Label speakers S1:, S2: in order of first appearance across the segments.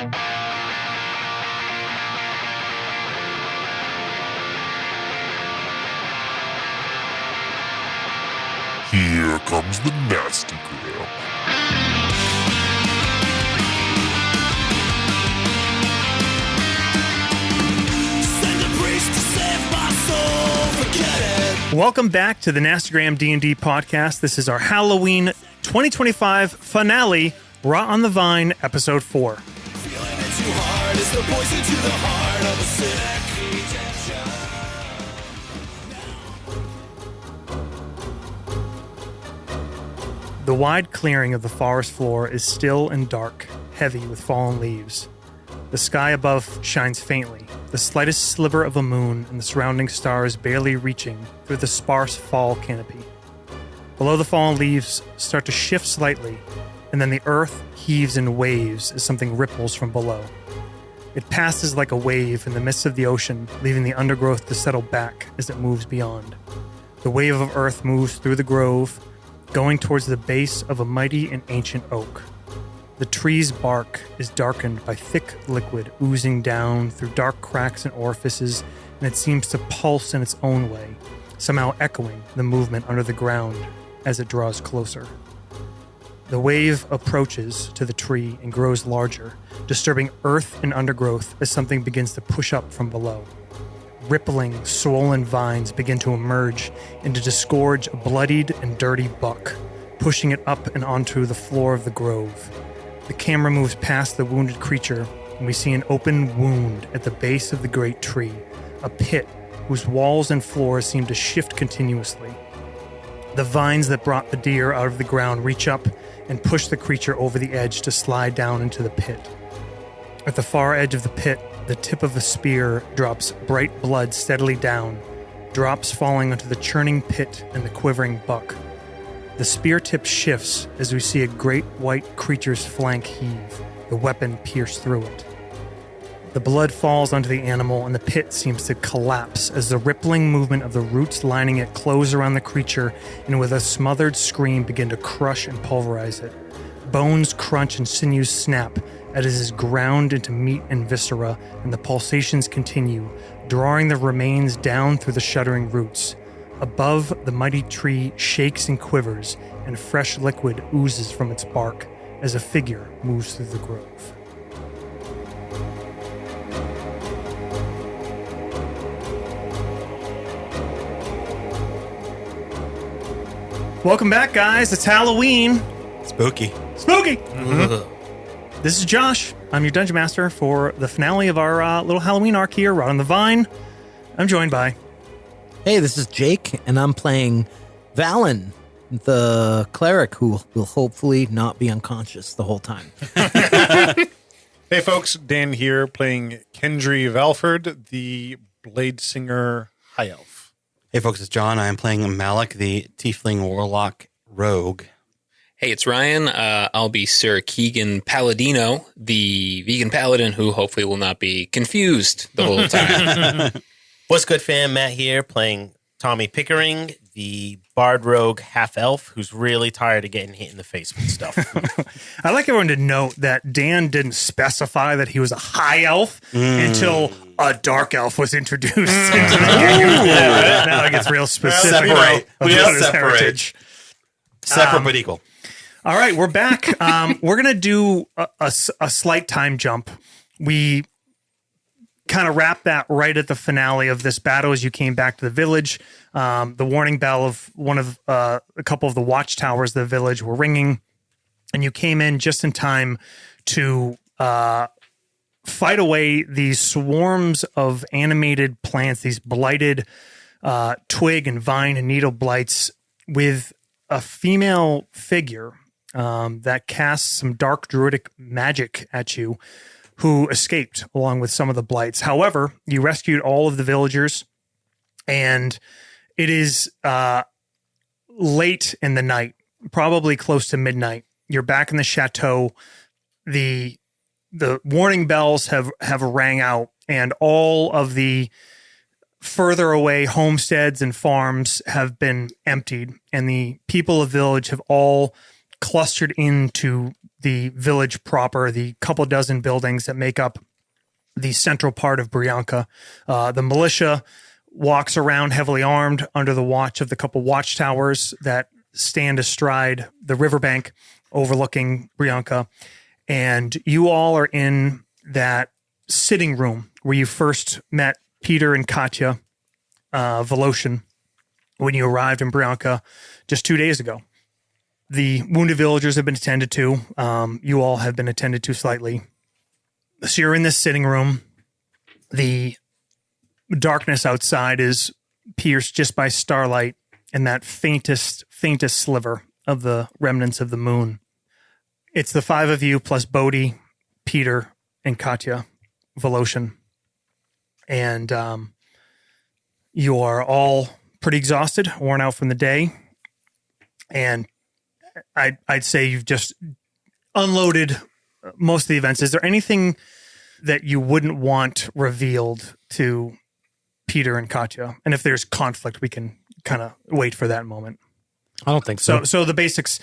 S1: Here comes the nasty gram.
S2: Send a priest to save my soul, forget it.
S3: Welcome back to the Nastagram D&D podcast. This is our Halloween 2025 finale, Raw on the Vine, episode 4.
S2: Feeling it too hard is the poison to the heart of a sick
S3: The wide clearing of the forest floor is still and dark, heavy with fallen leaves. The sky above shines faintly, the slightest sliver of a moon and the surrounding stars barely reaching through the sparse fall canopy. Below, the fallen leaves start to shift slightly, and then the earth heaves in waves as something ripples from below. It passes like a wave in the midst of the ocean, leaving the undergrowth to settle back as it moves beyond. The wave of earth moves through the grove, going towards the base of a mighty and ancient oak. The tree's bark is darkened by thick liquid oozing down through dark cracks and orifices, and it seems to pulse in its own way, somehow echoing the movement under the ground as it draws closer. The wave approaches to the tree and grows larger, disturbing earth and undergrowth as something begins to push up from below. Rippling, swollen vines begin to emerge and to disgorge a bloodied and dirty buck, pushing it up and onto the floor of the grove. The camera moves past the wounded creature, and we see an open wound at the base of the great tree, a pit whose walls and floors seem to shift continuously. The vines that brought the deer out of the ground reach up and push the creature over the edge to slide down into the pit. At the far edge of the pit, the tip of a spear drops bright blood steadily down, drops falling onto the churning pit and the quivering buck. The spear tip shifts as we see a great white creature's flank heave, the weapon pierce through it. The blood falls onto the animal and the pit seems to collapse as the rippling movement of the roots lining it close around the creature and with a smothered scream begin to crush and pulverize it. Bones crunch and sinews snap as it is ground into meat and viscera, and the pulsations continue, drawing the remains down through the shuddering roots. Above, the mighty tree shakes and quivers, and fresh liquid oozes from its bark as a figure moves through the grove. Welcome back, guys. It's Halloween.
S4: Spooky.
S3: Spooky! This is Josh. I'm your Dungeon Master for the finale of our little Halloween arc here, Rod on the Vine. I'm joined by...
S5: Hey, this is Jake, and I'm playing Valen, the cleric who will hopefully not be unconscious the whole time.
S6: Hey, folks. Dan here, playing Kendry Valford, the Blade Singer High Elf.
S4: Hey, folks, it's John. I am playing Malik, the Tiefling Warlock Rogue.
S7: Hey, it's Ryan. I'll be Sir Keegan Palladino, the vegan paladin who hopefully will not be confused the whole time.
S8: What's good, fam? Matt here, playing Tommy Pickering, the bard rogue half-elf who's really tired of getting hit in the face with stuff.
S3: I'd like everyone to note that Dan didn't specify that he was a high elf until a dark elf was introduced into the game. Now it gets real specific.
S4: Separate.
S3: about his heritage.
S4: Separate but equal.
S3: All right, we're back. We're going to do a slight time jump. We kind of wrap that right at the finale of this battle as you came back to the village. The warning bell of a couple of the watchtowers of the village were ringing, and you came in just in time to fight away these swarms of animated plants, these blighted twig and vine and needle blights with a female figure that casts some dark druidic magic at you, who escaped along with some of the blights. However, you rescued all of the villagers, and it is late in the night, probably close to midnight. You're back in the chateau. The warning bells have rang out, and all of the further away homesteads and farms have been emptied, and the people of the village have all clustered into the village proper, the couple dozen buildings that make up the central part of Brianka. The militia walks around heavily armed under the watch of the couple watchtowers that stand astride the riverbank overlooking Brianka. And you all are in that sitting room where you first met Peter and Katya Voloshen when you arrived in Brianka just 2 days ago. The wounded villagers have been attended to. You all have been attended to slightly. So you're in this sitting room. The darkness outside is pierced just by starlight and that faintest sliver of the remnants of the moon. It's the five of you plus Bodhi, Peter, and Katya Voloshen. And you are all pretty exhausted, worn out from the day. And I'd say you've just unloaded most of the events. Is there anything that you wouldn't want revealed to Peter and Katya? And if there's conflict, we can kind of wait for that moment.
S5: I don't think so.
S3: So the basics,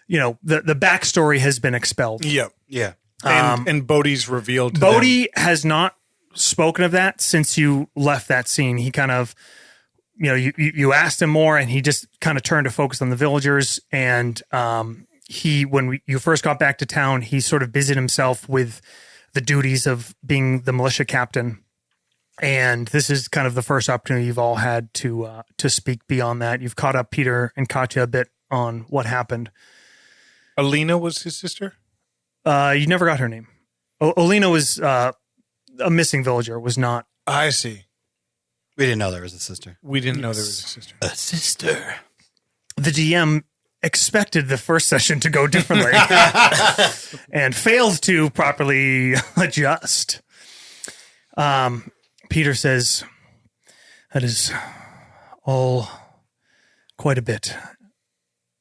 S3: the backstory has been expelled.
S6: Yep.
S4: Yeah.
S6: And Bodhi's revealed to
S3: Bodhi has not spoken of that since you left that scene. He kind of, you asked him more, and he just kind of turned to focus on the villagers. And you first got back to town, he sort of busied himself with the duties of being the militia captain. And this is kind of the first opportunity you've all had to speak beyond that. You've caught up Peter and Katya a bit on what happened.
S6: Alina was his sister?
S3: You never got her name. Alina was a missing villager, was not.
S6: I see.
S4: We didn't know there was a sister.
S6: We didn't know there was a sister.
S4: A sister.
S3: The GM expected the first session to go differently and failed to properly adjust. Peter says, that is all quite a bit.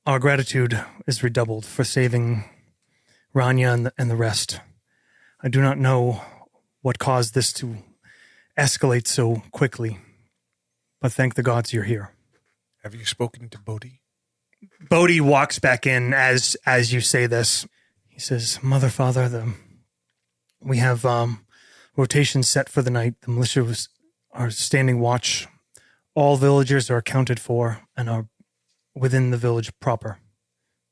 S3: Our gratitude is redoubled for saving Rania and the rest. I do not know what caused this to escalate so quickly, but thank the gods you're here.
S6: Have you spoken to Bodhi?
S3: Bodhi walks back in as you say this. He says, Mother, Father, we have rotations set for the night. The militia are standing watch. All villagers are accounted for and are within the village proper.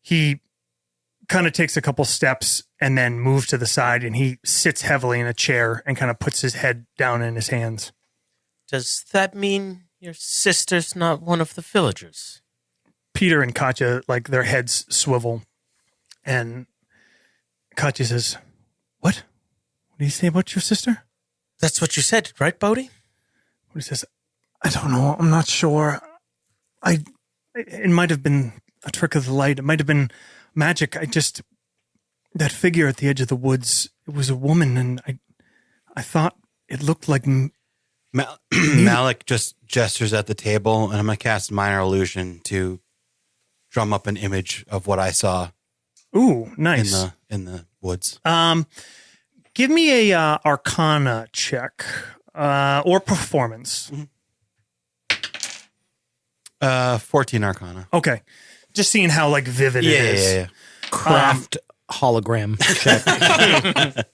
S3: He kind of takes a couple steps and then moves to the side, and he sits heavily in a chair and kind of puts his head down in his hands.
S8: Does that mean your sister's not one of the villagers?
S3: Peter and Katya, their heads swivel, and Katya says, What? What do you say about your sister?
S8: That's what you said, right, Bodhi?
S3: He says, I don't know. I'm not sure. It might have been a trick of the light. It might have been magic. That figure at the edge of the woods, it was a woman, and I thought it looked like
S4: Malik just gestures at the table, and I'm going to cast Minor Illusion to drum up an image of what I saw.
S3: Ooh, nice.
S4: In the woods.
S3: Give me a Arcana check or performance.
S4: Mm-hmm. 14 Arcana.
S3: Okay. Just seeing how vivid it is.
S4: Yeah.
S5: Craft hologram check.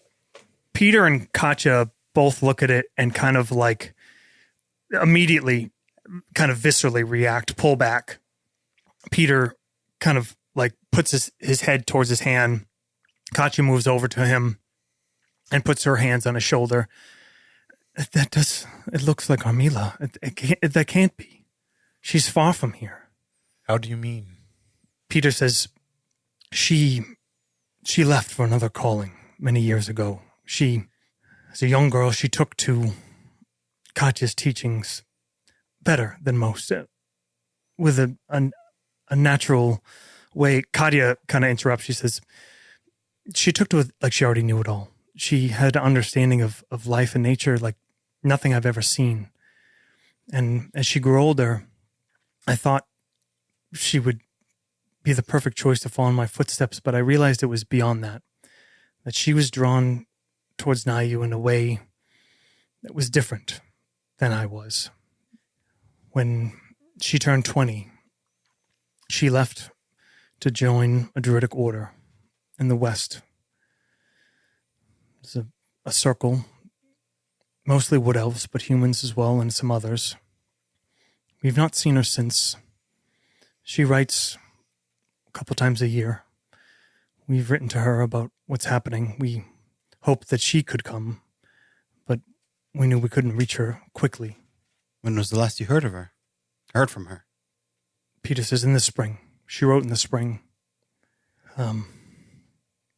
S3: Peter and Katya both look at it and kind of immediately kind of viscerally react, pull back. Peter kind of puts his head towards his hand. Katya moves over to him and puts her hands on his shoulder. It looks like Armila. That can't be. She's far from here.
S6: How do you mean?
S3: Peter says, she left for another calling many years ago. She, as a young girl, she took to Katya's teachings better than most, with a natural way. Katya kind of interrupts. She says, she took to it like she already knew it all. She had an understanding of life and nature like nothing I've ever seen. And as she grew older, I thought she would be the perfect choice to follow in my footsteps, but I realized it was beyond that she was drawn towards Nayu in a way that was different than I was. When she turned 20, she left to join a druidic order, in the west. There's a circle, mostly wood elves, but humans as well, and some others. We've not seen her since. She writes a couple times a year. We've written to her about what's happening. We hoped that she could come, but we knew we couldn't reach her quickly.
S4: When was the last you heard of her? Heard from her?
S3: Peter says in the spring. She wrote in the spring.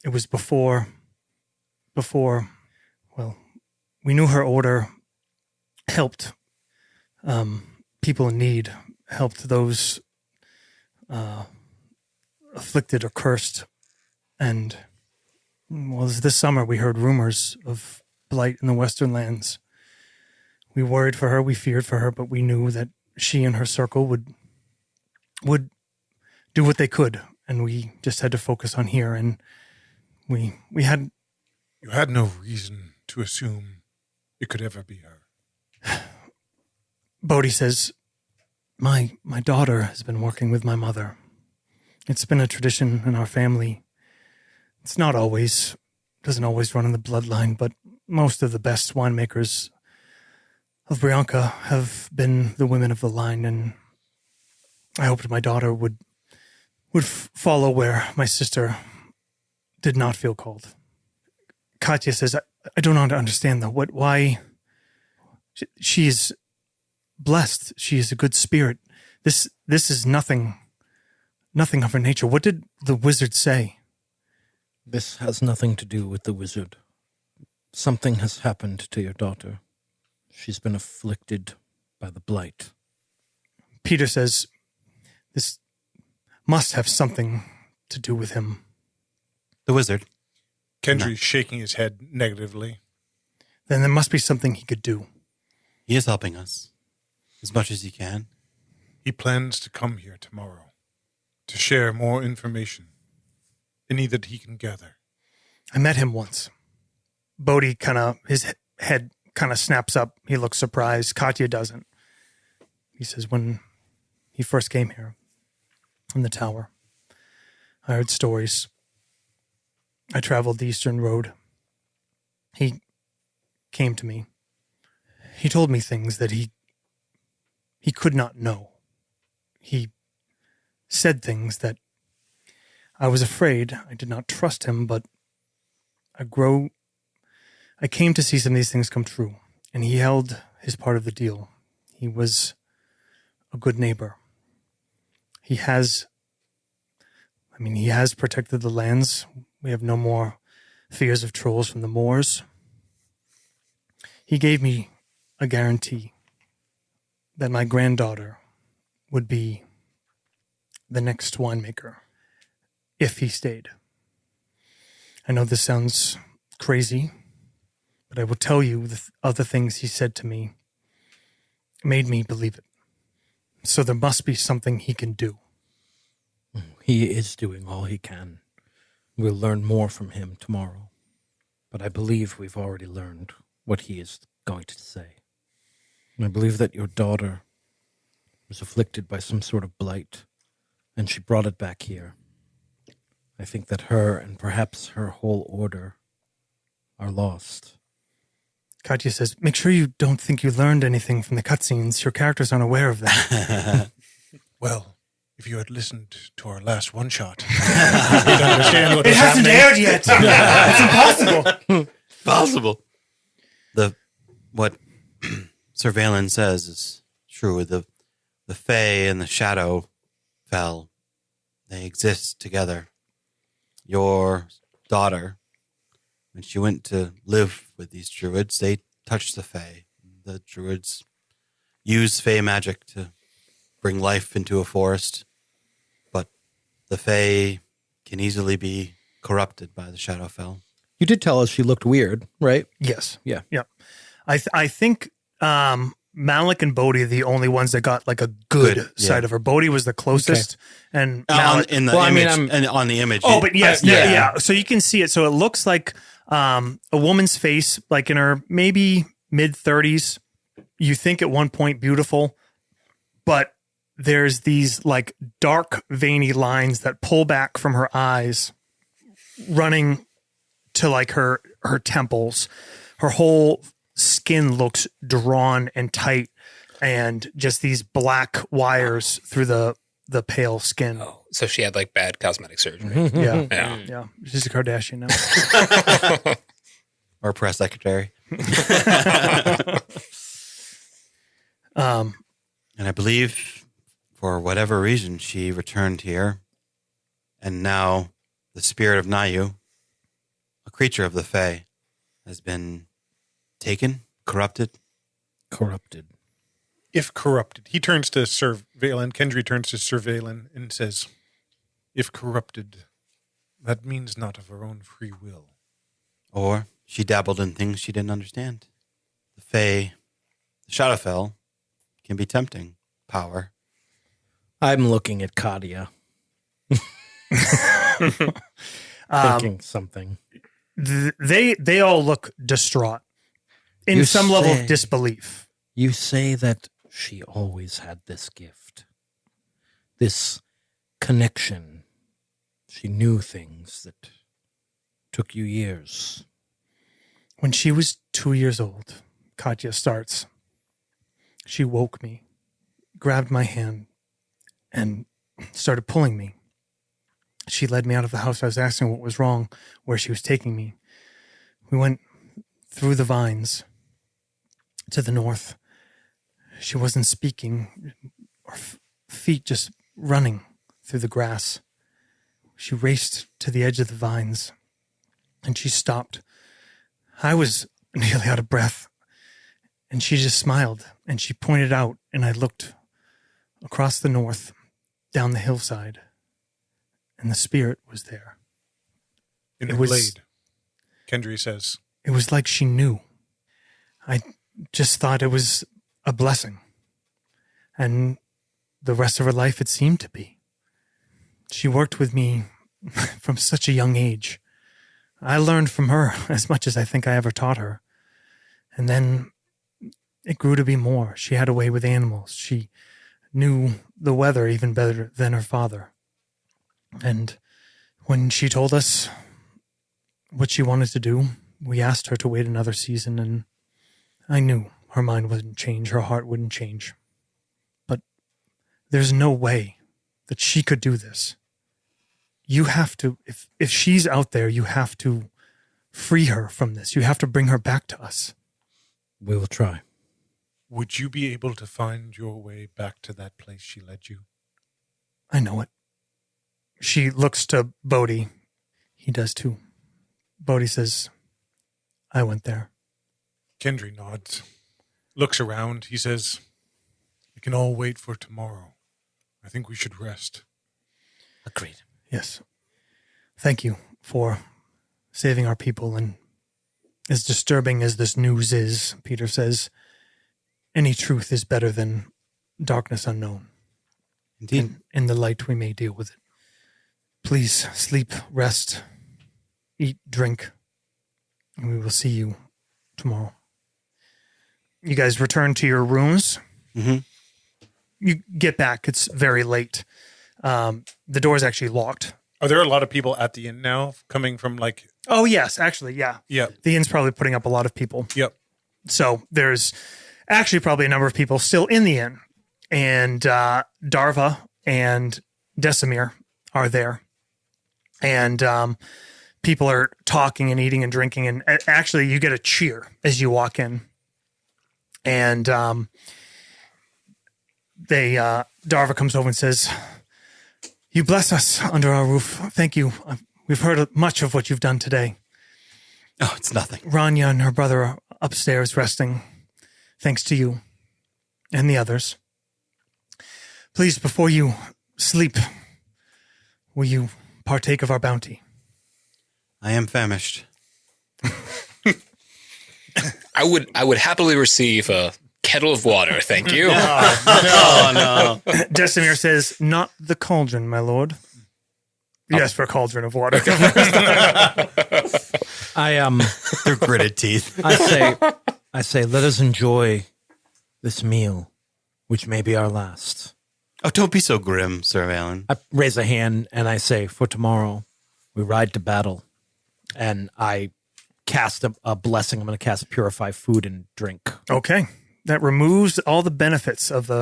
S3: It was before, well, we knew her order helped people in need, helped those afflicted or cursed. And, well, this summer we heard rumors of blight in the Western lands. We worried for her, we feared for her, but we knew that she and her circle would do what they could, and we just had to focus on here. And we had.
S6: You had no reason to assume it could ever be her.
S3: Bodhi says, my daughter has been working with my mother. It's been a tradition in our family. It's not always, doesn't always run in the bloodline, but most of the best winemakers of Brianka have been the women of the line, and I hoped my daughter would follow where my sister did not feel called. Katya says, I don't understand though. Why? She is blessed. She is a good spirit. This is nothing of her nature. What did the wizard say?
S5: This has nothing to do with the wizard. Something has happened to your daughter. She's been afflicted by the blight.
S3: Peter says, this must have something to do with him.
S4: The wizard.
S6: Kendry's shaking his head negatively.
S3: Then there must be something he could do.
S4: He is helping us as much as he can.
S6: He plans to come here tomorrow to share more information, any that he can gather.
S3: I met him once. Bodhi his head kind of snaps up. He looks surprised. Katya doesn't. He says, when he first came here in the tower, I heard stories. I traveled the Eastern Road. He came to me. He told me things that he could not know. He said things that I was afraid. I did not trust him, but I came to see some of these things come true, and he held his part of the deal. He was a good neighbor. He has protected the lands. We have no more fears of trolls from the moors. He gave me a guarantee that my granddaughter would be the next winemaker if he stayed. I know this sounds crazy, but I will tell you the other things he said to me made me believe it. So there must be something he can do.
S5: He is doing all he can. We'll learn more from him tomorrow. But I believe we've already learned what he is going to say. And I believe that your daughter was afflicted by some sort of blight, and she brought it back here. I think that her and perhaps her whole order are lost.
S3: Katya says, make sure you don't think you learned anything from the cutscenes. Your characters aren't aware of that.
S6: Well, if you had listened to our last one-shot, you'd understand what
S3: It
S6: was
S3: hasn't
S6: happening.
S3: aired yet. It's impossible.
S4: Possible. What Sir Valen says is true. The Fae and the Shadow fell. They exist together. Your daughter, when she went to live with these druids, they touched the Fae. The druids use Fae magic to bring life into a forest, but the Fae can easily be corrupted by the Shadowfell.
S5: You did tell us she looked weird, right?
S3: Yes.
S5: Yeah.
S3: Yeah. I think Malik and Bodhi are the only ones that got like a good side of her. Bodhi was the closest, and Malik,
S4: On the image.
S3: oh, but yes,
S5: yeah.
S3: yeah. So you can see it. So it looks like a woman's face, like in her maybe mid-30s. You think at one point beautiful, but there's these like dark veiny lines that pull back from her eyes running to like her temples. Her whole skin looks drawn and tight, and just these black wires through the pale skin.
S7: Oh, so she had like bad cosmetic surgery.
S3: Yeah,
S7: Yeah.
S3: She's a Kardashian now.
S4: Or press secretary. And I believe for whatever reason she returned here. And now the spirit of Nayu, a creature of the Fae, has been taken, corrupted.
S5: Corrupted.
S6: If corrupted, he turns to Sir Valen. Kendry turns to Sir Valen and says, if corrupted, that means not of her own free will.
S4: Or she dabbled in things she didn't understand. The Fae, the Shadowfell, can be tempting. Power.
S5: I'm looking at Kadia. Thinking something.
S3: They all look distraught in
S5: You
S3: some level
S5: say-
S3: of disbelief.
S5: You say that she always had this gift, this connection. She knew things that took you years.
S3: When she was 2 years old, Katya starts. She woke me, grabbed my hand, and started pulling me. She led me out of the house. I was asking what was wrong, where she was taking me. We went through the vines to the north. She wasn't speaking, her feet just running through the grass. She raced to the edge of the vines, and she stopped. I was nearly out of breath, and she just smiled, and she pointed out, and I looked across the north, down the hillside, and the spirit was there.
S6: In
S3: It
S6: her
S3: was-
S6: blade, Kendry says,
S3: It was like she knew. I just thought it was a blessing. And the rest of her life, it seemed to be. She worked with me from such a young age. I learned from her as much as I think I ever taught her. And then it grew to be more. She had a way with animals. She knew the weather even better than her father. And when she told us what she wanted to do, we asked her to wait another season, and I knew her mind wouldn't change, her heart wouldn't change. But there's no way that she could do this. You have to, if she's out there, you have to free her from this. You have to bring her back to us.
S5: We will try.
S6: would you be able to find your way back to that place she led you?
S3: I know it. She looks to Bodhi. He does too. Bodhi says, I went there.
S6: Kendry nods, looks around. He says, we can all wait for tomorrow. I think we should rest.
S8: Agreed.
S3: Yes. Thank you for saving our people. And as disturbing as this news is, Peter says, any truth is better than darkness unknown.
S4: Indeed.
S3: And in the light, we may deal with it. Please sleep, rest, eat, drink, and we will see you tomorrow. You guys return to your rooms.
S4: Mm-hmm.
S3: You get back. It's very late. The door is actually locked.
S6: Are there a lot of people at the inn now coming from like...
S3: Oh, yes, actually, yeah.
S6: Yep.
S3: The inn's probably putting up a lot of people.
S6: Yep.
S3: So there's actually probably a number of people still in the inn. And Darva and Desimir are there. And people are talking and eating and drinking. And actually, you get a cheer as you walk in. And Darva comes over and says, you bless us under our roof. Thank you. We've heard much of what you've done today.
S4: Oh, it's nothing.
S3: Rania and her brother are upstairs resting, thanks to you and the others. Please, before you sleep, will you partake of our bounty?
S4: I am famished.
S7: I would happily receive a kettle of water, thank you.
S4: Oh, no.
S3: Desimir says, not the cauldron, my lord. Yes, for a cauldron of water.
S4: They're gritted teeth.
S5: I say, let us enjoy this meal, which may be our last.
S4: Oh, don't be so grim, Sir Valen.
S5: I raise a hand and I say, for tomorrow, we ride to battle And I cast a blessing. I'm going to cast purify food and drink.
S3: Okay. That removes all the benefits of the.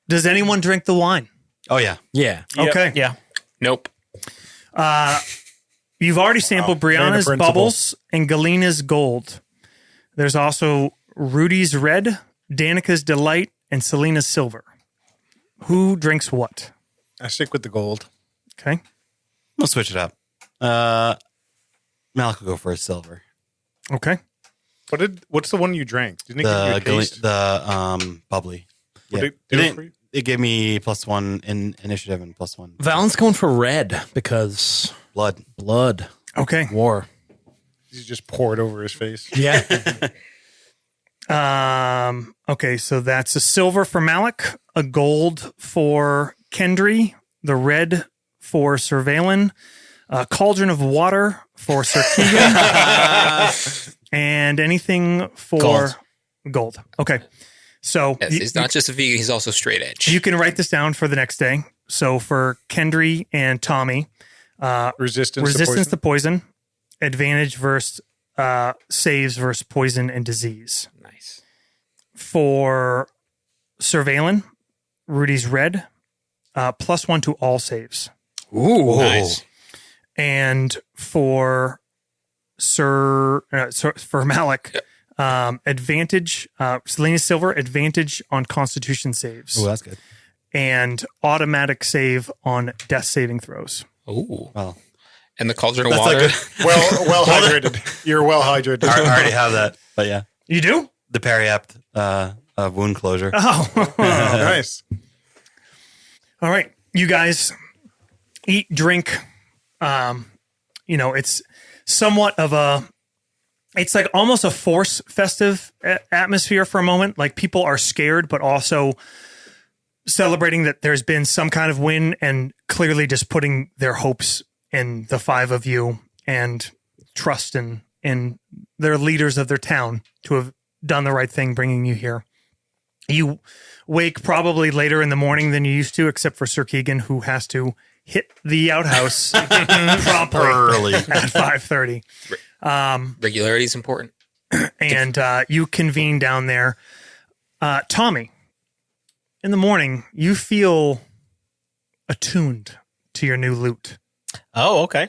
S3: Does anyone drink the wine?
S4: Oh yeah.
S5: Yeah.
S3: Okay.
S8: Yeah.
S7: Nope.
S3: You've already sampled Brianna's
S6: principle.
S3: bubbles and Galena's gold. There's also Rudy's red, Danica's delight, and Selena's silver. Who drinks what?
S6: I stick with the gold.
S3: Okay.
S4: We'll switch it up. Malik will go for a silver.
S3: Okay.
S6: What's the one you drank? Didn't it give you a taste?
S4: The bubbly.
S6: What
S4: Yeah.
S6: did it do it for you?
S4: It gave me +1 in initiative and +1
S5: Valen's going for red because
S4: blood.
S5: blood,
S3: Okay.
S5: war.
S6: You just pour it over his face.
S5: Yeah.
S3: Okay, so that's a silver for Malik, a gold for Kendry, the red for Sir Valen, a cauldron of water for Sir Keegan, and anything for gold. Okay. So
S7: Yes, he's not just a vegan; he's also straight edge.
S3: you can write this down for the next day. So for Kendry and Tommy,
S6: Resistance
S3: to poison, advantage versus saves versus poison and disease.
S7: Nice.
S3: For Sir Valen, Rudy's red, +1 to all saves.
S5: Ooh.
S7: Nice.
S3: And for for Malik, advantage, Selena's silver, advantage on Constitution saves,
S4: Oh, that's good.
S3: and automatic save on death saving throws.
S7: Ooh.
S4: Well,
S7: And the cauldron of
S4: that's
S7: water.
S4: like
S6: well hydrated. You're well hydrated.
S4: I already have that, but yeah,
S3: You do?
S4: the periapt wound closure.
S3: Oh,
S6: Nice.
S3: all right. You guys eat, drink. It's somewhat of it's like almost a forced festive atmosphere for a moment. Like people are scared, but also celebrating that there's been some kind of win and clearly just putting their hopes in the five of you and trust in their leaders of their town to have done the right thing, bringing you here. You wake probably later in the morning than you used to, except for Sir Keegan, who has to hit the outhouse promptly
S4: Early.
S3: at 5:30.
S7: Regularity is important.
S3: And you convene down there. Tommy, in the morning, you feel attuned to your new lute.
S8: Oh, okay.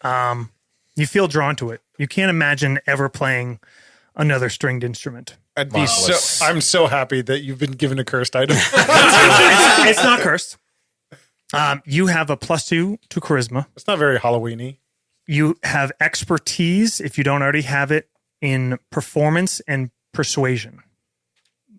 S3: You feel drawn to it. You can't imagine ever playing another stringed instrument.
S6: I'm so happy that you've been given a cursed item.
S3: It's not cursed. You have a +2 to charisma.
S6: It's not very Halloween-y.
S3: You have expertise, if you don't already have it, in performance and persuasion.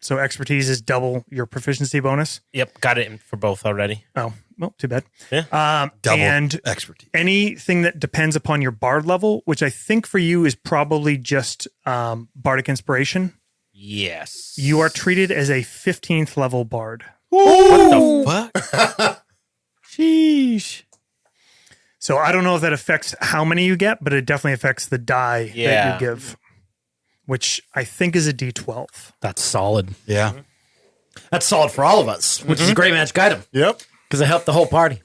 S3: So expertise is double your proficiency bonus.
S8: Yep, got it for both already.
S3: Oh, well, too bad.
S8: Yeah.
S4: Double
S3: and
S4: expertise.
S3: anything that depends upon your bard level, which I think for you is probably just bardic inspiration.
S8: Yes.
S3: You are treated as a 15th level bard.
S8: What the fuck?
S4: Sheesh.
S3: So I don't know if that affects how many you get, but it definitely affects the die that
S8: Yeah.
S3: you give, which I think is a D12.
S5: That's solid.
S4: Yeah.
S5: That's solid for all of us, which is a great magic item
S6: Yep.
S5: because it helped the whole party.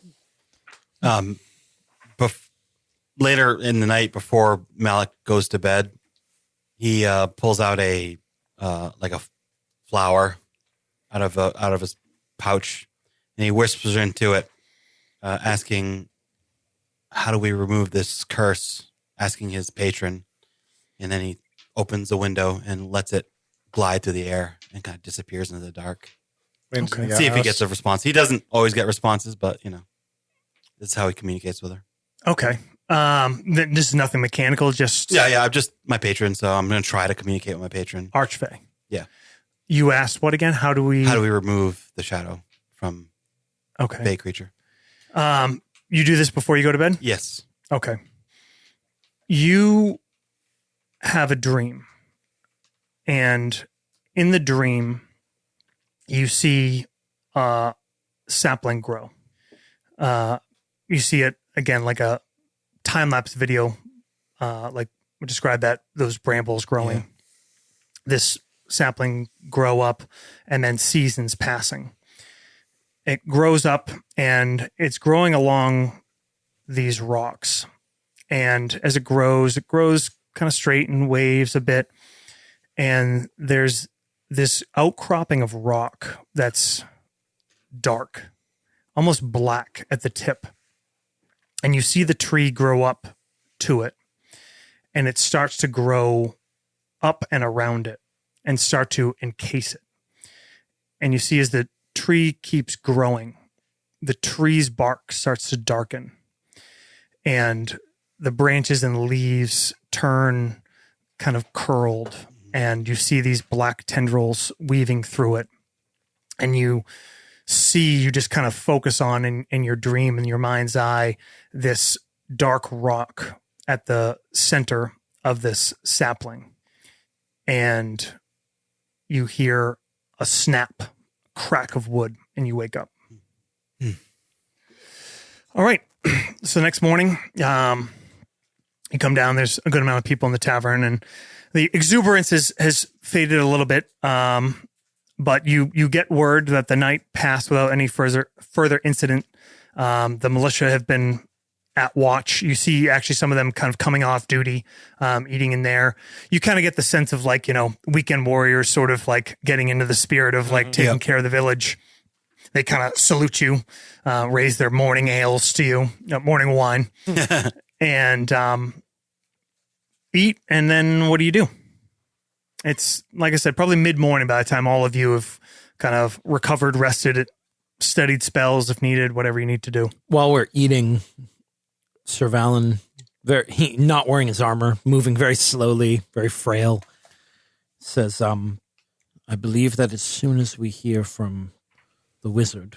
S4: Later in the night before Malik goes to bed, he pulls out a flower out of his pouch, and he whispers into it, asking, "How do we remove this curse?" Asking his patron, and then he opens the window and lets it glide through the air and kind of disappears into the dark.
S3: Okay.
S4: See if he gets a response. He doesn't always get responses, but this is how he communicates with her.
S3: Okay. This is nothing mechanical, just
S4: Yeah. I'm just my patron, so I'm going to try to communicate with my patron.
S3: Archfey.
S4: Yeah.
S3: You asked what again? How do we
S4: remove the shadow from
S3: Okay.
S4: Bay creature?
S3: You do this before you go to bed?
S4: Yes.
S3: Okay. You have a dream. And in the dream, you see a sapling grow. You see it again like a time-lapse video, like we described that, those brambles growing.
S4: Yeah.
S3: This sapling grow up and then seasons passing. it grows up, and it's growing along these rocks. And as it grows kind of straight and waves a bit. And there's this outcropping of rock that's dark, almost black at the tip. And you see the tree grow up to it, and it starts to grow up and around it and start to encase it. And you see as the tree keeps growing, the tree's bark starts to darken, and the branches and leaves turn kind of curled, and you see these black tendrils weaving through it. And you just kind of focus on in your dream, in your mind's eye, this dark rock at the center of this sapling. And you hear a snap, crack of wood, and you wake up. All right. So the next morning, you come down, there's a good amount of people in the tavern, and the exuberance has faded a little bit. But you get word that the night passed without any further incident. The militia have been at watch. You see actually some of them kind of coming off duty, eating in there. You kind of get the sense of like, weekend warriors sort of like getting into the spirit of like taking care of the village. They kind of salute you, raise their morning ales to you, morning wine, and eat. And then what do? It's, like I said, probably mid-morning by the time all of you have kind of recovered, rested, studied spells if needed, whatever you need to do.
S5: While we're eating, Sir Valen, not wearing his armor, moving very slowly, very frail, says, I believe that as soon as we hear from the wizard,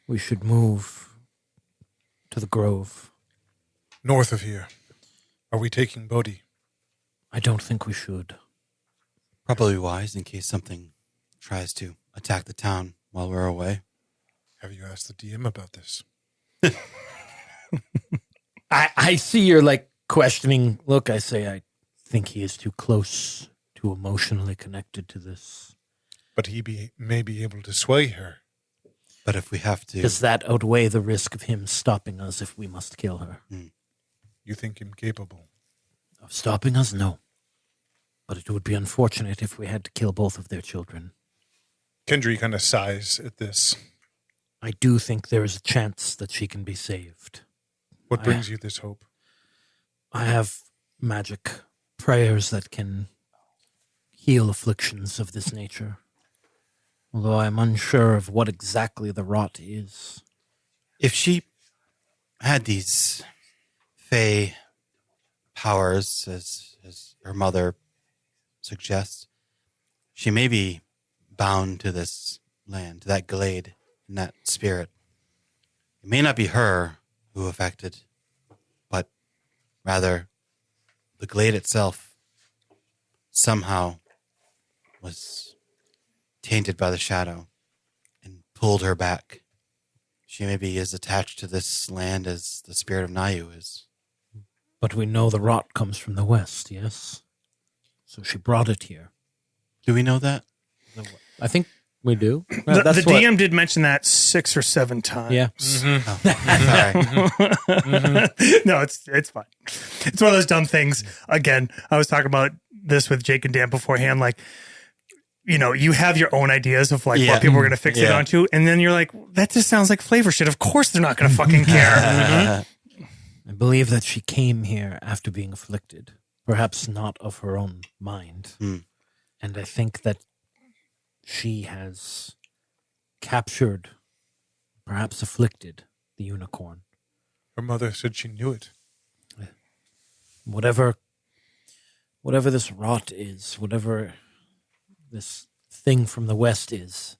S5: we should move to the grove.
S6: North of here. Are we taking Bodhi?
S5: I don't think we should.
S4: Probably wise in case something tries to attack the town while we're away.
S6: Have you asked the DM about this?
S5: I see your like questioning look. I say, I think he is too close, too emotionally connected to this.
S6: But he may be able to sway her.
S4: But if we have to...
S5: Does that outweigh the risk of him stopping us if we must kill her?
S6: You think him capable?
S5: Of stopping us? No. But it would be unfortunate if we had to kill both of their children.
S6: Kendry kind of sighs at this.
S5: I do think there is a chance that she can be saved.
S6: What brings you this hope?
S5: I have magic prayers that can heal afflictions of this nature. Although I'm unsure of what exactly the rot is.
S4: If she had these fey powers, as her mother suggests, she may be bound to this land, to that glade, and that spirit. It may not be her who affected, but rather the glade itself somehow was tainted by the shadow and pulled her back. She maybe is attached to this land as the spirit of Nayu is.
S5: But we know the rot comes from the west, yes? So she brought it here.
S4: Do we know that?
S5: I think we do.
S3: The DM did mention that 6 or 7 times.
S5: Yeah.
S4: Sorry.
S3: No, it's fine. It's one of those dumb things. Again, I was talking about this with Jake and Dan beforehand. Like, you have your own ideas of like what people are going to fix it onto. And then you're like, that just sounds like flavor shit. Of course they're not going to fucking care.
S5: I believe that she came here after being afflicted. Perhaps not of her own mind. And I think that she has captured, perhaps afflicted, the unicorn.
S6: Her mother said she knew it.
S5: Whatever this rot is, whatever this thing from the west is,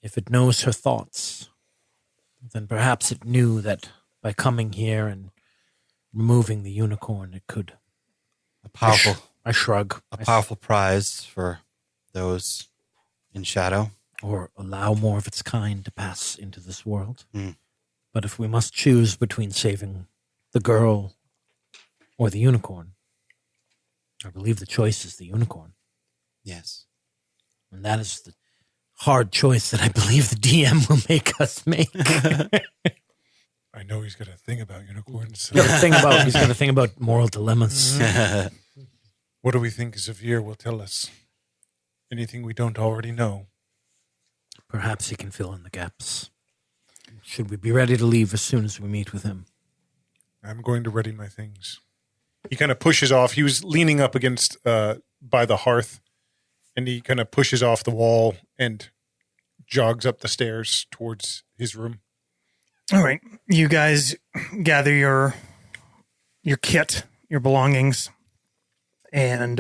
S5: if it knows her thoughts, then perhaps it knew that by coming here and removing the unicorn, it could... I shrug.
S4: A powerful prize for those in shadow.
S5: Or allow more of its kind to pass into this world. But if we must choose between saving the girl or the unicorn, I believe the choice is the unicorn.
S4: Yes.
S5: And that is the hard choice that I believe the DM will make us make.
S6: I know he's got a thing about unicorns.
S5: He's got to think about moral dilemmas.
S6: What do we think Xavier will tell us? Anything we don't already know?
S5: Perhaps he can fill in the gaps. Should we be ready to leave as soon as we meet with him?
S6: I'm going to ready my things. He kind of pushes off. He was leaning up against by the hearth, and he kind of pushes off the wall and jogs up the stairs towards his room.
S3: All right, you guys gather your kit, your belongings, and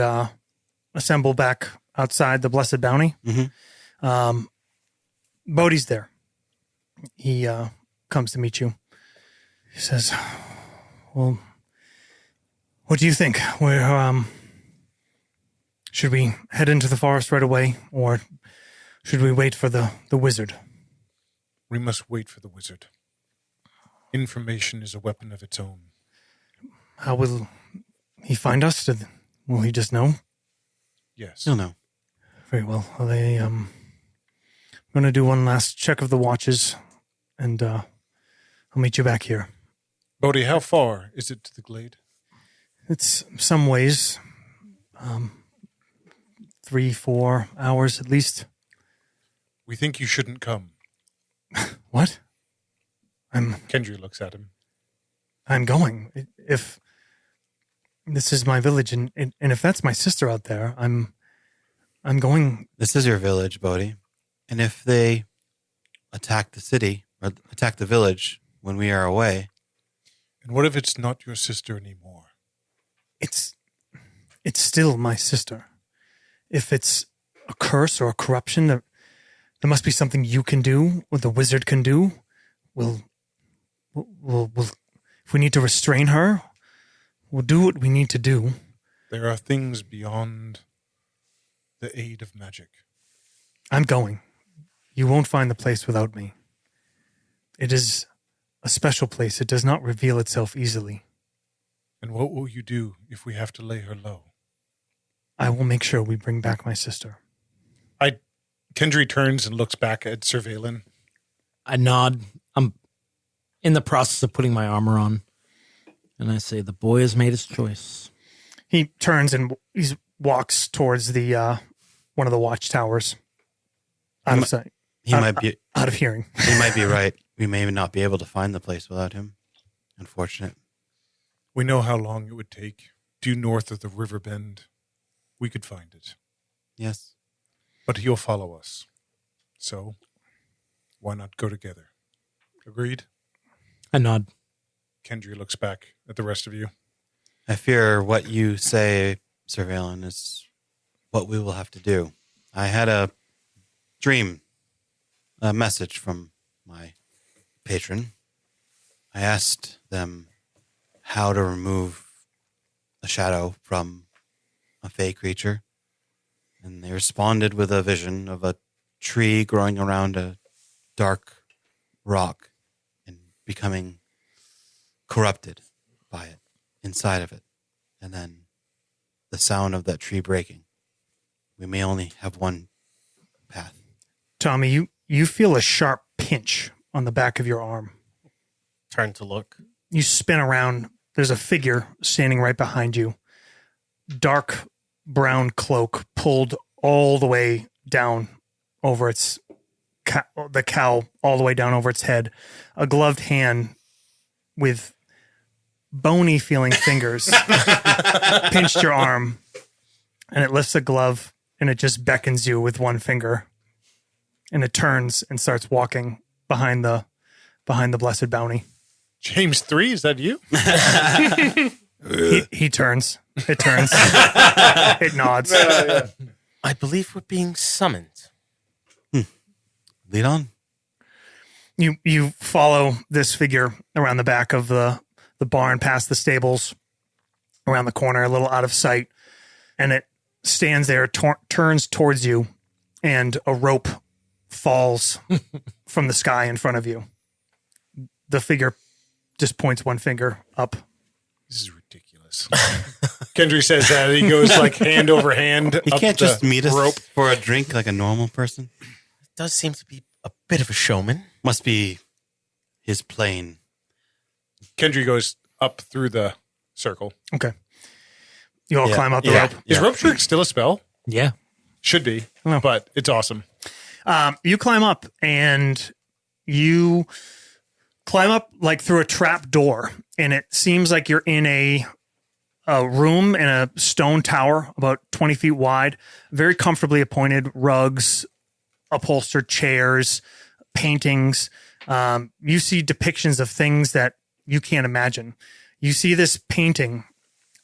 S3: assemble back outside the Blessed Bounty. Bodhi's there. He comes to meet you. He says, "Well, what do you think? Should we head into the forest right away, or should we wait for the wizard?"
S6: We must wait for the wizard. Information is a weapon of its own.
S3: How will he find us? Will he just know?
S6: Yes.
S4: He'll know.
S3: Very well. I'm going to do one last check of the watches, and I'll meet you back here.
S6: Bodhi, how far is it to the glade?
S3: It's some ways, 3-4 hours at least.
S6: We think you shouldn't come.
S3: What?
S6: Kendry looks at him.
S3: I'm going. If this is my village, and if that's my sister out there, I'm going.
S4: This is your village, Bodhi. And if they attack the city or attack the village when we are away.
S6: And what if it's not your sister anymore?
S3: It's still my sister. If it's a curse or a corruption, there must be something you can do, or the wizard can do. We'll if we need to restrain her, we'll do what we need to do.
S6: There are things beyond the aid of magic.
S3: I'm going. You won't find the place without me. It is a special place. It does not reveal itself easily.
S6: And what will you do if we have to lay her low?
S3: I will make sure we bring back my sister.
S6: Kendry turns and looks back at Sir Valen.
S5: I nod. I'm in the process of putting my armor on. And I say, the boy has made his choice.
S3: He turns and he walks towards the one of the watchtowers. Out of sight.
S4: Might be
S3: out of hearing.
S4: He might be right. We may not be able to find the place without him. Unfortunate.
S6: We know how long it would take. Due north of the river bend, we could find it.
S4: Yes.
S6: But he'll follow us. So, why not go together? Agreed?
S5: I nod.
S6: Kendry looks back at the rest of you.
S4: I fear what you say, Sir Valen, is what we will have to do. I had a dream, a message from my patron. I asked them how to remove a shadow from a fey creature, and they responded with a vision of a tree growing around a dark rock and becoming corrupted by it, inside of it, and then the sound of that tree breaking. We may only have one path.
S3: Tommy, you feel a sharp pinch on the back of your arm.
S8: Turn to look.
S3: You spin around. There's a figure standing right behind you. Dark brown cloak pulled all the way down over its the cowl, all the way down over its head. A gloved hand with bony feeling fingers pinched your arm, and it lifts a glove and it just beckons you with one finger, and it turns and starts walking behind the Blessed Bounty.
S6: James 3, is that you?
S3: He turns. It turns. It nods.
S8: I believe we're being summoned.
S4: Lead on.
S3: You follow this figure around the back of the barn, past the stables, around the corner, a little out of sight, and it stands there, turns towards you, and a rope falls from the sky in front of you. The figure just points one finger up.
S6: This is ridiculous. Kendry says that. He goes like hand over hand.
S4: He
S6: up
S4: can't
S6: the
S4: just meet us
S6: rope.
S4: for a drink like a normal person.
S8: does seem to be a bit of a showman.
S4: Must be his plane.
S6: Kendry goes up through the circle.
S3: Okay. You all
S4: Yeah,
S3: climb up the
S4: yeah.
S3: rope.
S6: Is rope trick still a spell?
S5: Yeah.
S6: Should be,
S3: Oh.
S6: but it's awesome.
S3: You climb up and you climb up like through a trap door, and it seems like you're in a room in a stone tower about 20 feet wide, very comfortably appointed, rugs, upholstered chairs, paintings. You see depictions of things that you can't imagine. You see this painting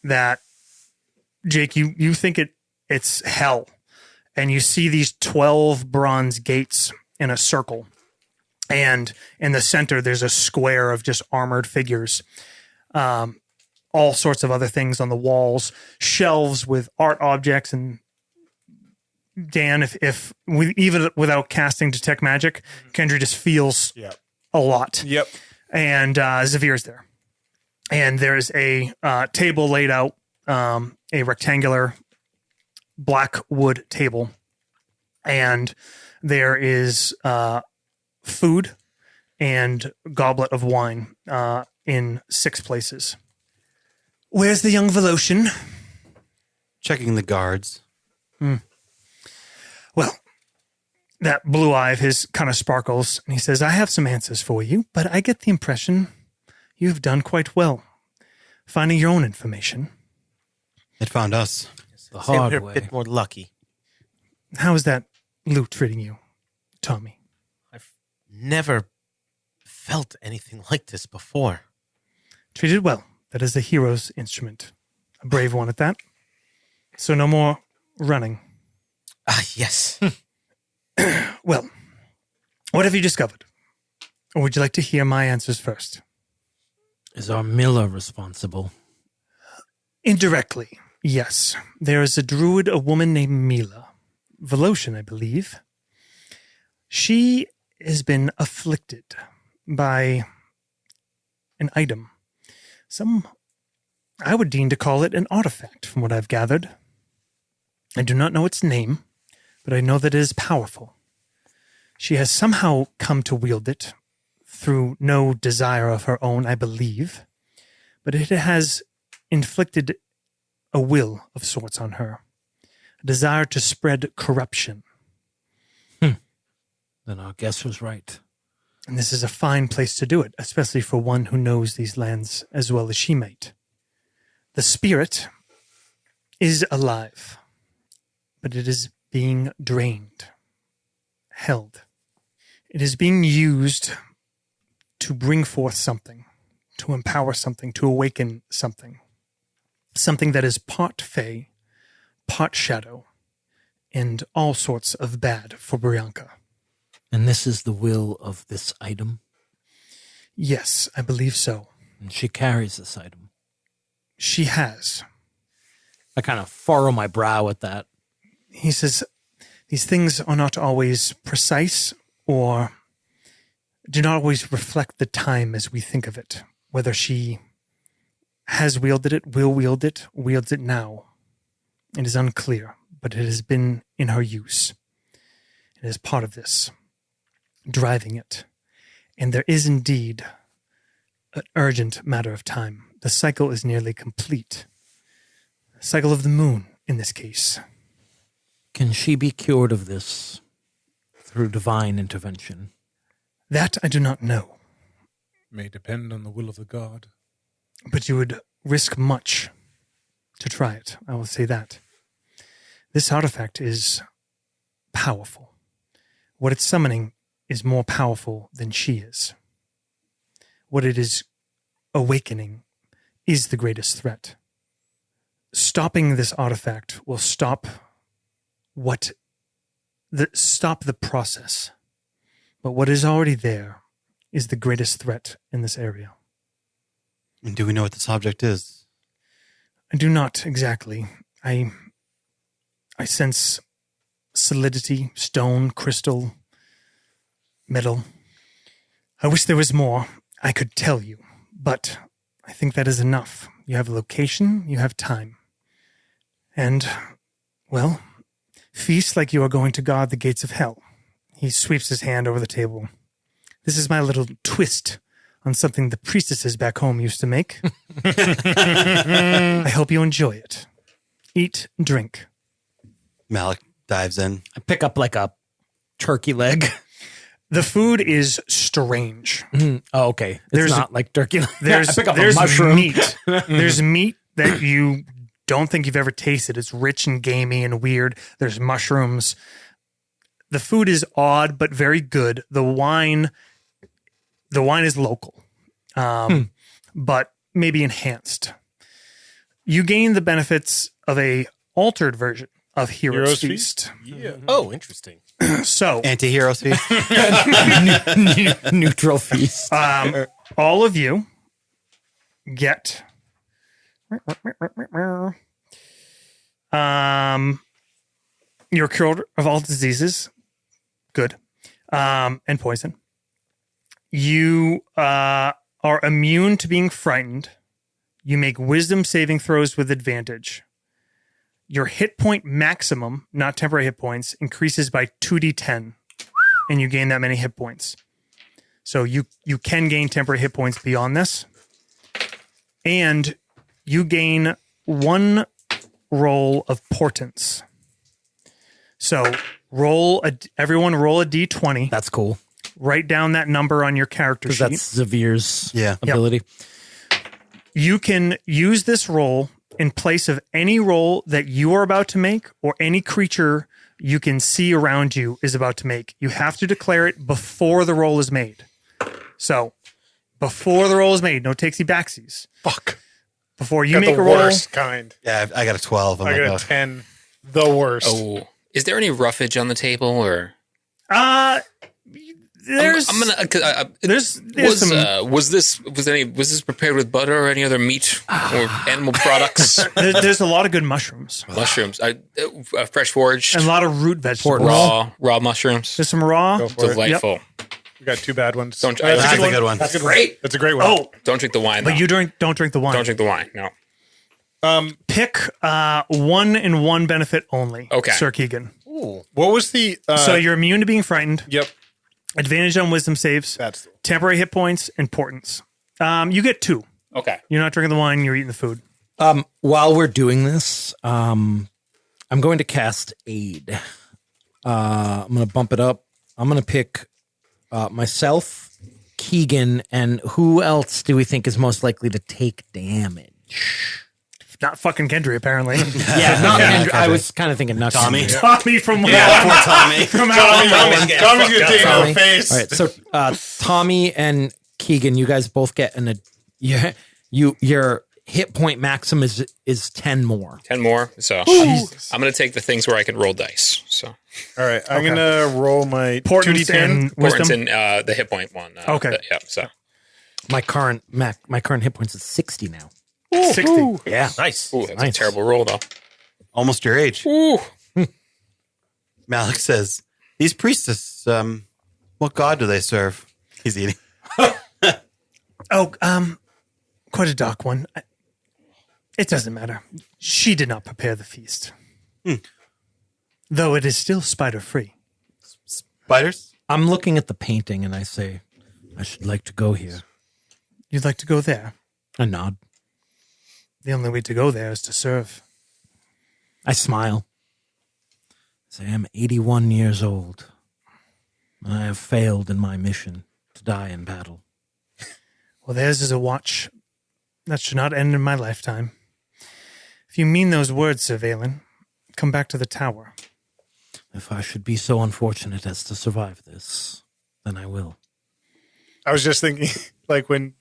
S3: that, Jake, you think it's hell. And you see these 12 bronze gates in a circle. And in the center, there's a square of just armored figures. All sorts of other things on the walls, shelves with art objects. And Dan, if we, even without casting Detect Magic, Kendry just feels a lot.
S6: Yep.
S3: And Zavir's there. And there's a table laid out, a rectangular black wood table. And there is food and goblet of wine in 6 places. Where's the young Voloshen?
S4: Checking the guards.
S3: Well, that blue eye of his kind of sparkles, and he says, I have some answers for you, but I get the impression you've done quite well finding your own information.
S4: It found us.
S5: The
S8: Say
S5: hard
S8: we're a
S5: way.
S8: bit more lucky.
S3: How is that loot treating you, Tommy?
S8: I've never felt anything like this before.
S3: Treated well. That is a hero's instrument. A brave one at that. So no more running.
S8: Yes.
S3: Well, what have you discovered? Or would you like to hear my answers first?
S5: Is our Miller responsible?
S3: Indirectly, yes. There is a druid, a woman named Mila. Voloshen, I believe. She has been afflicted by an item. I would deem to call it an artifact, from what I've gathered. I do not know its name, but I know that it is powerful. She has somehow come to wield it through no desire of her own, I believe, but it has inflicted a will of sorts on her, a desire to spread corruption.
S5: Then our guess was right.
S3: And this is a fine place to do it, especially for one who knows these lands as well as she might. The spirit is alive, but it is being drained, held. It is being used to bring forth something, to empower something, to awaken something. Something that is part fey, part shadow, and all sorts of bad for Brianka.
S5: And this is the will of this item?
S3: Yes, I believe so.
S5: And she carries this item.
S3: She has.
S5: I kind of furrow my brow at that.
S3: He says, these things are not always precise or do not always reflect the time as we think of it. Whether she has wielded it, will wield it, wields it now. It is unclear, but it has been in her use. It is part of this, driving it. And there is indeed an urgent matter of time. The cycle is nearly complete. The cycle of the moon, in this case.
S5: Can she be cured of this through divine intervention?
S3: That I do not know,
S6: May depend on the will of the god.
S3: but you would risk much to try it. I will say that. This artifact is powerful. What it's summoning is more powerful than she is. What it is awakening is the greatest threat. Stopping this artifact will stop the process. But what is already there is the greatest threat in this area.
S4: And do we know what this object is?
S3: I do not exactly. I sense solidity, stone, crystal, metal. I wish there was more I could tell you, but I think that is enough. You have a location, you have time. And, well, feast like you are going to guard the gates of hell. He sweeps his hand over the table. This is my little twist on something the priestesses back home used to make. I hope you enjoy it. Eat and drink.
S4: Malik dives in.
S5: I pick up like a turkey leg.
S3: The food is strange.
S5: Oh, okay. It's
S3: There's
S5: not like turkey leg.
S3: There's
S5: I pick up
S3: there's
S5: a mushroom.
S3: meat. There's meat that you don't think you've ever tasted. It's rich and gamey and weird. There's mushrooms. The food is odd but very good. The wine is local, but maybe enhanced. You gain the benefits of a altered version of Hero's Feast.
S6: Yeah.
S8: Oh, interesting.
S3: So
S4: Anti-heroes feast.
S5: Neutral feast.
S3: all of you get you're cured of all diseases. Good. And poison. You are immune to being frightened. You make wisdom saving throws with advantage. Your hit point maximum, not temporary hit points, increases by 2d10, and you gain that many hit points. So you can gain temporary hit points beyond this. And you gain 1 roll of portents. So everyone roll a d20.
S5: That's cool.
S3: Write down that number on your character
S5: Because
S3: sheet.
S5: that's Zavir's
S4: Yeah.
S5: ability.
S3: You can use this roll in place of any roll that you are about to make or any creature you can see around you is about to make. You have to declare it before the roll is made. So, before the roll is made, no takesy backsies.
S6: Fuck.
S3: Before you
S6: Got
S3: make
S6: the
S3: a roll,
S6: worst kind.
S4: Yeah, I got a 12. I'm
S6: I
S4: like,
S6: got a 10. The worst.
S7: Oh, is there any roughage on the table, or
S3: there's
S7: I'm gonna?
S3: there's
S7: Was this prepared with butter or any other meat or animal products?
S3: there's a lot of good mushrooms
S7: Mushrooms, fresh foraged,
S3: and a lot of root vegetables.
S7: raw mushrooms.
S3: There's some raw.
S6: Go for it.
S7: Delightful.
S6: We got 2 bad ones.
S7: Don't-
S6: That's
S7: that's
S4: a good one.
S6: That's
S7: Great.
S6: That's a great one.
S3: Oh,
S7: Don't drink the wine.
S3: but
S7: though.
S3: you don't drink the wine.
S7: don't drink the wine. No.
S3: Pick 1 and 1 benefit only.
S7: Okay.
S3: Sir Keegan.
S6: What was the...
S3: So you're immune to being frightened.
S6: Yep.
S3: Advantage on wisdom saves.
S6: That's...
S3: Temporary hit points and portents. You get 2.
S7: Okay.
S3: You're not drinking the wine. You're eating the food.
S5: While we're doing this, I'm going to cast Aid. I'm going to bump it up. I'm going to pick myself, Keegan, and who else do we think is most likely to take damage?
S3: Not fucking Kendry, apparently.
S5: Yeah, not Andrew. I was kind of thinking Nux.
S4: Tommy.
S3: Tommy from
S4: poor Tommy.
S6: Tommy's going to take
S5: Tommy.
S6: our face.
S5: All right, so Tommy and Keegan, you guys both get your hit point maximum is 10 more.
S7: 10 more. So I'm going to take the things where I can roll dice. So
S6: All right. I'm going to roll my
S3: portents
S6: 2d10.
S3: and
S7: importance
S3: wisdom.
S7: in the hit point one.
S3: Okay.
S7: Yeah. So
S5: My current hit points is 60 now.
S3: 60.
S5: Yeah.
S8: Nice.
S7: ooh, that's
S5: Nice.
S7: a terrible roll, though.
S4: Almost your age.
S7: Ooh.
S4: Malik says, these priestess, what god do they serve? He's eating.
S3: Oh, quite a dark one. It doesn't matter. She did not prepare the feast. Though it is still spider-free.
S4: Spiders?
S5: I'm looking at the painting and I say, I should like to go here.
S3: You'd like to go there.
S5: I nod.
S3: The only way to go there is to serve.
S5: I smile. I say, I'm 81 years old. And I have failed in my mission to die in battle.
S3: Well, theirs is a watch that should not end in my lifetime. If you mean those words, Sir Valen, come back to the tower.
S5: If I should be so unfortunate as to survive this, then I will.
S6: I was just thinking, like, when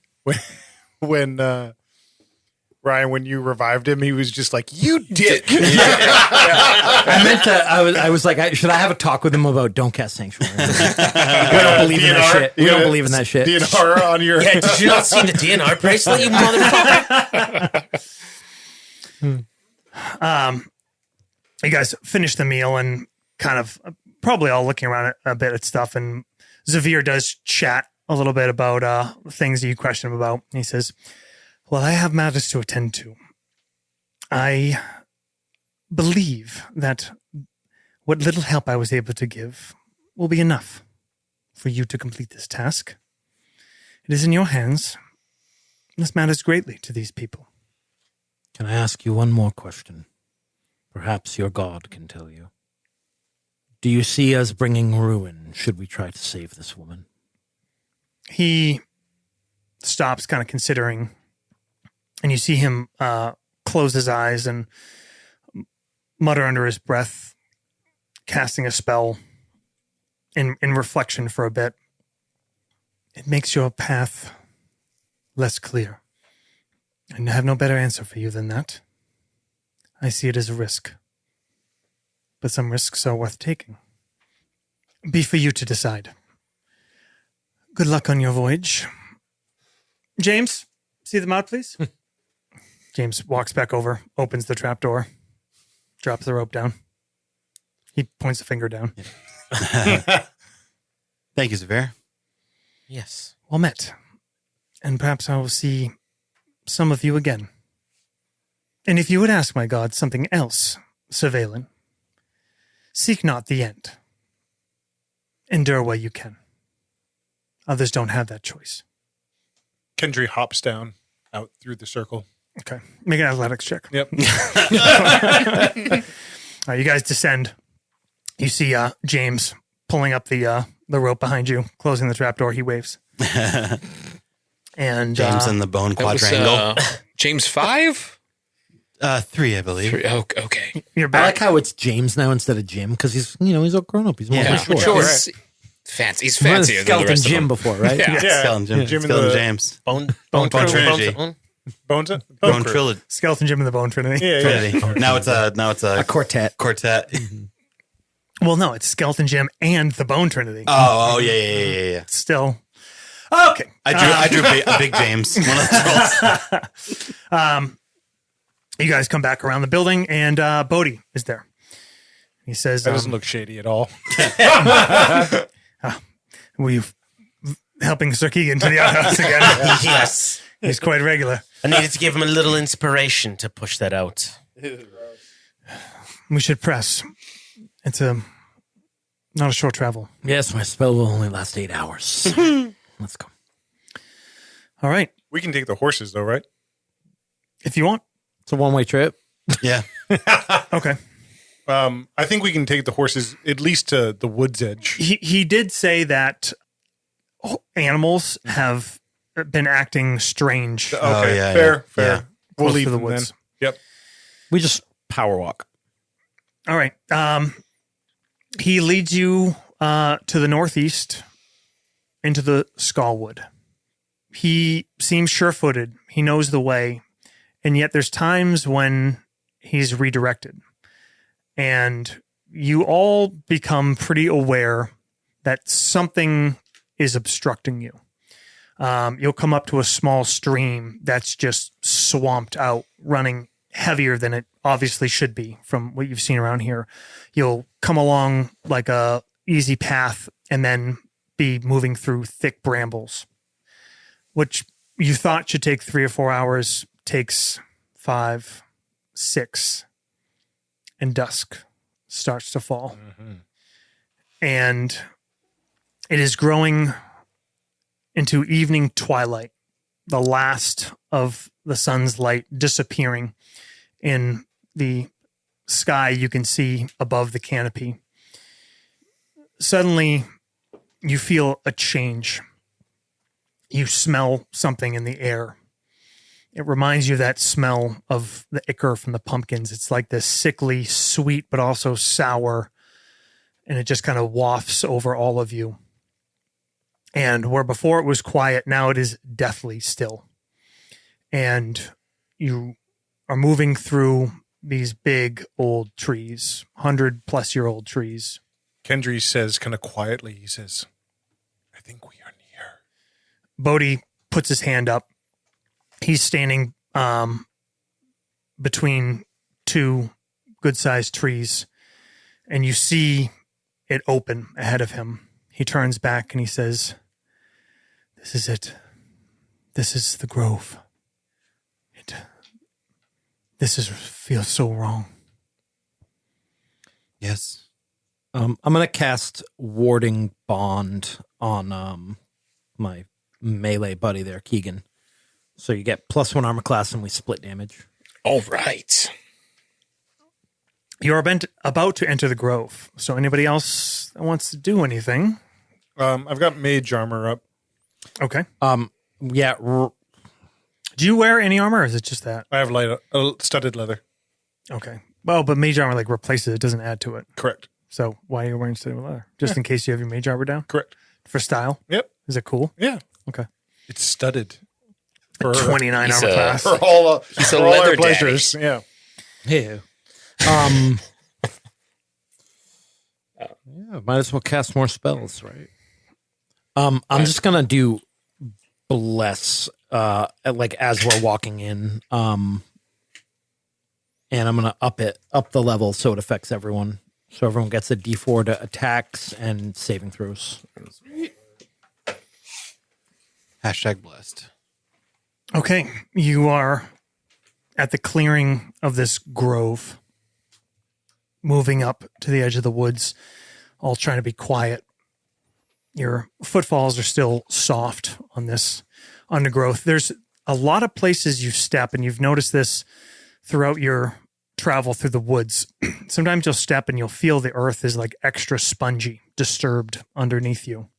S6: Ryan, when you revived him, he was just like, "You dick."
S5: I meant to. I was like, should I have a talk with him about don't cast sanctuary? We don't believe in that shit. We don't believe in that shit.
S6: DNR on your.
S8: Yeah, did you not see the DNR bracelet, you motherfucker?
S3: You guys finish the meal and kind of probably all looking around a bit at stuff. And Zavir does chat a little bit about things that you question him about. He says, well, I have matters to attend to. I believe that what little help I was able to give will be enough for you to complete this task. It is in your hands. This matters greatly to these people.
S5: Can I ask you one more question? Perhaps your god can tell you. Do you see us bringing ruin should we try to save this woman?
S3: He stops, kind of considering, and you see him close his eyes and mutter under his breath, casting a spell in reflection for a bit. It makes your path less clear. And I have no better answer for you than that. I see it as a risk. But some risks are worth taking. Be for you to decide. Good luck on your voyage. James, see them out, please. James walks back over, opens the trapdoor, drops the rope down. He points a finger down.
S4: Thank you, Severe.
S8: Yes.
S3: Well met. And perhaps I will see some of you again. And if you would ask my god something else, Sir Valen, seek not the end. Endure while you can. Others don't have that choice.
S6: Kendry hops down out through the circle.
S3: Okay. Make an athletics check.
S6: Yep.
S3: All right, you guys descend. You see James pulling up the rope behind you, closing the trapdoor. He waves. And
S4: James and the bone
S7: That was,
S4: quadrangle.
S7: James 5?
S4: 3, I believe.
S7: 3. Oh, okay.
S3: you're
S5: I
S3: back.
S5: like how it's James now instead of Jim, because he's all grown up. He's more mature.
S7: Sure. Fancy. He's
S5: He was
S7: fancier than the
S5: Skeleton
S7: rest of
S5: Jim
S7: them.
S5: before, right?
S7: Yeah.
S4: Skeleton Jim.
S6: Jim and
S4: Skeleton
S6: the-
S4: James.
S8: Bone
S4: Trinity.
S6: Bones?
S4: Bone Trilogy.
S3: Skeleton Jim and the Bone Trinity.
S6: Yeah, yeah.
S4: Trinity. Now it's a
S5: A quartet.
S4: quartet.
S3: Well, no, it's Skeleton Jim and the Bone Trinity.
S4: Oh, yeah.
S3: Still. Okay.
S4: I drew a big James. One of those rolls.
S3: You guys come back around the building, and Bodhi is there. He says,
S6: That doesn't look shady at all.
S3: were you helping Sir Keegan to the outhouse again?
S8: Yes.
S3: He's quite regular.
S8: I needed to give him a little inspiration to push that out.
S3: We should press. It's not a short travel.
S5: Yes, my spell will only last 8 hours. Let's go.
S3: All right.
S6: We can take the horses, though, right?
S3: If you want.
S5: It's a one-way trip.
S4: Yeah.
S3: Okay.
S6: I think we can take the horses at least to the wood's edge.
S3: He did say that animals have been acting strange.
S6: Okay,
S4: yeah,
S6: fair.
S4: yeah.
S6: We'll
S3: Close
S6: leave
S3: to the
S6: them then.
S3: woods.
S6: Yep.
S5: We just power walk.
S3: All right. He leads you to the northeast into the Skaalwood. He seems sure-footed. He knows the way. And yet there's times when he's redirected. And you all become pretty aware that something is obstructing you. You'll come up to a small stream that's just swamped out, running heavier than it obviously should be from what you've seen around here. You'll come along like a easy path and then be moving through thick brambles, which you thought should take 3 or 4 hours, takes 5, 6, and dusk starts to fall. And it is growing into evening twilight, the last of the sun's light disappearing in the sky you can see above the canopy. Suddenly, you feel a change. You smell something in the air. It reminds you of that smell of the ichor from the pumpkins. It's like this sickly, sweet, but also sour, and it just kind of wafts over all of you. And where before it was quiet, now it is deathly still. And you are moving through these big old trees, 100-plus-year-old trees.
S6: Kendry says kind of quietly, he says, I think we are near.
S3: Bodhi puts his hand up. He's standing between 2 good-sized trees, and you see it open ahead of him. He turns back and he says, "This is it. This is the grove. This feels so wrong."
S4: Yes.
S5: I'm going to cast Warding Bond on my melee buddy there, Keegan. So you get +1 armor class and we split damage.
S7: All right.
S3: You're about to enter the grove. So anybody else that wants to do anything?
S6: I've got mage armor up.
S3: Okay.
S5: Yeah.
S3: Do you wear any armor, or is it just that?
S6: I have studded leather.
S3: Okay. Well, but mage armor like replaces it, doesn't add to it.
S6: Correct.
S3: So why are you wearing studded leather? Just in case you have your mage armor down?
S6: Correct.
S3: For style?
S6: Yep.
S3: Is it cool?
S6: Yeah.
S3: Okay.
S6: It's studded. For
S3: 29
S7: He's
S3: armor
S7: a-
S3: class.
S6: For all,
S7: He's a
S6: for all
S7: leather
S6: our pleasures.
S7: daddy.
S6: Yeah.
S5: Yeah. Yeah, might as well cast more spells, right? I'm just gonna do bless, like as we're walking in, and I'm gonna up the level so it affects everyone. So everyone gets a D4 to attacks and saving throws.
S4: #blessed.
S3: Okay. You are at the clearing of this grove, moving up to the edge of the woods, all trying to be quiet. Your footfalls are still soft on this undergrowth. There's a lot of places you step, and you've noticed this throughout your travel through the woods. Sometimes you'll step and you'll feel the earth is like extra spongy, disturbed underneath you.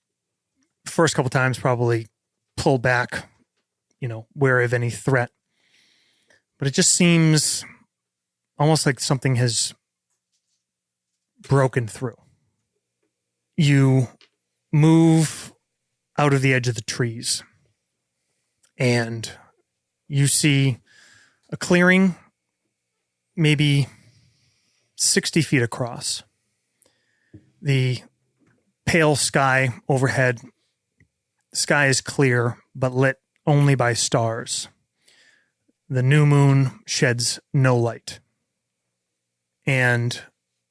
S3: First couple times, probably pull back, wary of any threat. But it just seems almost like something has broken through. You move out of the edge of the trees and you see a clearing maybe 60 feet across. The pale sky overhead. The sky is clear, but lit only by stars. The new moon sheds no light. And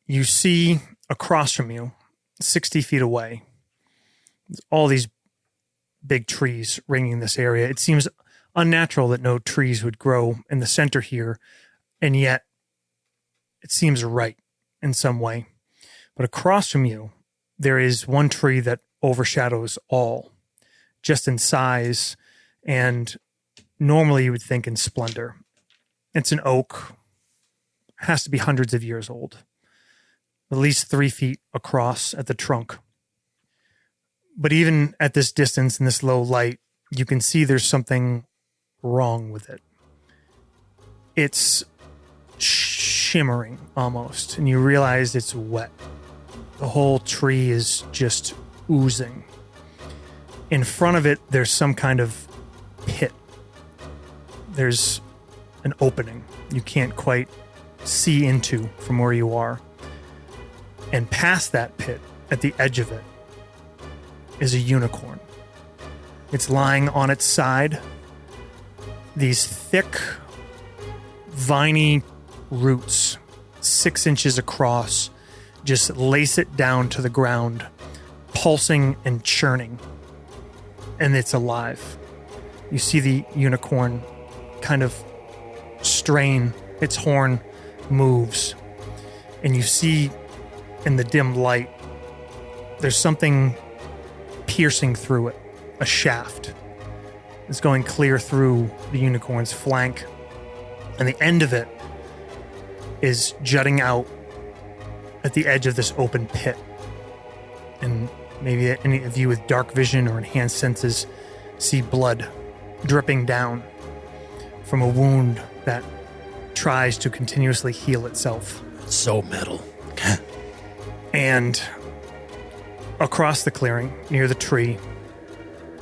S3: you see across from you, 60 feet away, all these big trees ringing this area. It seems unnatural that no trees would grow in the center here, and yet it seems right in some way. But across from you, there is one tree that overshadows all, just in size, and normally you would think in splendor. It's an oak, has to be hundreds of years old, at least 3 feet across at the trunk. But even at this distance, in this low light, you can see there's something wrong with it. It's shimmering almost, and you realize it's wet. The whole tree is just oozing. In front of it, there's some kind of pit. There's an opening you can't quite see into from where you are. And past that pit, at the edge of it, is a unicorn. It's lying on its side. These thick, viney roots, 6 inches across, just lace it down to the ground, pulsing and churning. And it's alive. You see the unicorn kind of strain, its horn moves, and you see in the dim light, there's something piercing through it, a shaft. It's going clear through the unicorn's flank, and the end of it is jutting out at the edge of this open pit. And maybe any of you with dark vision or enhanced senses see blood dripping down from a wound that tries to continuously heal itself.
S5: So metal.
S3: And across the clearing, near the tree,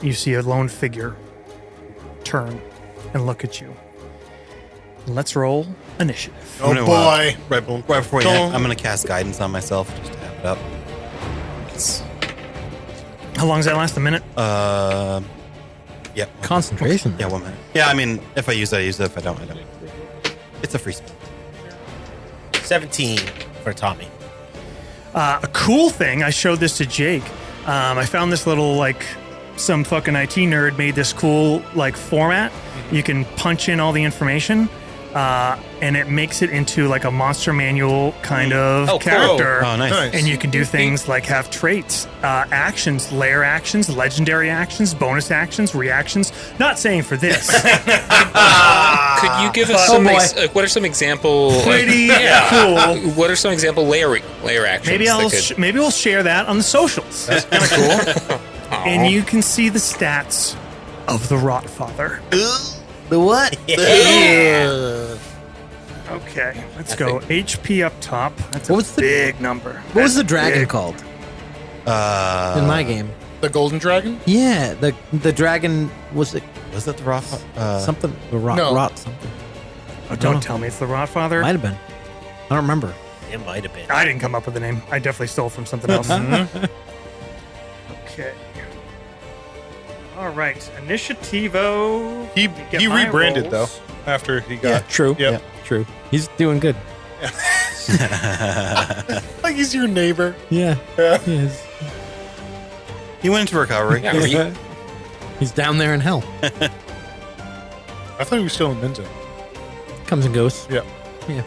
S3: you see a lone figure turn and look at you. Let's roll initiative.
S6: Oh, boy.
S4: Right before you end, I'm going to cast guidance on myself just to have it up.
S3: How long does that last? A minute?
S4: Yeah.
S5: Concentration.
S4: Yeah, 1 minute. Yeah, I mean, if I use it, I use it. If I don't, I don't. It's a free spell.
S8: 17 for Tommy.
S3: A cool thing, I showed this to Jake. I found this little, some fucking IT nerd made this cool, format. You can punch in all the information. and it makes it into like a monster manual kind of character.
S4: Oh, nice.
S3: And you can do things like have traits, actions, layer actions, legendary actions, bonus actions, reactions. Not saying for this.
S7: Could you give us some? What are some example?
S3: Pretty cool.
S7: What are some example layer actions?
S3: Maybe we'll share that on the socials. That's kind of cool. And you can see the stats of the Rotfather.
S8: The what?
S3: Okay, let's go. HP up top. That's
S5: What
S3: a
S5: was the-
S3: big number.
S5: What was the
S3: That's
S5: dragon
S3: big.
S5: called in my game?
S6: The golden dragon?
S5: Yeah, the dragon was it
S4: Was that the raw?
S5: something? The rot,
S6: no.
S5: rot something.
S3: Oh, don't tell me it's the Rotfather.
S5: Might have been. I don't remember.
S8: It might have been.
S3: I didn't come up with the name. I definitely stole from something else. Okay. All right. Initiativo.
S6: He
S3: Get my
S6: rebranded,
S3: rolls.
S6: though, after he got...
S5: True.
S6: Yep.
S5: Yeah, true. He's doing good.
S6: Like he's your neighbor.
S5: Yeah. He is.
S4: He went into recovery.
S7: Yeah,
S5: He's down there in hell.
S6: I thought he was still in Menzo.
S5: Comes and goes.
S6: Yeah.
S5: Yeah.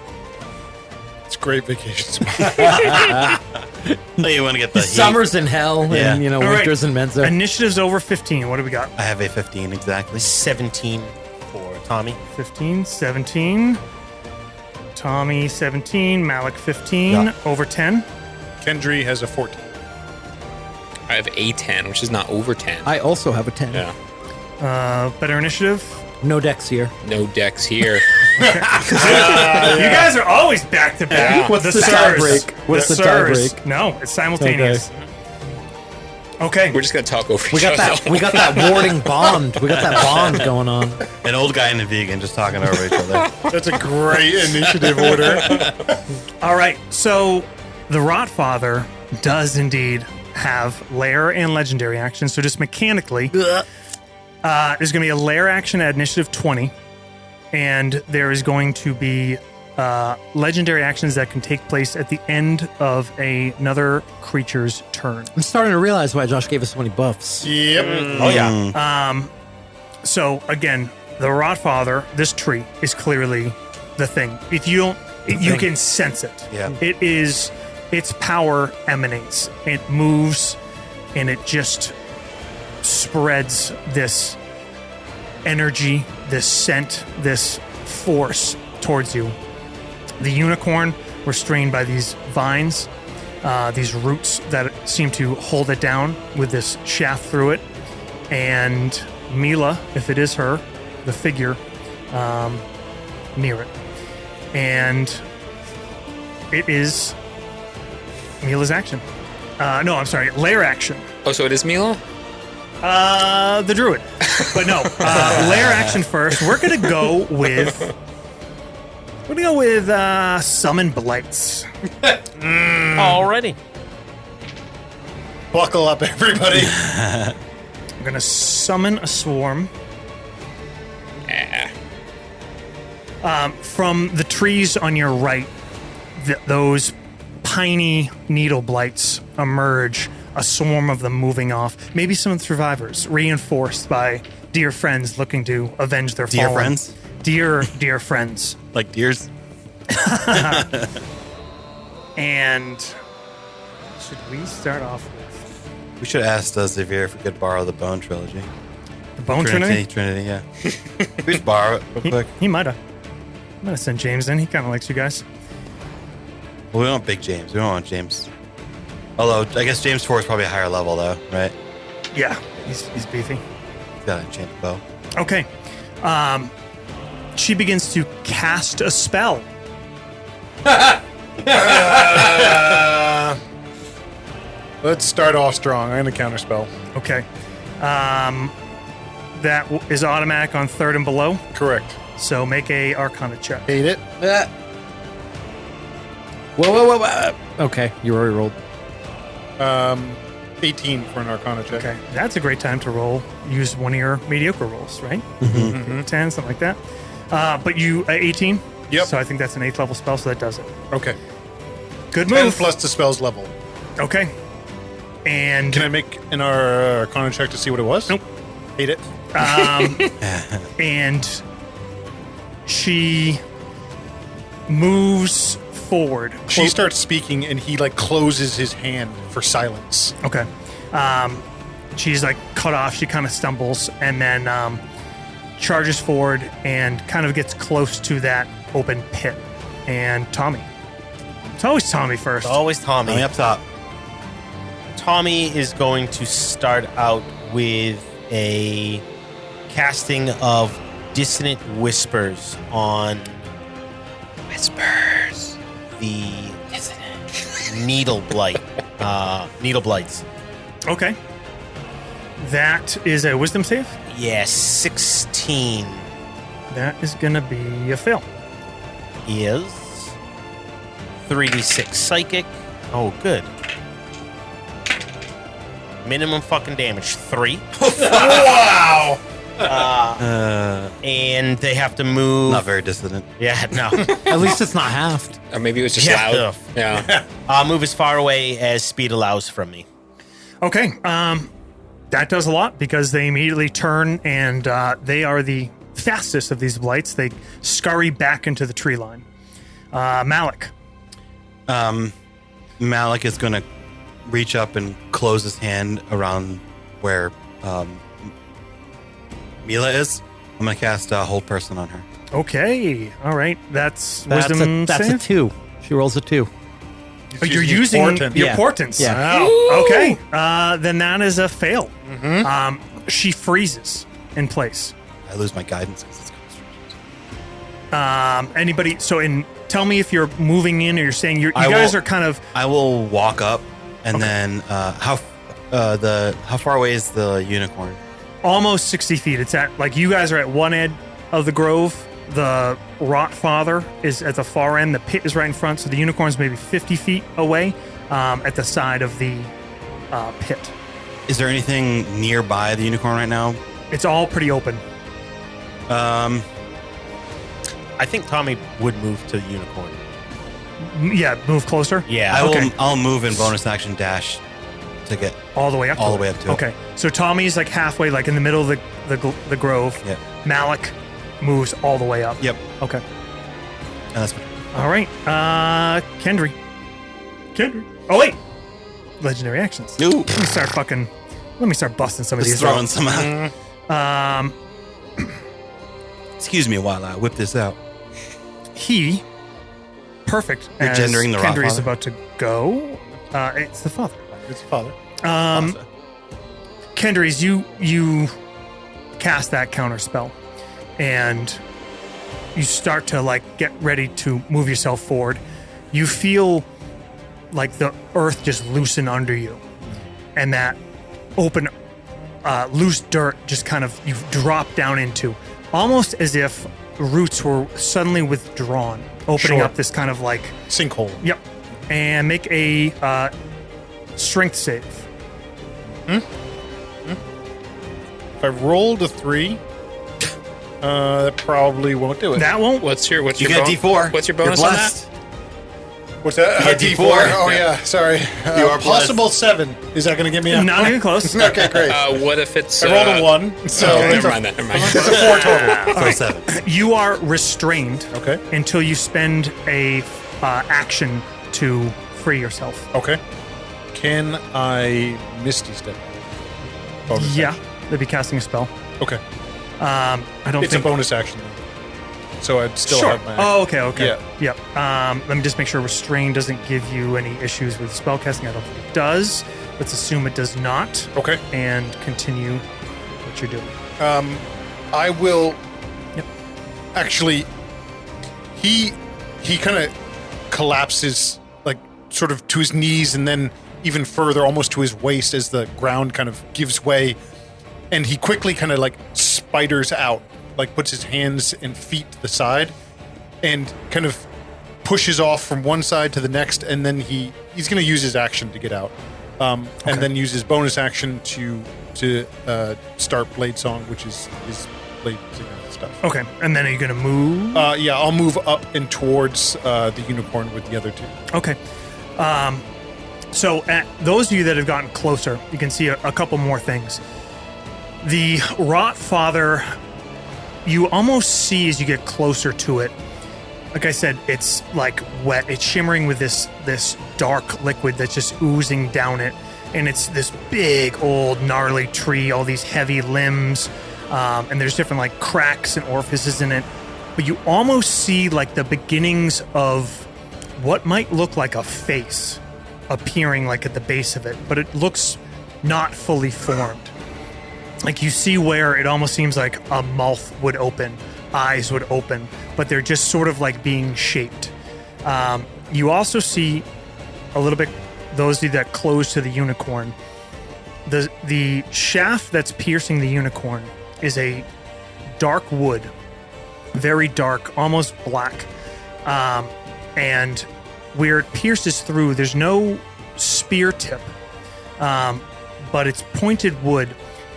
S6: It's a great vacation spot.
S4: You want to get the heat.
S5: Summer's in hell,
S4: Yeah.
S5: and
S3: All right.
S5: winter's in Mensa.
S3: Initiative's over 15. What do we got?
S4: I have a 15 exactly.
S8: 17 for Tommy.
S3: 15, 17. Tommy, 17. Malik, 15.
S4: Yeah.
S3: Over 10.
S6: Kendry has a 14.
S7: I have a 10, which is not over 10.
S5: I also have a 10.
S7: Yeah.
S3: Better initiative.
S5: No decks here.
S7: No decks here.
S3: You guys are always back to back.
S5: What's the
S3: sirs.
S5: tiebreak? What's the
S3: sirs.
S5: tiebreak?
S3: No, it's simultaneous. Okay.
S7: We're just gonna talk over
S5: We
S7: each
S5: got
S7: other.
S5: that. We got that warding bond. We got that bond going on.
S4: An old guy and a vegan just talking over each other.
S6: That's a great initiative order.
S3: All right. So the Rotfather does indeed have lair and legendary actions. So just mechanically, there's going to be a lair action at initiative 20, and there is going to be legendary actions that can take place at the end of another creature's turn.
S5: I'm starting to realize why Josh gave us so many buffs.
S6: Yep.
S8: Oh, yeah.
S3: So again, the Rotfather, this tree is clearly the thing. If you don't, you can sense it.
S4: Yeah.
S3: It is, its power emanates. It moves, and it just spreads this energy, this scent, this force towards you. The unicorn, restrained by these vines, these roots that seem to hold it down with this shaft through it, and Mila, if it is her, the figure, near it. And it is Mila's action. No, I'm sorry, lair action.
S7: Oh, so it is Mila?
S3: The druid. But no, lair action first. We're gonna go with summon blights.
S8: Already.
S6: Buckle up, everybody.
S3: I'm gonna summon a swarm. From the trees on your right, those piney needle blights emerge, a swarm of them moving off. Maybe some of the survivors, reinforced by dear friends looking to avenge their
S4: Dear
S3: fallen.
S4: friends?
S3: Dear friends.
S4: Like deers?
S3: And should we start off with
S4: We should ask Xavier if we could borrow the Bone Trilogy.
S3: the Bone Trinity?
S4: Trinity, yeah. We just borrow it real quick.
S3: He might have. Sent James in. He kind of likes you guys.
S4: Well, we don't want Big James. We don't want James. Although, I guess James 4 is probably a higher level, though, right?
S3: Yeah, he's beefy.
S4: He's got an enchanted bow.
S3: Okay. She begins to cast a spell.
S6: Let's start off strong. I'm going to counterspell.
S3: Okay. That is automatic on third and below.
S6: Correct.
S3: So make a Arcana check.
S6: Hate it.
S5: Whoa. Okay, you already rolled.
S6: 18 for an Arcana check.
S3: Okay, that's a great time to roll. Use one of your mediocre rolls, right? 10, something like that. But you 18.
S6: Yep.
S3: So I think that's an 8th level spell, so that does it.
S6: Okay.
S3: Good
S6: 10
S3: move.
S6: plus the spell's level.
S3: Okay. And
S6: Can I make an Arcana check to see what it was?
S3: Nope.
S6: Hate it.
S3: and she moves forward.
S6: She starts speaking, and he like closes his hand for silence.
S3: Okay. She's like cut off. She kind of stumbles and then charges forward and kind of gets close to that open pit. And Tommy. It's always Tommy first.
S8: Always Tommy.
S4: Tommy up top.
S8: Tommy is going to start out with a casting of Dissonant Whispers on the Needle Blight. Needle Blights.
S3: Okay. That is a wisdom save.
S8: Yes, 16
S3: That is going to be a fail.
S8: is 3d6 psychic. Oh, good. Minimum fucking damage, 3.
S6: Wow!
S8: And they have to move.
S4: Not very dissonant.
S8: Yeah, no.
S5: At least it's not halved.
S7: Or maybe it was just
S8: Yeah,
S7: loud. Yeah.
S8: I'll move as far away as speed allows from me.
S3: Okay. That does a lot because they immediately turn and they are the fastest of these blights. They scurry back into the tree line. Malik.
S4: Malik is going to reach up and close his hand around where Mila is. I'm going to cast Hold Person on her.
S3: Okay. All right. That's wisdom
S5: That's
S3: save?
S5: a 2. She rolls a 2.
S3: Oh, you're using
S6: portent.
S3: your
S5: Yeah.
S3: portents.
S5: Yeah.
S3: Oh, okay. Then that is a fail. She freezes in place.
S4: I lose my guidance because it's concentration.
S3: Anybody? Tell me if you're moving in or you're saying you
S4: I
S3: guys
S4: will-
S3: are kind of
S4: I will walk up and then how far away is the unicorn?
S3: almost 60 feet. It's at like you guys are at one end of the grove. The Rot Father is at the far end. The pit is right in front. So the unicorn's maybe 50 feet away at the side of the pit.
S4: Is there anything nearby the unicorn right now?
S3: It's all pretty open.
S8: I think Tommy would move to the unicorn.
S3: Yeah, move closer.
S8: Yeah.
S4: I'll move in bonus action dash to get
S3: All the way up.
S4: all
S3: to
S4: the way
S3: it.
S4: up to it.
S3: Okay, so Tommy's like halfway, like in the middle of the grove.
S4: Yep.
S3: Malik moves all the way up.
S4: Yep.
S3: Okay.
S4: And that's
S3: All right. Kendry. Oh wait. Legendary actions.
S4: Ooh.
S3: Let me start busting some of
S4: Just
S3: these.
S4: throwing
S3: out.
S4: some out.
S3: Um,
S4: Excuse me while I whip this out.
S3: he. Perfect.
S4: You're
S3: as
S4: gendering the
S3: Kendry is
S4: Rothfather?
S3: about to go. It's the father.
S6: It's father.
S3: Kendry's, you cast that counter spell, and you start to like get ready to move yourself forward. You feel like the earth just loosen under you, and that open, loose dirt just kind of you drop down into, almost as if roots were suddenly withdrawn, opening
S6: Sure.
S3: up this kind of like
S6: Sinkhole.
S3: yep, and make a strength save.
S6: If I rolled a 3, that probably won't do it.
S3: That won't.
S7: What's your
S4: You get D4.
S7: What's your bonus
S4: You're
S7: on
S4: blessed.
S7: that?
S6: What's that?
S4: You get D4.
S6: Oh yeah, sorry.
S4: You are
S6: possible 7. Is that going to get me out?
S3: Not even close.
S6: Okay, great.
S7: What if it's?
S6: I rolled a 1, so
S7: Okay,
S6: it's
S7: never
S6: a,
S7: mind that. Never mind.
S6: it's a 4 total.
S4: So 7.
S3: You are restrained
S6: Okay.
S3: until you spend a action to free yourself.
S6: Okay. Can I Misty Step? Bonus
S3: Yeah,
S6: action.
S3: they'd be casting a spell.
S6: Okay.
S3: I don't
S6: It's
S3: think.
S6: a bonus action, though. So I'd still
S3: Sure.
S6: have my action.
S3: Oh, okay.
S6: Yeah.
S3: Yep. Let me just make sure restrain doesn't give you any issues with spellcasting. I don't think it does. Let's assume it does not,
S6: Okay.
S3: and continue what you're doing.
S6: I will.
S3: Yep.
S6: Actually, he kind of collapses, like sort of to his knees, and then even further, almost to his waist, as the ground kind of gives way, and he quickly kind of like spiders out, like puts his hands and feet to the side, and kind of pushes off from one side to the next, and then he's going to use his action to get out, and then use his bonus action to start Blade Song, which is his blade singer stuff.
S3: Okay, and then are you going to move?
S6: Yeah, I'll move up and towards the unicorn with the other 2.
S3: Okay. So, at those of you that have gotten closer, you can see a couple more things. The Rot Father, you almost see as you get closer to it, Like I said, it's like wet. It's shimmering with this dark liquid that's just oozing down it. And it's this big, old, gnarly tree, all these heavy limbs. And there's different like cracks and orifices in it. But you almost see like the beginnings of what might look like a face appearing like at the base of it. But it looks not fully formed. Like you see where it almost seems like a mouth would open, eyes would open, but they're just sort of like being shaped. You also see a little bit, those of you that close to the unicorn, the shaft that's piercing the unicorn is a dark wood, very dark, almost black. And where it pierces through, there's no spear tip, but it's pointed wood.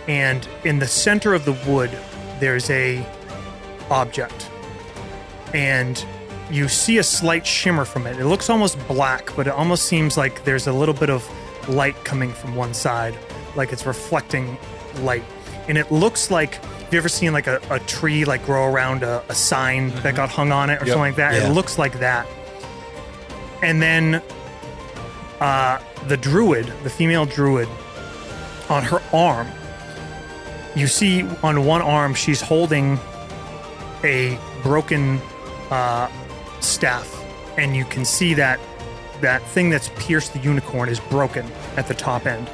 S3: And in the center of the wood, there's a object. And you see a slight shimmer from it. It looks almost black, but it almost seems like there's a little bit of light coming from one side, like it's reflecting light. And it looks like, have you ever seen like a tree like grow around a sign that got hung on it or something like that?
S4: Yeah.
S3: It looks like that. And then the druid, the female druid, on her arm, you see on one arm she's holding a broken staff, and you can see that thing that's pierced the unicorn is broken at the top end.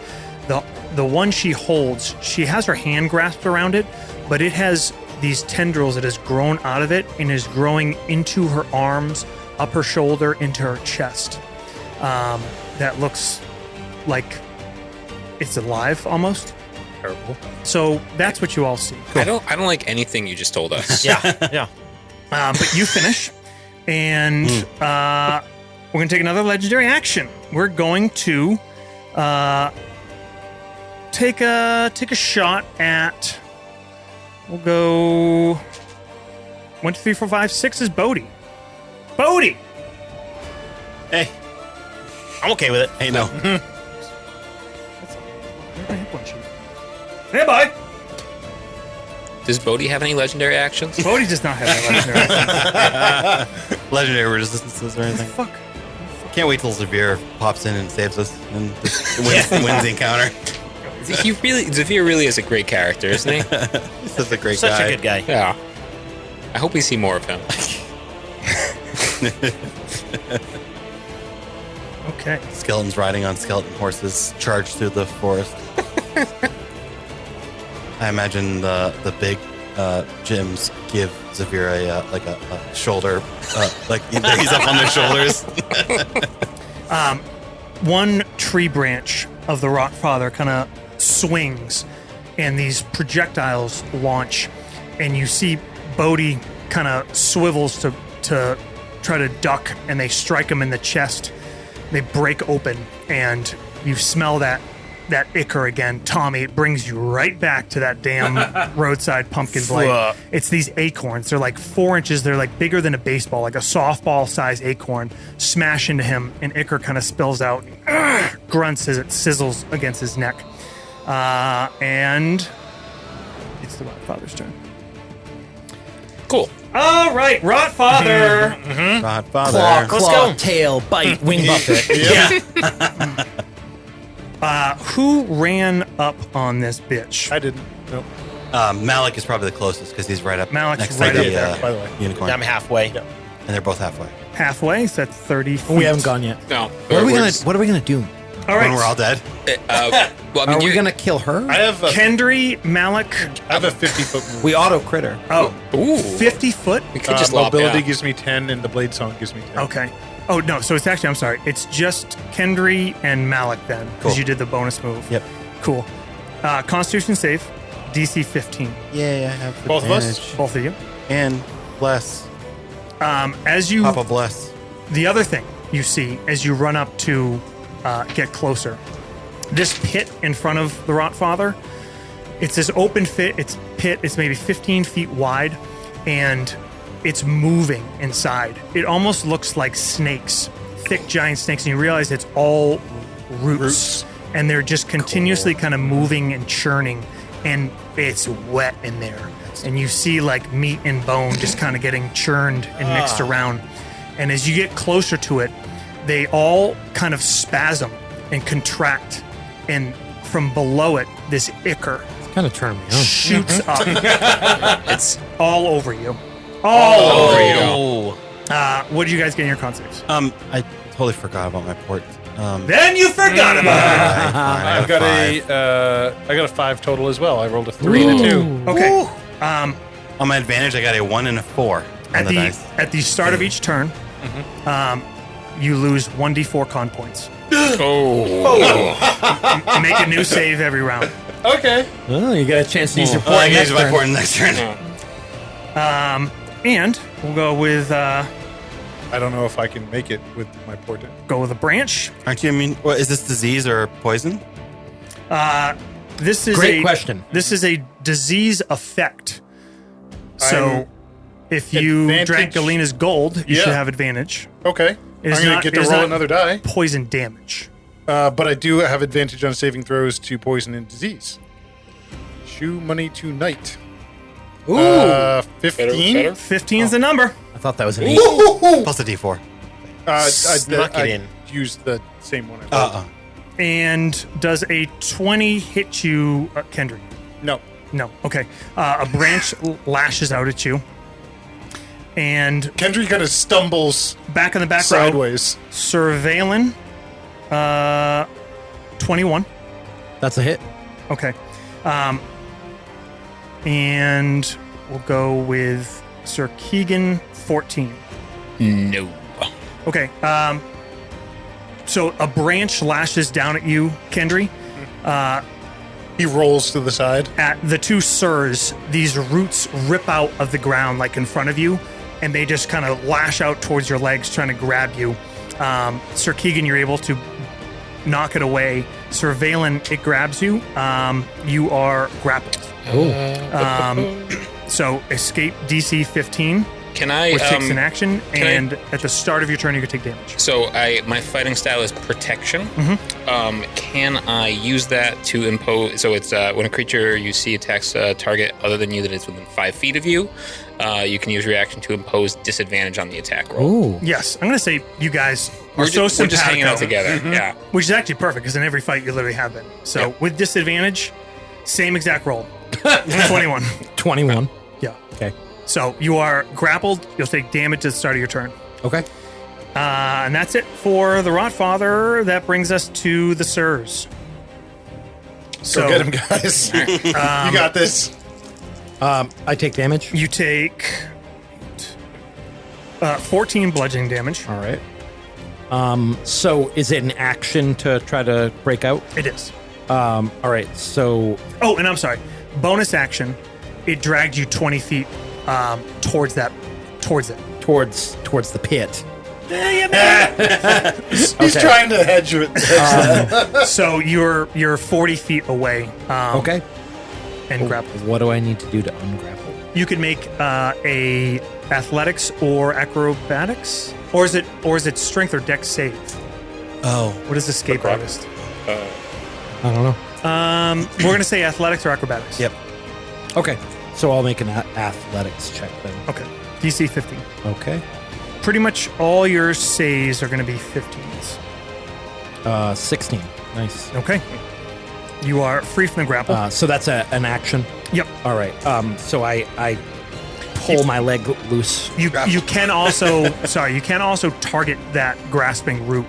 S3: The one she holds, she has her hand grasped around it, but it has these tendrils that has grown out of it and is growing into her arms, up her shoulder, into her chest. That looks like it's alive almost.
S8: Terrible.
S3: So that's what you all see.
S7: I don't like anything you just told us.
S8: Yeah.
S3: But you finish, and we're going to take another legendary action. We're going to take a shot at. We'll go 1, 2, 3, 4, 5, 6 is Bodhi. Bodhi.
S8: Hey, I'm okay with it.
S4: Hey, no.
S3: Hey, bye.
S7: Does Bodhi have any legendary actions?
S3: Bodhi does not have that legendary.
S4: Legendary resistances or anything.
S3: Fuck.
S4: Can't wait till Zavir pops in and saves us and wins the encounter.
S7: Zafir really is a great character, isn't he?
S4: He's such a great
S8: Such
S4: guy.
S8: a good guy.
S7: Yeah. I hope we see more of him.
S3: Okay.
S4: Skeletons riding on skeleton horses charge through the forest. I imagine the big gyms give Zavir a shoulder, like he's up on their shoulders.
S3: One tree branch of the Rock Father kind of swings, and these projectiles launch, and you see Bodhi kind of swivels to try to duck, and they strike him in the chest. They break open, and you smell that ichor again. Tommy, it brings you right back to that damn roadside pumpkin blight. It's these acorns. They're like 4 inches. They're like bigger than a baseball, like a softball-sized acorn. Smash into him, and ichor kind of spills out. Grunts as it sizzles against his neck. And it's the Rotfather's turn.
S7: Cool.
S3: All right, Rotfather.
S4: Godfather.
S5: Claw, tail, bite, wing buffet.
S3: Who ran up on this bitch?
S6: I didn't. Nope.
S4: Malik is probably the closest because he's right up
S3: Malik's
S4: next
S3: right
S4: to
S3: up
S4: the
S3: there,
S6: by the way.
S4: unicorn.
S8: I'm halfway.
S4: And they're both halfway.
S3: Halfway, so that's 30 feet.
S5: We haven't gone yet.
S7: No.
S5: What are we gonna do?
S3: All right.
S4: When we're all dead.
S7: Well, I mean,
S5: Are we
S7: you're
S5: gonna kill her?
S6: I have a
S3: Kendry, Malik.
S6: I have a 50-foot move.
S5: We auto crit her.
S3: Oh,
S7: Ooh.
S3: 50 foot?
S7: We could just lop
S6: mobility
S7: out.
S6: gives me 10, and the blade song gives me 10.
S3: Okay. Oh, no, so it's actually, I'm sorry. It's just Kendry and Malik then, because
S4: Cool.
S3: you did the bonus move.
S4: Yep.
S3: Cool. Constitution save, DC 15.
S4: Yay, I have
S6: Both of us?
S4: advantage.
S3: Both of you.
S4: And bless.
S3: As you,
S4: Papa bless.
S3: the other thing you see as you run up to get closer, this pit in front of the Rotfather, it's this open pit. It's maybe 15 feet wide, and it's moving inside. It almost looks like snakes, thick giant snakes, and you realize it's all roots. And they're just continuously kind of moving and churning and it's wet in there. And you see like meat and bone just kind of getting churned and mixed around. And as you get closer to it, they all kind of spasm and contract. And from below it, this ichor
S5: Kind of turning me on.
S3: shoots up.
S7: It's
S3: All over you. All over you.
S8: Oh,
S3: What did you guys get in your con saves?
S4: I totally forgot about my port.
S3: Then you forgot about it.
S6: I've got I got a 5 total as well. I rolled a 3 and a 2.
S3: Okay.
S4: On my advantage, I got a 1 and a 4 on
S3: At
S4: the
S3: the
S4: dice.
S3: at the start of each turn, you lose 1d4 con points. Make a new save every round.
S6: Okay.
S5: Oh, you got a chance to use your
S4: Oh, I
S5: point
S4: can
S5: next
S4: use my
S5: turn.
S4: port next turn.
S3: And we'll go with
S6: I don't know if I can make it with my portent.
S3: a branch.
S4: Aren't you immune? What, is this disease or poison?
S3: This is
S5: Great question.
S3: This is a disease effect. So
S6: I'm-
S3: if you
S6: Advantage?
S3: drank Galena's gold, you
S6: Yeah.
S3: should have advantage.
S6: Okay.
S3: It is
S6: I'm going
S3: not-
S6: to get
S3: it
S6: to
S3: is
S6: roll
S3: not-
S6: another die.
S3: Poison damage.
S6: But I do have advantage on saving throws to poison and disease. Shoe money tonight.
S5: Ooh.
S6: 15.
S7: better?
S3: 15 is the number.
S5: I thought that was an 8.
S4: Plus a D4.
S8: Snuck it in.
S6: Used the same one. I rolled.
S3: And does a 20 hit you, Kendrick?
S6: No.
S3: No. Okay. A branch lashes out at you. And
S6: Kendry kind of stumbles
S3: back in the back row,
S6: sideways.
S3: Surveillance, 21.
S5: That's a hit.
S3: Okay. And we'll go with Sir Keegan, 14.
S7: no.
S3: Okay. So a branch lashes down at you, Kendry.
S6: He rolls to the side.
S3: At the two sirs, these roots rip out of the ground like in front of you, and they just kind of lash out towards your legs, trying to grab you. Sir Keegan, you're able to knock it away. Surveillance, it grabs you. You are grappled. So escape DC 15,
S7: Can I?
S3: which takes an action,
S7: can I-
S3: and at the start of your turn, you can take damage.
S7: So my fighting style is protection. Can I use that to impose? So it's when a creature you see attacks a target other than you that is within 5 feet of you. You can use reaction to impose disadvantage on the attack roll.
S5: Ooh.
S3: Yes, I'm going to say you guys are
S7: We're
S3: so
S7: just, we're just hanging out
S3: simpatico,
S7: together. Yeah.
S3: which is actually perfect because in every fight you literally have been. So
S7: Yeah.
S3: with disadvantage, same exact roll. 21.
S5: 21.
S3: Yeah.
S5: Okay.
S3: So you are grappled. You'll take damage at the start of your turn.
S5: Okay.
S3: And that's it for the Rotfather. That brings us to the Sirs. So
S6: Go get him, guys. You got this.
S5: I take damage.
S3: you take 14 bludgeoning damage.
S5: All right. So is it an action to try to break out?
S3: It is.
S5: All right. So
S3: Oh, and I'm sorry. Bonus action. It dragged you 20 feet towards it.
S5: towards the pit.
S6: He's trying to hedge it.
S3: So you're 40 feet away.
S5: Okay.
S3: And grappled.
S5: What do I need to do to ungrapple?
S3: You can make a athletics or acrobatics, or is it strength or dex save?
S4: Oh,
S3: What is escape artist?
S5: I don't know.
S3: We're gonna say athletics or acrobatics.
S4: yep.
S5: Okay. So I'll make an athletics check then.
S3: Okay. DC 15.
S5: Okay.
S3: Pretty much all your saves are gonna be 15s.
S5: 16. Nice.
S3: Okay. You are free from the grapple.
S5: So that's an action.
S3: Yep.
S5: All right. So I pull my leg loose.
S3: You can also you can also target that grasping root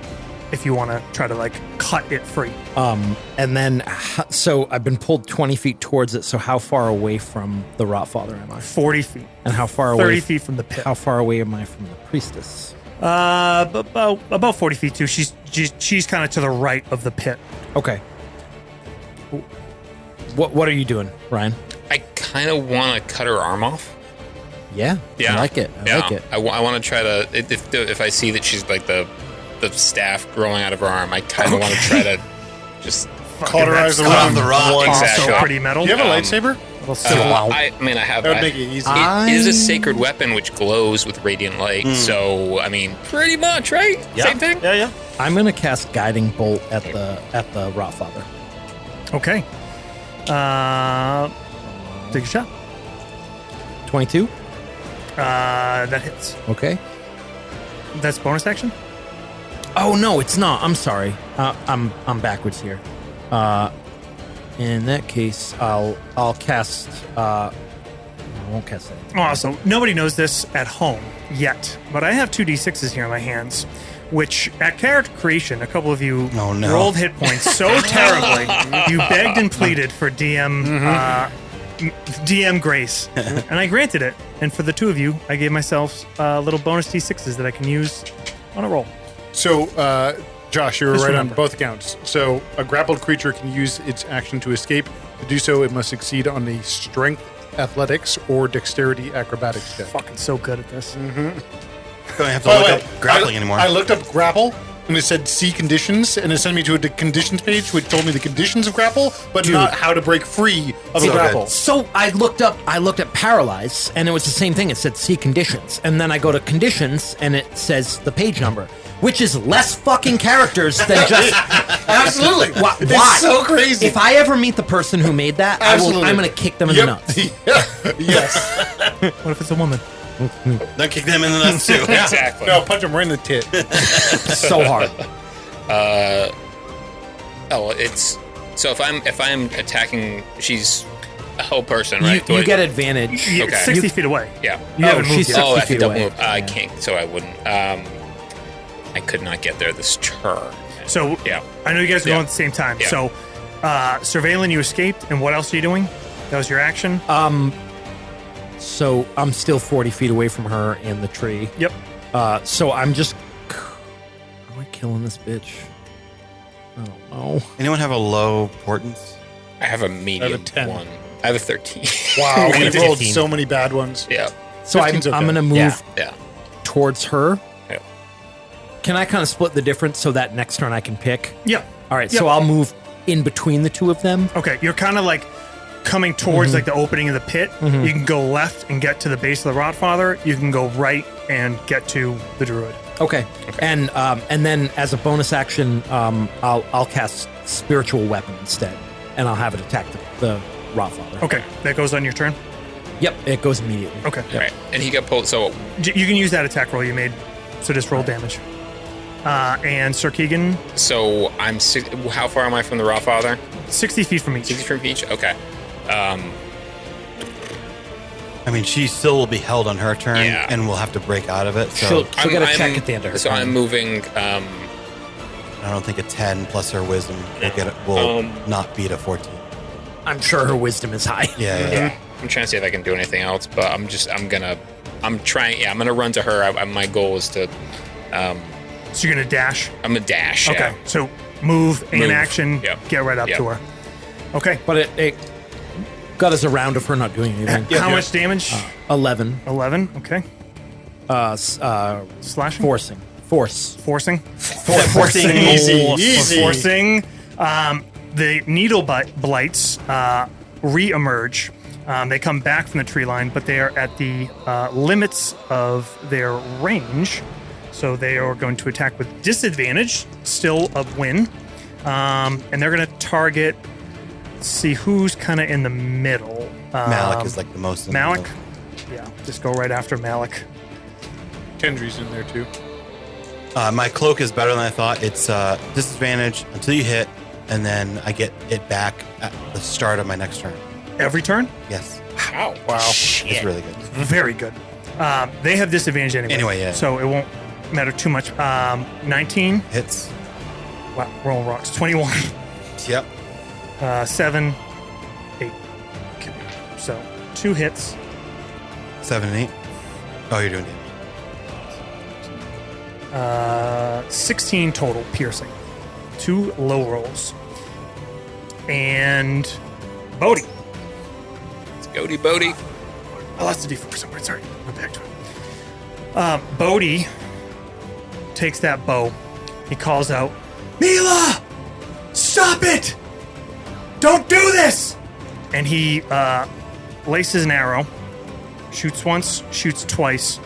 S3: if you want to try to like cut it free.
S5: And then, so I've been pulled 20 feet towards it. So how far away from the Rotfather am I?
S3: 40 feet.
S5: And how far
S3: 30
S5: away?
S3: feet from the pit.
S5: How far away am I from the priestess?
S3: About 40 feet too. She's kind of to the right of the pit.
S5: Okay. What are you doing, Ryan?
S7: I kind of want to cut her arm off.
S5: Yeah.
S7: Yeah,
S5: I like it. I like it.
S7: I want to try to if I see that she's like the staff growing out of her arm, I kind of want to try to just
S6: Cauterize the
S4: Cut off
S6: rock.
S4: the rock.
S7: Exactly.
S3: Also pretty metal.
S6: Do you have a lightsaber?
S7: I mean, I have.
S6: That would make it easy.
S7: It is a sacred weapon which glows with radiant light. So I mean, pretty much, right?
S8: Yeah.
S7: Same thing.
S8: Yeah, yeah.
S5: I'm gonna cast Guiding Bolt at the Rotfather.
S3: Okay. Take a shot.
S5: 22.
S3: That hits.
S5: Okay.
S3: That's bonus action.
S5: Oh no, it's not. I'm sorry. I'm backwards here. In that case, I'll cast. I won't cast that.
S3: Awesome. Nobody knows this at home yet, but I have 2d6s here in my hands, which at character creation, a couple of you
S4: Oh, no.
S3: rolled hit points so terribly, you begged and pleaded for DM grace, and I granted it. And for the two of you, I gave myself little bonus d6s that I can use on a roll.
S6: So, Josh, you were
S3: Just
S6: right
S3: remember.
S6: on both accounts. So, a grappled creature can use its action to escape. To do so, it must succeed on a strength, athletics, or dexterity acrobatics check.
S3: Fucking so good at this.
S4: Don't have to
S6: By the
S4: look
S6: way,
S4: up grappling anymore.
S6: I looked up grapple, and it said see conditions, and it sent me to a conditions page, which told me the conditions of grapple, but not how to break free of a
S4: So
S6: grapple.
S4: good.
S5: So I looked at paralyze, and it was the same thing. It said see conditions, and then I go to conditions, and it says the page number, which is less fucking characters than just.
S6: Absolutely.
S5: Why?
S6: It's so crazy.
S5: If I ever meet the person who made that,
S6: Absolutely.
S5: I'm going to kick them in the nuts.
S6: Yes.
S3: What if it's a woman?
S4: Don't kick them in the nuts too.
S7: Exactly.
S6: No, punch him right in the tit.
S5: So hard.
S7: It's so if I'm attacking, she's a whole person, right?
S5: You get advantage.
S3: You're
S7: Okay.
S3: 60 feet away.
S7: Yeah.
S3: You haven't moved
S5: she's
S3: yet.
S5: 60
S7: I
S5: feet
S7: have to double
S5: away.
S7: move. I can't, so I wouldn't. I could not get there this turn.
S3: So
S7: Yeah.
S3: I know you guys are
S7: Yeah.
S3: going at the same time.
S7: Yeah.
S3: So surveilling, you escaped, and what else are you doing? That was your action.
S5: So I'm still 40 feet away from her in the tree.
S3: Yep.
S5: So I'm just. Am I killing this bitch? I don't know.
S4: Anyone have a low portents?
S7: I have a medium
S6: 10.
S7: one. I have a 13.
S6: Wow, we
S8: And a
S6: rolled
S8: 15.
S6: so many bad ones.
S7: yeah.
S5: So I'm
S6: 15's okay.
S5: going to move
S8: Yeah.
S7: Yeah.
S5: towards her.
S7: Yeah.
S5: Can I kind of split the difference so that next turn I can pick?
S3: Yep.
S5: All right,
S3: Yep.
S5: so I'll move in between the two of them.
S3: Okay, you're kind of like coming towards like the opening of the pit. You can go left and get to the base of the Rotfather. You can go right and get to the Druid.
S5: Okay. And then as a bonus action, I'll cast Spiritual Weapon instead, and I'll have it attack the Rotfather.
S3: Okay, that goes on your turn.
S5: Yep, it goes immediately.
S3: Okay,
S7: All right. And he got pulled. So
S3: You can use that attack roll you made. So just roll damage. And Sir Keegan,
S7: I'm how far am I from the Rawfather?
S3: 60 feet from each.
S7: 60 from each? Okay.
S4: I mean, she still will be held on her turn,
S7: Yeah.
S4: and we'll have to break out of it. So
S5: She'll get a check at the end of her
S7: So I'm
S5: turn.
S7: moving.
S4: I don't think a 10 plus her wisdom will not beat a 14.
S5: I'm sure her wisdom is high.
S4: Yeah.
S7: I'm trying to see if I can do anything else, but I'm gonna run to her. My goal is to,
S3: So you're going to dash.
S7: I'm a dash.
S3: Okay,
S7: Yeah.
S3: so move in
S7: Move.
S3: action,
S7: Yep.
S3: get right up
S7: Yep.
S3: to her. Okay,
S5: But it got us a round of her not doing anything.
S3: how much damage?
S5: 11.
S3: 11, okay. Slashing?
S5: Forcing.
S3: Forcing?
S4: Forcing.
S6: Easy.
S3: Forcing. The needle blights re-emerge. They come back from the tree line, but they are at the limits of their range. So they are going to attack with disadvantage, still a win. And they're going to target, let's see who's kind of in the middle.
S4: Malik is like the most. in the
S3: Malik?
S4: middle.
S3: Yeah, just go right after Malik.
S6: Kendry's in there too.
S4: My cloak is better than I thought. It's disadvantage until you hit, and then I get it back at the start of my next turn.
S3: Every turn?
S4: Yes,
S7: Wow.
S4: it's really good.
S3: Very good. They have disadvantage anyway.
S4: Anyway, yeah.
S3: So it won't matter too much. 19.
S4: Hits.
S3: Wow, roll rocks. 21.
S4: Yep.
S3: 7, 8. Okay. So 2 hits.
S4: 7 and 8. Oh, you're doing damage.
S3: 16 total piercing. 2 low rolls. And Bodhi.
S7: It's Goaty Bodie.
S3: I lost the D4 somewhere. Sorry. Go back to it. Bodhi takes that bow. He calls out, Mila! Stop it! Don't do this! And he laces an arrow. Shoots once, shoots twice.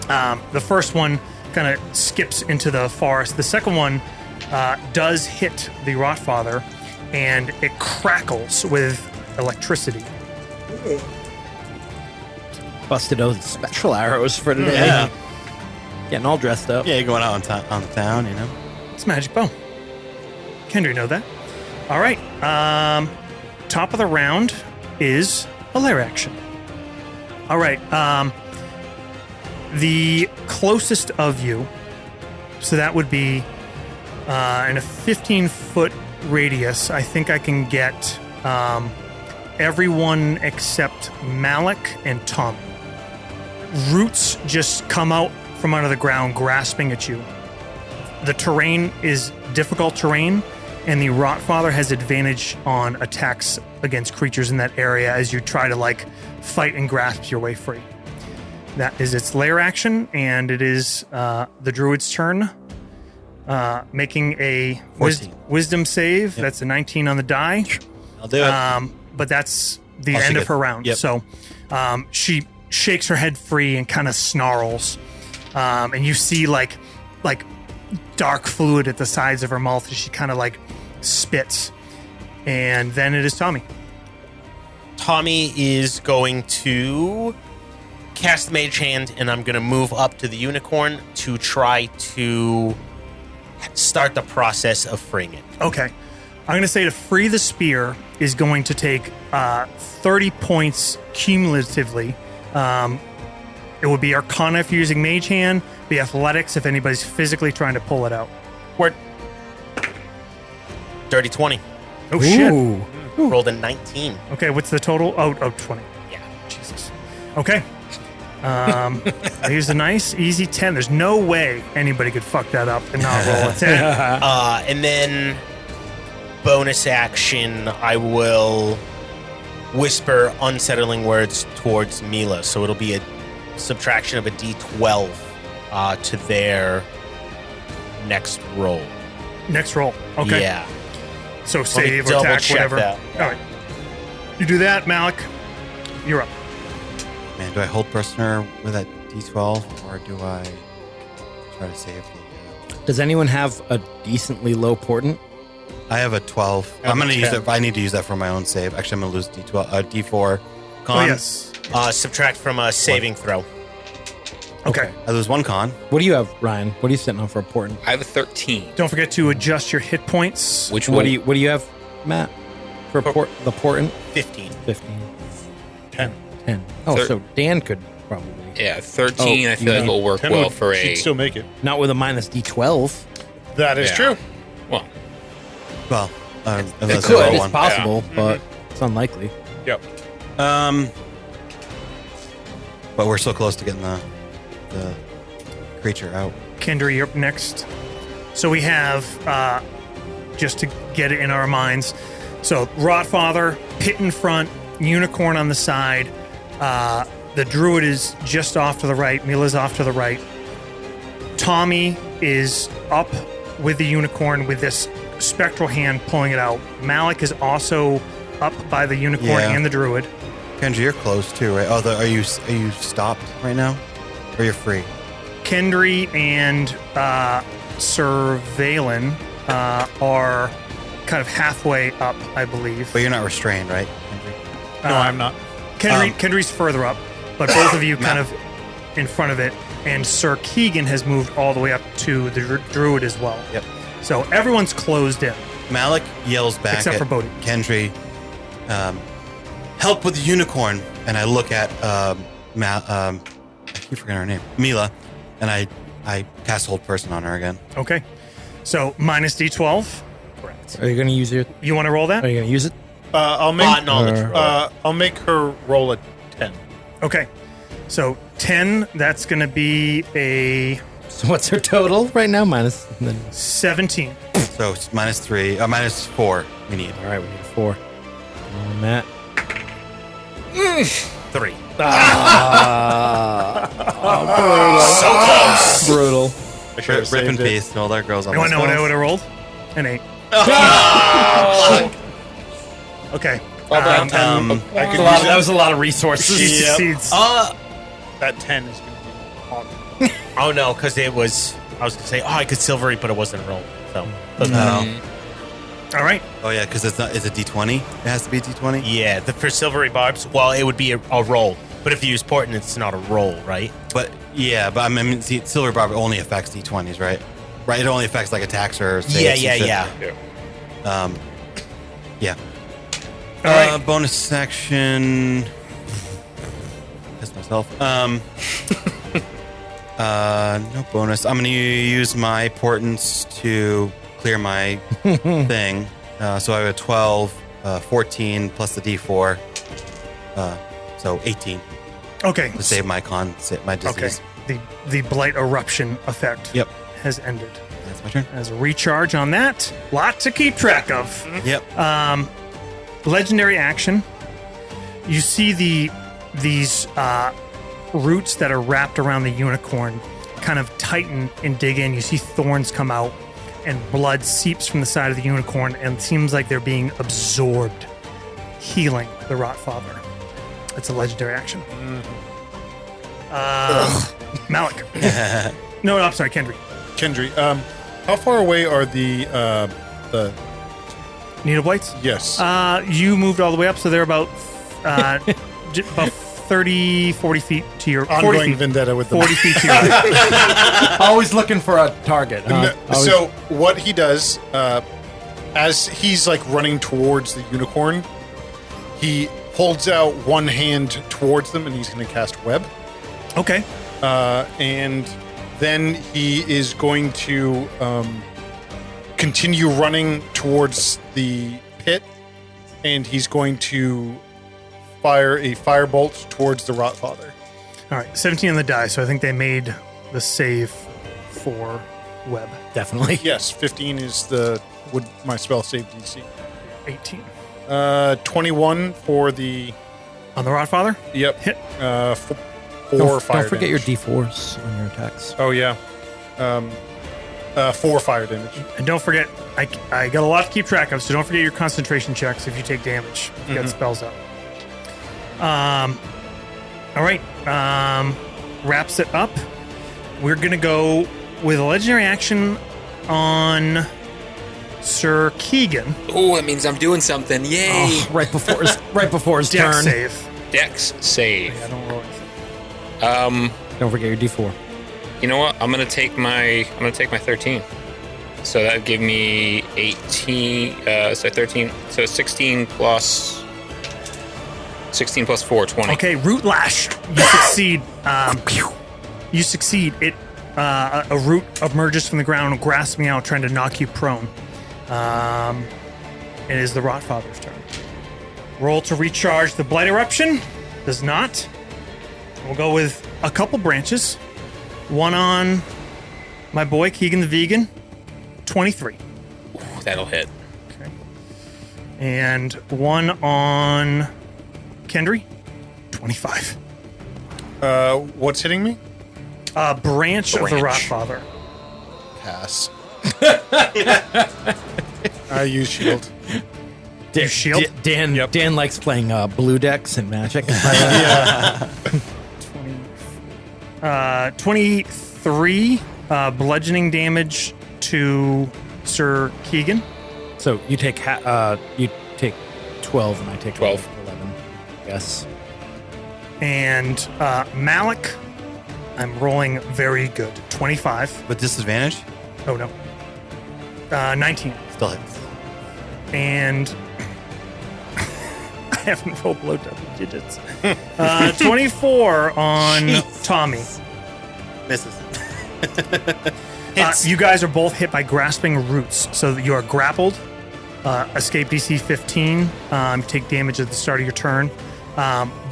S3: The first one kind of skips into the forest. The second one does hit the Rotfather, and it crackles with electricity.
S5: Busted out spectral arrows for today.
S4: Yeah.
S5: Getting all dressed up.
S4: Yeah, you're going out on the town, you know?
S3: It's a magic bow. Kendra, know that? All right. Top of the round is a lair action. All right. The closest of you, so that would be in a 15-foot radius. I think I can get everyone except Malik and Tom. Roots just come out from under the ground, grasping at you. The terrain is difficult terrain, and the Rotfather has advantage on attacks against creatures in that area as you try to fight and grasp your way free. That is its lair action, and it is the druid's turn, making a wisdom save. Yep. That's a 19 on the die.
S4: I'll do it.
S3: But that's the end of her round.
S4: Yep.
S3: So she shakes her head free and kind of snarls, and you see like dark fluid at the sides of her mouth as she kind of spits. And then it is Tommy.
S8: Tommy is going to cast Mage Hand, and I'm going to move up to the unicorn to try to start the process of freeing it.
S3: Okay. I'm going to say to free the spear is going to take 30 points cumulatively. It would be Arcana if you're using Mage Hand, be Athletics if anybody's physically trying to pull it out.
S8: Word. Dirty 20.
S3: Oh, shit.
S5: Ooh.
S8: Rolled a 19.
S3: Okay, what's the total? Oh, 20.
S8: Yeah.
S3: Jesus. Okay. I used a nice, easy 10. There's no way anybody could fuck that up and not roll a 10.
S8: And then bonus action, I will whisper unsettling words towards Mila. So it'll be a subtraction of a d12 to their next roll.
S3: Next roll. Okay.
S8: Yeah.
S3: So
S8: Let me
S3: save or
S8: double
S3: attack,
S8: check
S3: whatever.
S8: that.
S3: All right. You do that, Malik. You're up.
S4: Man, do I hold prisoner with that D12, or do I try to save the...
S5: Does anyone have a decently low portent?
S4: I have a 12. I'm going to use it. I need to use that for my own save. Actually, I'm going to lose D4. Con.
S3: Oh, yes.
S8: Subtract from a saving throw.
S3: Okay.
S4: I lose 1 con.
S5: What do you have, Ryan? What are you sitting on for a portent?
S7: I have a 13.
S3: Don't forget to adjust your hit points.
S7: Which
S5: What do you have, Matt? For the portent?
S8: 15.
S5: 15.
S6: 10.
S5: 10. Oh, so Dan could probably.
S7: Yeah, 13.
S5: Oh,
S7: I feel like it'll work
S6: 10
S7: well
S6: would-
S7: for
S6: she'd
S7: a.
S6: still make it.
S5: Not with a minus D12.
S6: That is
S7: Yeah.
S6: true.
S7: Well,
S4: Well,
S5: It
S4: unless I
S5: could.
S4: roll
S5: It's
S4: one.
S5: possible, but it's unlikely.
S6: Yep.
S4: But we're so close to getting the creature out.
S3: Kendra, you're up next. So we have, just to get it in our minds, so Rotfather, pit in front, unicorn on the side. The druid is just off to the right. Mila's off to the right. Tommy is up with the unicorn with this spectral hand pulling it out. Malik is also up by the unicorn
S4: Yeah.
S3: and the druid.
S4: Kendra, you're close too, right? Oh, are you stopped right now? Or you're free?
S3: Kendry and Sir Valen are kind of halfway up, I believe.
S4: But you're not restrained, right, Kendra?
S6: No, I'm not.
S3: Kendry's further up, but both of you kind of in front of it. And Sir Keegan has moved all the way up to the druid as well.
S4: Yep.
S3: So everyone's closed in.
S4: Malik yells back
S3: Except
S4: at
S3: for Bodhi.
S4: Kendry, help with the unicorn. And I look at, I keep forgetting her name, Mila, and I cast Hold Person on her again.
S3: Okay. So minus D12.
S5: Are you going to use your?
S3: You want to roll that?
S5: Are you going to use it?
S6: I'll make
S8: Bot knowledge roll.
S6: I'll make her roll a 10.
S3: Okay. So 10, that's going to be a
S5: So what's her total right now? Minus. And then,
S3: 17.
S4: So it's minus 4 we need.
S5: all right, we need 4. Matt.
S8: 3.
S5: Brutal.
S6: I should have
S4: Rip in
S6: saved it.
S4: peace to all our girls on
S3: You want
S4: this
S3: to know what I
S4: phone.
S3: would have rolled? An 8. Okay.
S5: That was a lot of resources.
S3: She succeeds.
S6: That 10 is going to be awesome.
S8: Oh, no, because it was. I was going to say, I could silvery, but it wasn't rolled. So,
S4: No.
S3: All right.
S4: Oh yeah, because it's a D20. It has to be a D20.
S8: Yeah, for silvery barbs, well, it would be a roll. But if you use portent, it's not a roll, right?
S4: But I mean, see, silver barb only affects D20s, right? Right. It only affects like attacks or saves and shit.
S8: Yeah.
S4: Yeah.
S3: All right.
S4: Bonus action. Piss myself. No bonus. I'm gonna use my portents to clear my thing. So I have a 12, 14 plus the D4. So 18
S3: Okay.
S4: to save my my disease.
S3: Okay. The blight eruption effect
S4: Yep.
S3: has ended.
S4: That's my turn.
S3: As a recharge on that, lot to keep track of.
S4: Yep.
S3: Legendary action. You see these roots that are wrapped around the unicorn kind of tighten and dig in. You see thorns come out, and blood seeps from the side of the unicorn, and it seems like they're being absorbed, healing the Rotfather. It's a legendary action. Malik. No, I'm sorry, Kendry.
S6: Kendry, how far away are the
S3: Needle blights?
S6: yes?
S3: You moved all the way up, so they're about about 30, 40 feet to your 40
S6: Ongoing
S3: feet,
S6: vendetta with the
S3: 40 feet to your right.
S5: Always looking for a target. Huh? Always-
S6: So what he does, as he's like running towards the unicorn, he holds out one hand towards them, and he's going to cast web.
S3: Okay.
S6: And then he is going to continue running towards the pit, and he's going to fire a firebolt towards the Rotfather.
S3: All right. 17 on the die, so I think they made the save for web.
S5: Definitely.
S6: Yes, 15 is would my spell save DC.
S3: 18.
S6: 21 for the
S3: On the Rotfather?
S6: yep
S3: Hit.
S6: 4 fire.
S5: Don't forget your
S6: damage.
S5: D4s on your attacks.
S6: Oh yeah, 4 fire damage.
S3: And don't forget, I got a lot to keep track of, so don't forget your concentration checks if you take damage. If you got spells up. All right. Wraps it up. We're going to go with a legendary action on Sir Keegan.
S7: Oh, that means I'm doing something. Yay!
S5: Oh, right before his
S3: Dex
S5: turn.
S3: save.
S7: Dex save.
S3: I don't roll anything.
S5: Don't forget your D4.
S7: You know what? I'm gonna take my 13. So that would give me 18. So 13. So 16 plus 4, 20.
S3: Okay, root lash. You succeed. You succeed. It a root emerges from the ground, grasping out, trying to knock you prone. It is the Rotfather's turn. Roll to recharge the blight eruption. Does not. We'll go with a couple branches. One on my boy Keegan the Vegan. 23.
S7: Ooh, that'll hit.
S3: Okay. And one on Kendry. 25.
S6: What's hitting me?
S3: A branch of the
S7: Branch.
S3: Rotfather.
S6: Pass. I use shield.
S3: Your shield?
S5: Dan likes playing blue decks and Magic.
S3: 23 bludgeoning damage to Sir Keegan.
S5: So you take 12 and I take
S7: 12.
S5: 11. Yes.
S3: And Malik, I'm rolling very good. 25.
S4: With disadvantage,
S3: Oh, no. 19.
S4: still hits.
S3: And I haven't rolled below double digits. 24 on Tommy.
S4: Misses.
S3: You guys are both hit by grasping roots, so that you are grappled. Escape DC 15. Take damage at the start of your turn.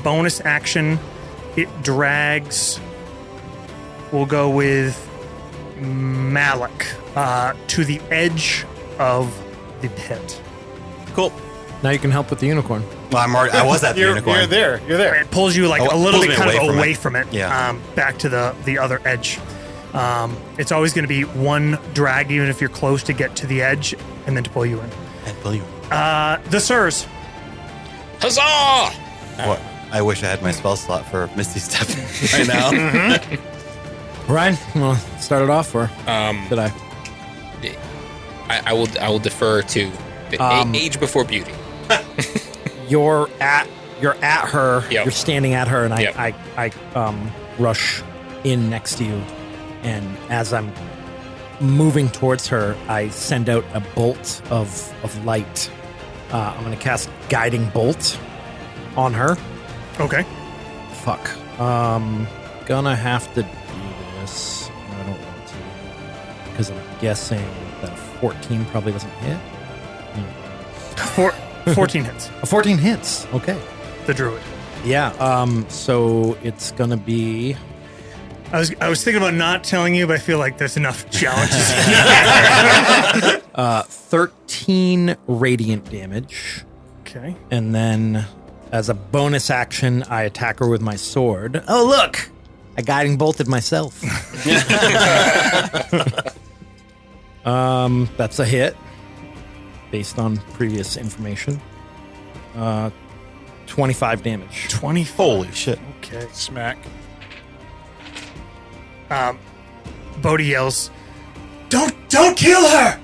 S3: Bonus action, it drags. We'll go with Malik to the edge of the pit.
S4: Cool.
S5: Now you can help with the unicorn.
S4: Well, I was at the unicorn.
S6: You're there. You're there.
S3: It pulls you like
S4: Oh,
S3: a little
S4: pulls
S3: bit
S4: me
S3: kind of
S4: away from
S3: away
S4: it.
S3: from it,
S4: Yeah.
S3: back to the other edge. It's always going to be one drag, even if you're close to get to the edge, and then to pull you in.
S4: And pull you.
S3: The Sirs.
S7: Huzzah!
S4: What? I wish I had my spell slot for Misty Step right now.
S5: Ryan, you want to start it off or
S7: Um,
S5: did I?
S7: I will defer to Age before beauty.
S5: You're at her.
S7: Yep.
S5: You're standing at her, and
S7: Yep.
S5: I rush in next to you, and as I'm moving towards her, I send out a bolt of light. I'm going to cast Guiding Bolt on her.
S3: Okay.
S5: Fuck. Gonna have to do this. I don't want to because I'm guessing that a 14 probably doesn't hit.
S3: 14 hits.
S5: A 14 hits. Okay.
S3: The druid.
S5: Yeah. So it's gonna be
S3: I was thinking about not telling you, but I feel like there's enough challenges.
S5: 13 radiant damage,
S3: Okay.
S5: and then as a bonus action, I attack her with my sword. Oh look, I guiding bolted myself. That's a hit based on previous information. 25 damage.
S3: 20.
S4: Holy shit.
S3: Okay.
S6: Smack.
S3: Bodhi yells, Don't kill her!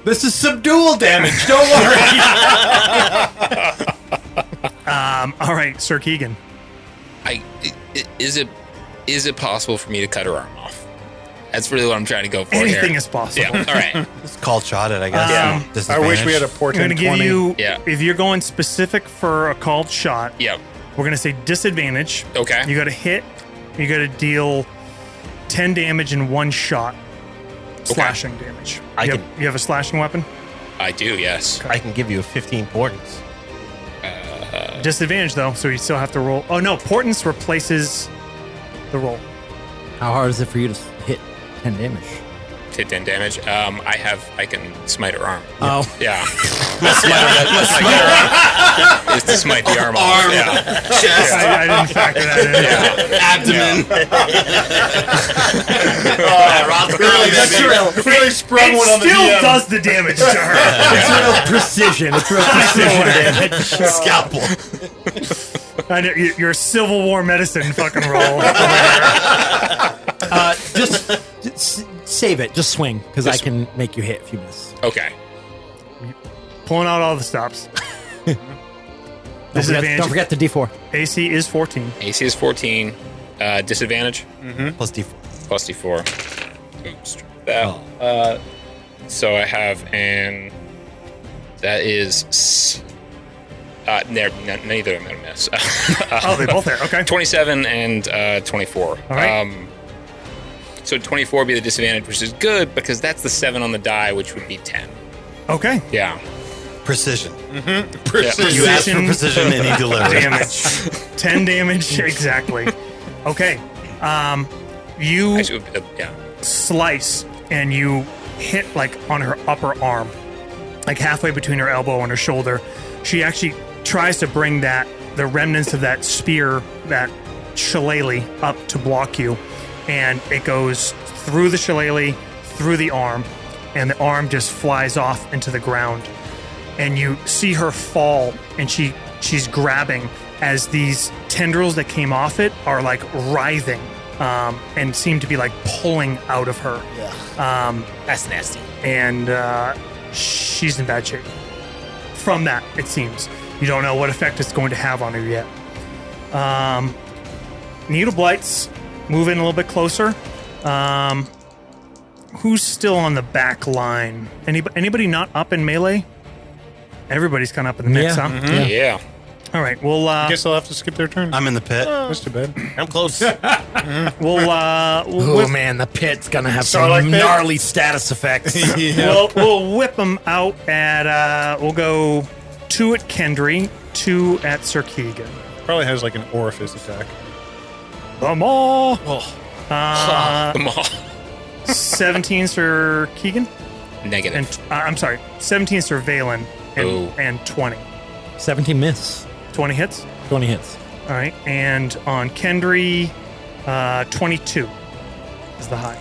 S5: This is subdual damage. Don't worry.
S3: All right, Sir Keegan.
S7: Is it possible for me to cut her arm off? That's really what I'm trying to go for
S3: Anything
S7: here.
S3: is possible.
S7: Yeah. All right.
S4: It's called shot it, I guess.
S6: I wish we had a
S3: I'm
S6: portent
S3: going to give
S6: 20.
S3: you,
S7: Yeah.
S3: if you're going specific for a called shot,
S7: Yep.
S3: we're going to say disadvantage.
S7: Okay.
S3: You got to hit, you got to deal 10 damage in one shot. Slashing damage. You have a slashing weapon?
S7: I do. Yes.
S8: I can give you a 15 portents.
S3: Disadvantage, though, so you still have to roll. Oh, no, Portents replaces the roll.
S5: How hard is it for you to hit 10 damage?
S7: Hit 10 damage. I can smite her arm.
S5: Oh,
S7: Yeah. Smite her arm. Is to smite the arm off. Yeah.
S4: Chest,
S3: I didn't factor that in.
S4: abdomen.
S6: Really sprung one on
S3: It
S6: the
S3: still
S6: DM.
S3: does the damage to her.
S5: it's real precision. It's real precision damage.
S4: Scalpel.
S3: I know, your Civil War medicine fucking roll.
S5: Just save it. Just swing, because I can make you hit if you miss.
S7: Okay.
S3: Pulling out all the stops. Disadvantage.
S5: Don't forget the D4.
S3: AC is 14.
S7: AC is 14. Disadvantage
S4: Plus D4.
S7: plus D4. Oops. That. So I have an. That is. Neither of them gonna miss.
S3: Oh, they both hit. Okay.
S7: 27 and 24.
S3: All right.
S7: So 24 would be the disadvantage, which is good because that's the 7 on the die, which would be 10.
S3: Okay.
S7: Yeah.
S4: Precision.
S7: Precision.
S4: You asked for precision and he delivered.
S3: Damage. 10 damage. Exactly. Okay. You
S7: Actually, yeah.
S3: slice and you hit like on her upper arm, like halfway between her elbow and her shoulder. She actually tries to bring the remnants of that spear, that shillelagh, up to block you, and it goes through the shillelagh, through the arm, and the arm just flies off into the ground. And you see her fall, and she's grabbing as these tendrils that came off it are like writhing and seem to be like pulling out of her.
S8: That's nasty.
S3: And she's in bad shape. From that, it seems. You don't know what effect it's going to have on her yet. Needle Blights, move in a little bit closer. Who's still on the back line? Anybody not up in melee? Everybody's kind of up in the mix,
S5: Yeah.
S3: huh?
S7: Yeah.
S3: All right, we'll
S6: I guess they'll have to skip their turn.
S4: I'm in the pit.
S6: That's too bad.
S8: I'm close.
S3: we'll
S5: Oh
S3: whip,
S5: man, the pit's gonna have
S6: Starlight
S5: some
S6: pit?
S5: gnarly status effects.
S3: we'll whip them out at we'll go 2 at Kendry, 2 at Sir Keegan.
S6: Probably has like an orifice attack.
S3: The maw.
S7: The mall.
S3: 17 Sir Keegan,
S7: Negative.
S3: and I'm sorry, 17 Sir Valen,
S7: Ooh.
S3: and 20.
S5: 17 miss,
S3: 20 hits.
S5: 20 hits.
S3: All right, and on Kendry, 22 is the high.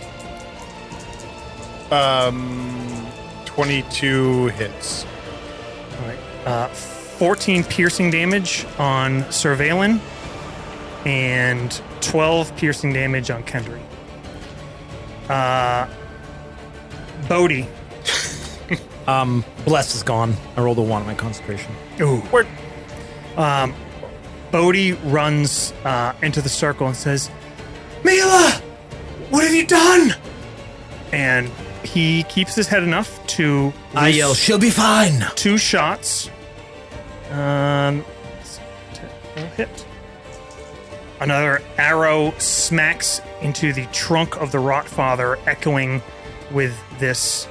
S6: 22 hits.
S3: All right, 14 piercing damage on Sir Valen, and 12 piercing damage on Kendry. Bodhi,
S5: Bless is gone. I rolled a 1 on my concentration.
S3: Ooh. Bodhi runs into the circle and says, Mila, what have you done? And he keeps his head enough to
S5: I yell, she'll be fine.
S3: 2 shots. Hit. Another arrow smacks into the trunk of the Rotfather, echoing with this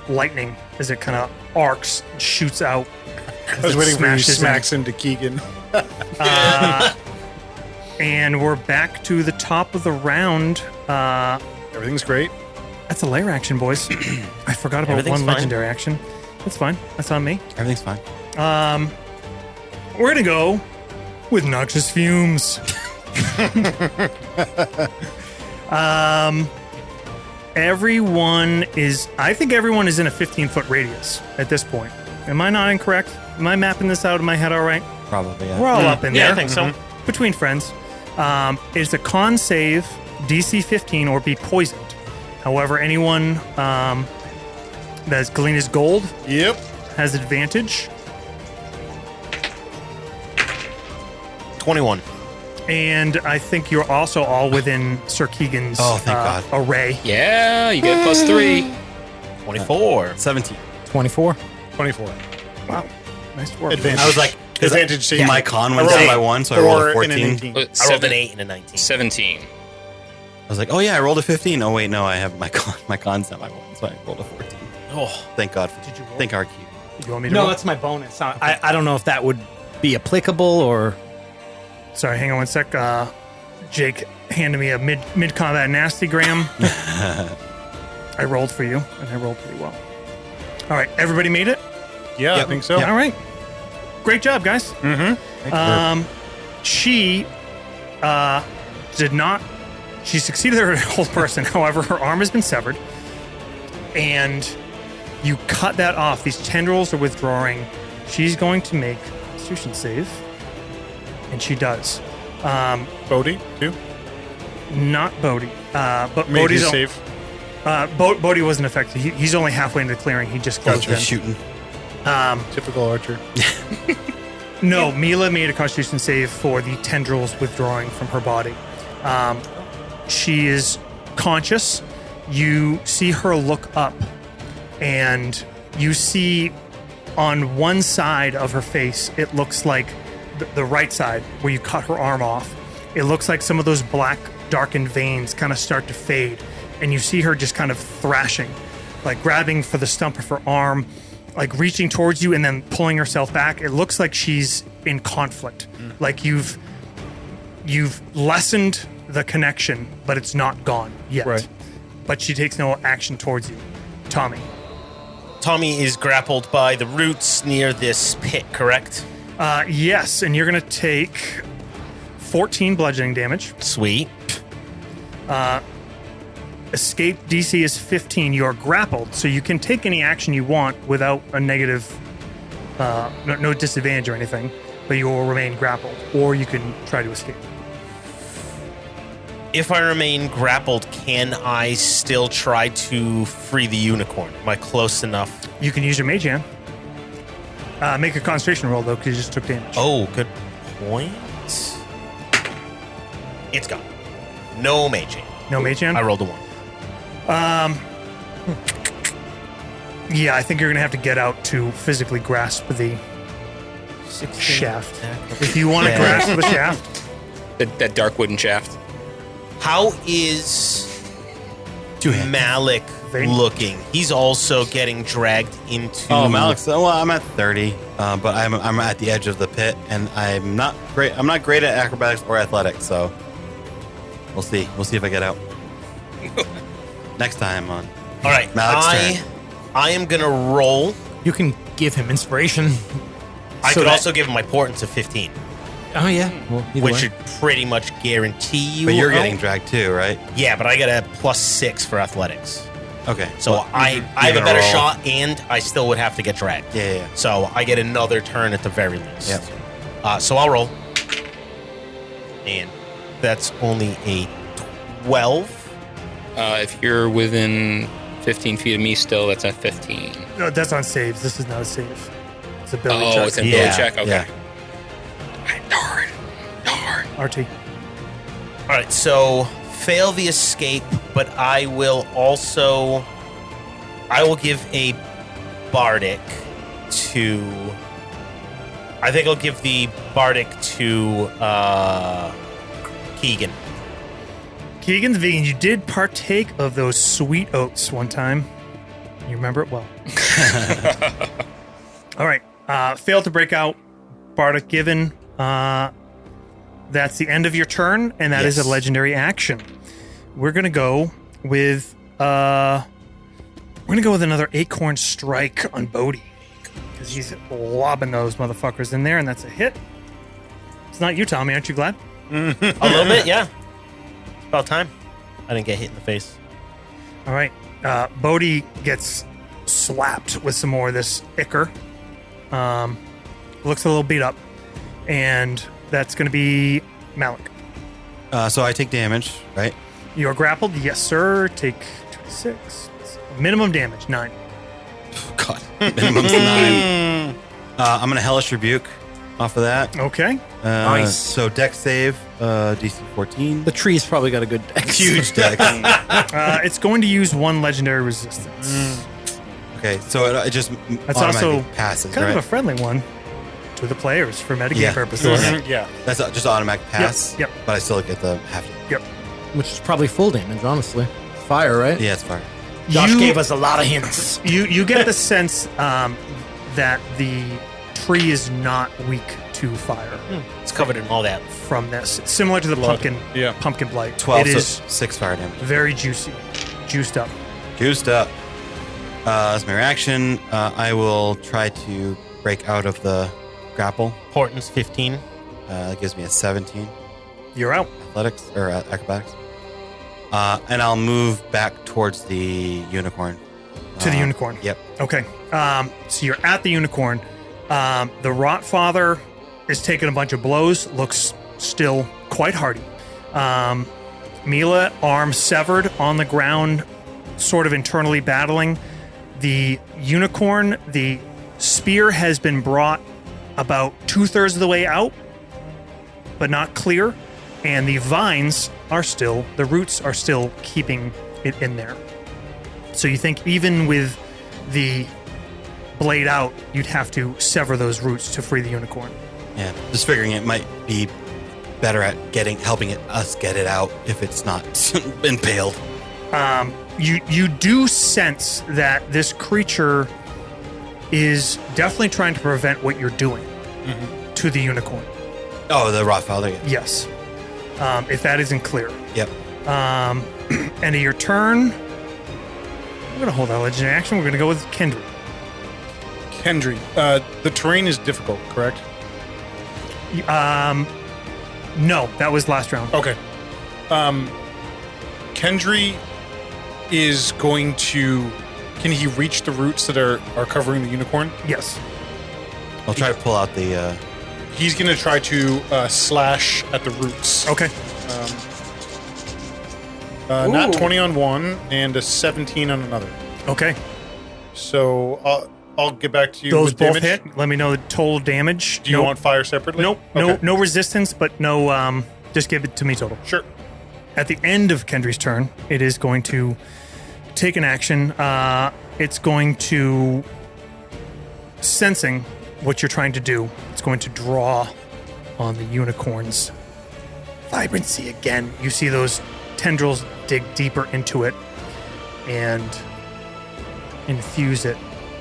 S3: lightning as it kind of arcs and shoots out.
S6: I was waiting for you to
S3: smashes
S6: smacks into Keegan.
S3: And we're back to the top of the round.
S6: Everything's great.
S3: That's a lair action, boys. I forgot about
S8: Everything's
S3: one
S8: fine.
S3: legendary action. That's fine. That's on me.
S4: Everything's fine.
S3: We're gonna go with noxious fumes. I think everyone is in a 15-foot radius at this point. Am I not incorrect? Am I mapping this out in my head all right?
S4: Probably, yeah.
S3: We're all up in
S8: Yeah,
S3: there.
S8: I think so.
S3: Between friends. It's a con save, DC 15, or be poisoned. However, anyone that's Galena's gold
S6: Yep.
S3: has advantage.
S8: 21.
S3: And I think you're also all within Sir Keegan's
S4: Oh, thank God.
S3: array.
S7: Yeah, you get +3.
S8: 24.
S4: 17.
S5: 24.
S6: 24.
S3: Wow. Nice work.
S6: Advantage.
S4: I was like, because
S6: Advantage save.
S4: my con went
S6: I rolled
S4: down by 1, so I rolled a
S6: 4 and an
S4: 14.
S6: 18.
S8: I rolled an 8 and a 19.
S7: 17.
S4: I was like, oh yeah, I rolled a 15. Oh wait, no, I have my con's not my 1, so I rolled a 14.
S8: Oh,
S4: Thank God.
S3: Did you roll?
S4: Thank RQ.
S3: You want me to
S5: No,
S3: roll?
S5: that's my bonus. I don't know if that would be applicable or.
S3: Sorry, hang on one sec. Jake handed me a mid combat nastygram. I rolled for you, and I rolled pretty well. All right, everybody made it?
S6: Yeah, I think so.
S3: All right. Great job, guys. She did not. She succeeded her whole person. However, her arm has been severed, and you cut that off. These tendrils are withdrawing. She's going to make a Constitution save, and she does.
S6: Bodhi, too.
S3: Not Bodhi, but
S6: Made
S3: Bodhi's
S6: his save.
S3: Bodhi wasn't affected. He's only halfway into the clearing. He just closed
S6: Gotcha.
S3: in.
S4: Shooting.
S6: Typical archer.
S3: No, Mila made a Constitution save for the tendrils withdrawing from her body. She is conscious. You see her look up, and you see on one side of her face, it looks like the right side where you cut her arm off. It looks like some of those black, darkened veins kind of start to fade, and you see her just kind of thrashing, like grabbing for the stump of her arm, like reaching towards you and then pulling herself back. It looks like she's in conflict. Like you've lessened the connection, but it's not gone yet.
S6: Right.
S3: But she takes no action towards you. Tommy.
S8: Tommy is grappled by the roots near this pit, correct?
S3: Yes, and you're going to take 14 bludgeoning damage.
S8: Sweet.
S3: Escape DC is 15. You're grappled, so you can take any action you want without a negative, no disadvantage or anything, but you will remain grappled, or you can try to escape.
S8: If I remain grappled, can I still try to free the unicorn? Am I close enough?
S3: You can use your mage hand. Make a concentration roll, though, because you just took damage.
S8: Oh, good point. It's gone. No mage hand.
S3: No mage hand?
S8: I rolled a 1.
S3: Yeah, I think you're going to have to get out to physically grasp the shaft. If you want to grasp the shaft,
S7: That dark wooden shaft.
S8: How is Malik
S3: Vein.
S8: looking? He's also getting dragged into.
S4: Oh, Malik's. Well, I'm at 30, but I'm at the edge of the pit, and I'm not great. I'm not great at acrobatics or athletics, so we'll see. We'll see if I get out next time on.
S8: All right,
S4: Malik's turn.
S8: I am gonna roll.
S5: You can give him inspiration.
S8: I
S5: So
S8: could
S5: that-
S8: also give him my portents of 15,
S5: Oh, yeah. Well, either
S8: which
S5: way.
S8: should pretty much guarantee you.
S4: But you're
S8: out.
S4: getting dragged too, right?
S8: Yeah, but I got a +6 for athletics,
S4: Okay.
S8: so
S4: Well,
S8: I
S4: you're
S8: have a
S4: gonna
S8: better
S4: roll.
S8: shot, and I still would have to get dragged.
S4: Yeah.
S8: So I get another turn at the very least.
S4: Yep.
S8: So I'll roll, and that's only a 12.
S7: If you're within 15 feet of me still. That's a 15.
S3: No, that's on saves. This is not a save. It's a ability
S7: Oh,
S3: check.
S7: it's an ability check? Okay.
S4: Yeah.
S7: Darn.
S3: RT.
S8: All right, so fail the escape, but I will give a bardic to. I think I'll give the bardic to Keegan.
S3: Keegan the vegan, you did partake of those sweet oats one time. You remember it well. All right. Failed to break out. Bardic given. That's the end of your turn, and that is
S8: Yes.
S3: a legendary action. We're gonna go with another Acorn Strike on Bodhi. Because he's lobbing those motherfuckers in there, and that's a hit. It's not you, Tommy. Aren't you glad?
S8: A little bit, yeah. It's about time. I didn't get hit in the face.
S3: All right. Bodhi gets slapped with some more of this ichor. Looks a little beat up. And that's going to be Malik.
S4: So I take damage, right?
S3: You're grappled. Yes, sir. Take 26. Minimum damage, 9.
S4: God, minimum's 9. I'm gonna Hellish Rebuke off of that.
S3: Okay.
S5: Nice.
S4: So Dex save, DC 14.
S5: The tree's probably got a good dex.
S4: Huge Dex.
S3: It's going to use 1 legendary resistance.
S4: Okay, so it just
S3: That's
S4: automatically
S3: also
S4: passes,
S3: kind
S4: right?
S3: of a friendly one to the players for metagame
S4: Yeah.
S3: purposes.
S6: Yeah.
S4: That's just automatic pass.
S3: Yep.
S4: But I still get the half.
S3: Yep.
S5: Which is probably full damage, honestly. Fire, right?
S4: Yeah, it's fire.
S5: Josh
S3: You-
S5: gave us a lot of hints.
S3: You get the sense that the tree is not weak to fire
S8: It's covered in all that.
S3: from this. It's similar to the pumpkin blight.
S4: 12,
S3: It
S4: so
S3: is
S4: 6 fire damage.
S3: very juicy, juiced up.
S4: Juiced up. That's my reaction. I will try to break out of the grapple.
S8: Portent's 15.
S4: That gives me a 17
S3: You're out.
S4: athletics or acrobatics. And I'll move back towards the unicorn.
S3: To the unicorn.
S4: Yep.
S3: Okay. So you're at the unicorn. The Rotfather is taking a bunch of blows, looks still quite hardy. Mila, arm severed on the ground, sort of internally battling. The unicorn, the spear has been brought about 2/3 of the way out, but not clear. And the vines are still, the roots are still keeping it in there. So you think even with the blade out, you'd have to sever those roots to free the unicorn.
S4: Yeah. Just figuring it might be better at helping us get it out if it's not impaled.
S3: You do sense that this creature is definitely trying to prevent what you're doing to the unicorn.
S4: Oh, the Rothfather. Yeah.
S3: Yes. If that isn't clear.
S4: Yep.
S3: End of your turn. We're going to hold that legendary action. We're going to go with Kendry.
S6: Kendry, the terrain is difficult, correct?
S3: No, that was last round.
S6: Okay. Kendry is going to. Can he reach the roots that are covering the unicorn?
S3: Yes.
S4: I'll try to pull out the.
S6: He's going to try to slash at the roots.
S3: Okay.
S6: Not 20 on one and a 17 on another.
S3: Okay.
S6: So I'll get back to you.
S3: Those
S6: with
S3: both
S6: damage.
S3: hit. Let me know the total damage.
S6: Do you want fire separately?
S3: Nope.
S6: Okay.
S3: No resistance, but no. Just give it to me total.
S6: Sure.
S3: At the end of Kendry's turn, it is going to take an action. It's going to, sensing what you're trying to do, it's going to draw on the unicorn's vibrancy again. You see those tendrils dig deeper into it and infuse it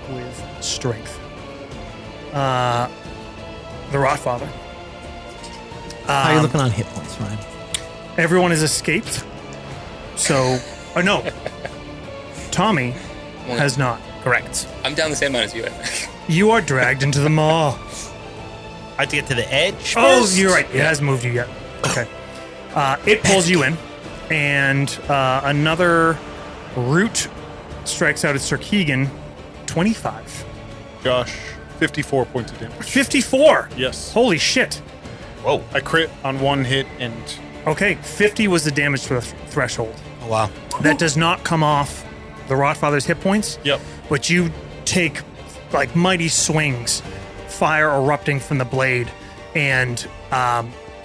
S3: with strength. The Rotfather.
S5: How are you looking on hit points, Ryan?
S3: Everyone has escaped. So, no. Tommy has not.
S8: Correct.
S7: I'm down the same amount as you, I think.
S3: You are dragged into the maw.
S8: I have to get to the edge
S3: Oh,
S8: first?
S3: you're right. It hasn't moved you yet. Okay. It pulls you in, and another root strikes out at Sir Keegan. 25.
S6: Josh, 54 points of damage.
S3: 54.
S6: Yes.
S3: Holy shit.
S8: Whoa.
S6: I crit on one hit and
S3: Okay, 50 was the damage threshold.
S4: Oh wow.
S3: That does not come off the Rotfather's hit points.
S6: Yep.
S3: But you take like mighty swings, fire erupting from the blade, and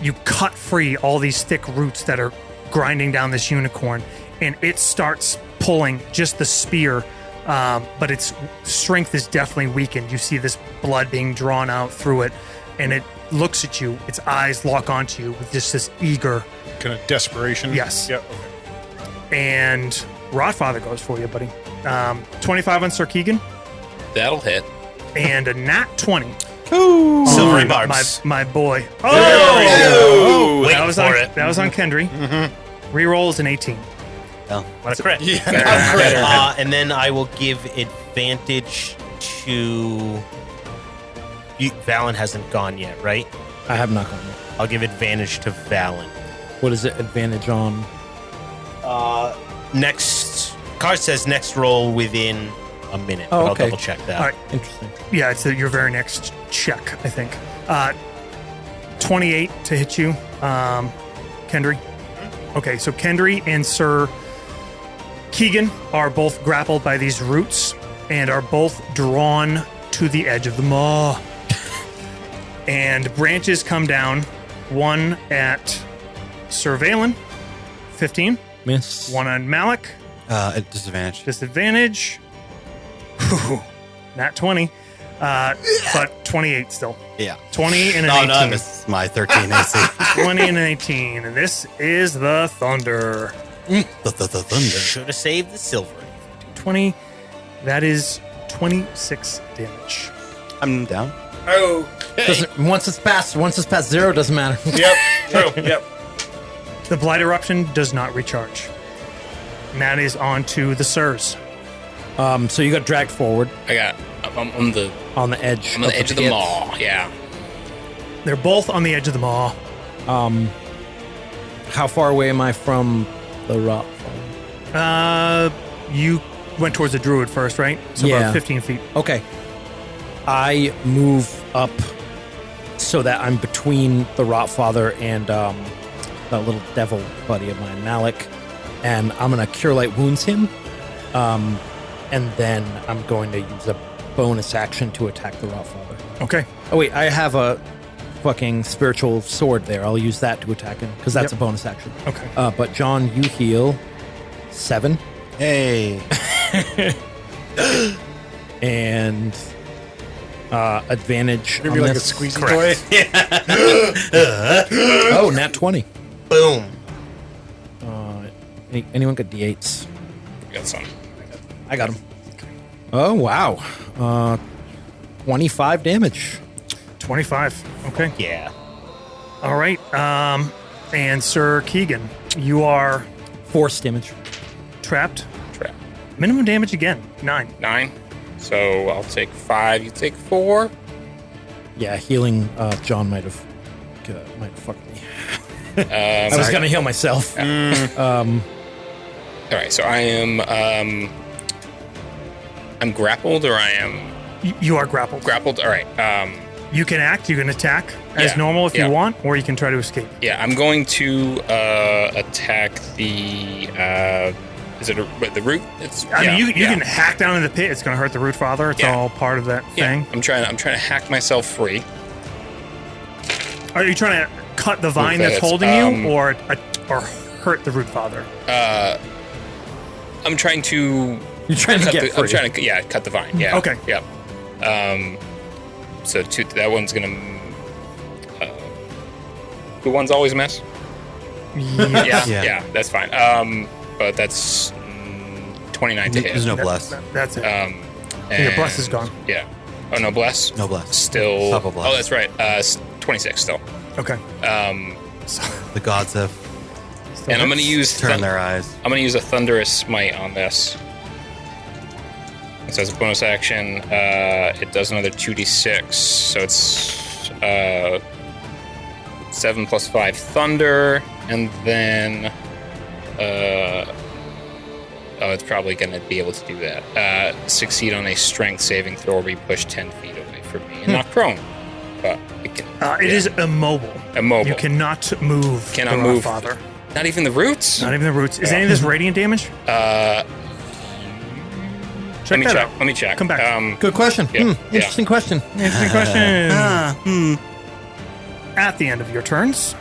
S3: you cut free all these thick roots that are grinding down this unicorn, and it starts pulling just the spear, but its strength is definitely weakened. You see this blood being drawn out through it, and it looks at you. Its eyes lock onto you with just this eager.
S6: Kind of desperation.
S3: Yes.
S6: Yep.
S3: And Rotfather goes for you, buddy. 25 on Sir Keegan,
S7: That'll hit.
S3: and a nat 20.
S8: Silvery
S3: on
S8: barbs.
S3: My boy.
S7: Oh,
S3: that was on Kendry. Reroll is an 18.
S4: Well,
S8: What a crit.
S7: Better.
S8: And then I will give advantage to... Valen hasn't gone yet, right?
S5: I have not gone yet.
S8: I'll give advantage to Valen.
S5: What is it? Advantage on?
S8: Next... Card says next roll within a minute.
S5: Oh,
S8: but
S5: okay.
S8: I'll double check that.
S3: All right.
S5: Interesting.
S3: Yeah, it's your very next check, I think. 28 to hit you, Kendry. Okay, so Kendry and Sir Keegan are both grappled by these roots and are both drawn to the edge of the maw. And branches come down, one at Sir Valen, 15,
S5: Miss.
S3: one on Malik,
S4: at disadvantage.
S3: disadvantage. Whew, Nat 20, but 28 still.
S4: Yeah.
S3: 20 and an
S4: No,
S3: 18.
S4: no, it's my 13 AC.
S3: 20 and an 18. And this is the Thunder.
S4: the thunder.
S8: Should have saved the silver.
S3: 20. That is 26 damage.
S4: I'm down.
S5: Once it's past 0, doesn't matter.
S6: Yep. True. Yep.
S3: The Blight Eruption does not recharge. And that is on to the Sirs.
S5: So you got dragged forward
S7: I'm on the
S5: on the edge.
S7: edge of the
S5: pit.
S7: maw. Yeah.
S3: They're both on the edge of the maw.
S5: How far away am I from the rock?
S3: You went towards the Druid first, right? So
S5: Yeah.
S3: about 15 feet.
S5: Okay. I move up so that I'm between the Rotfather and that little devil buddy of mine, Malik, and I'm gonna Cure Light Wounds him, and then I'm going to use a bonus action to attack the Rotfather.
S3: Okay.
S5: Oh wait, I have a fucking spiritual sword there. I'll use that to attack him because that's
S3: Yep.
S5: a bonus action.
S3: Okay.
S5: But John, you heal 7
S4: Hey.
S5: and advantage.
S6: Maybe
S5: on
S6: like a
S5: this.
S6: squeezy toy.
S5: Oh, nat 20.
S8: Boom.
S5: Anyone got D8s?
S7: We got some.
S5: I got them. Oh, wow. 25 damage.
S3: 25. Okay.
S8: Yeah.
S3: All right. And Sir Keegan, you are
S5: Force damage.
S3: trapped.
S7: Trap.
S3: Minimum damage again. 9.
S7: 9. So I'll take 5. You take 4.
S5: Yeah, healing John might have fucked me. I was
S7: Sorry.
S5: going to heal myself.
S7: All right. So I am. I'm grappled, or I am
S3: You are grappled.
S7: grappled. All right.
S3: You can act, you can attack as
S7: Yeah,
S3: normal if
S7: yeah.
S3: you want, or you can try to escape.
S7: Yeah, I'm going to attack the. Is it the root? It's.
S3: I
S7: yeah,
S3: mean, you
S7: yeah.
S3: can hack down in the pit. It's going to hurt the Root Father. It's
S7: Yeah.
S3: all part of that
S7: Yeah,
S3: thing.
S7: I'm trying to hack myself free.
S3: Are you trying to cut the vine
S7: Okay,
S3: that's
S7: that's,
S3: holding you, or hurt the Root Father?
S7: I'm trying to.
S5: You're trying to
S7: cut
S5: get
S7: I'm
S5: free.
S7: trying to cut the vine. Yeah.
S3: Okay.
S7: Yeah. So that one's gonna. The one's always a mess.
S3: Yeah.
S7: Yeah. That's fine. But that's 29 to hit.
S4: There's no bless.
S3: That's it.
S7: And
S3: your bless is gone.
S7: Yeah. Oh, no bless.
S4: No bless.
S7: Still.
S4: Double bless.
S7: Oh, that's right. 26 still.
S3: Okay.
S4: The gods have
S7: And I'm gonna use
S4: turned their eyes.
S7: I'm gonna use a thunderous smite on this. So as a bonus action, it does another 2d6. So it's 7 plus 5 thunder, and then it's probably gonna be able to do that. Succeed on a strength saving throw or be pushed 10 feet away from me and not prone. But it can,
S3: It is immobile.
S7: immobile.
S3: You cannot move.
S7: Cannot
S3: the
S7: move.
S3: Father.
S7: Not even the roots.
S3: Not even the roots. Is any of this radiant damage? Check that out.
S7: Let me check.
S3: Come back.
S5: Good question.
S7: Yeah,
S5: Interesting question.
S3: Interesting question. At the end of your turns,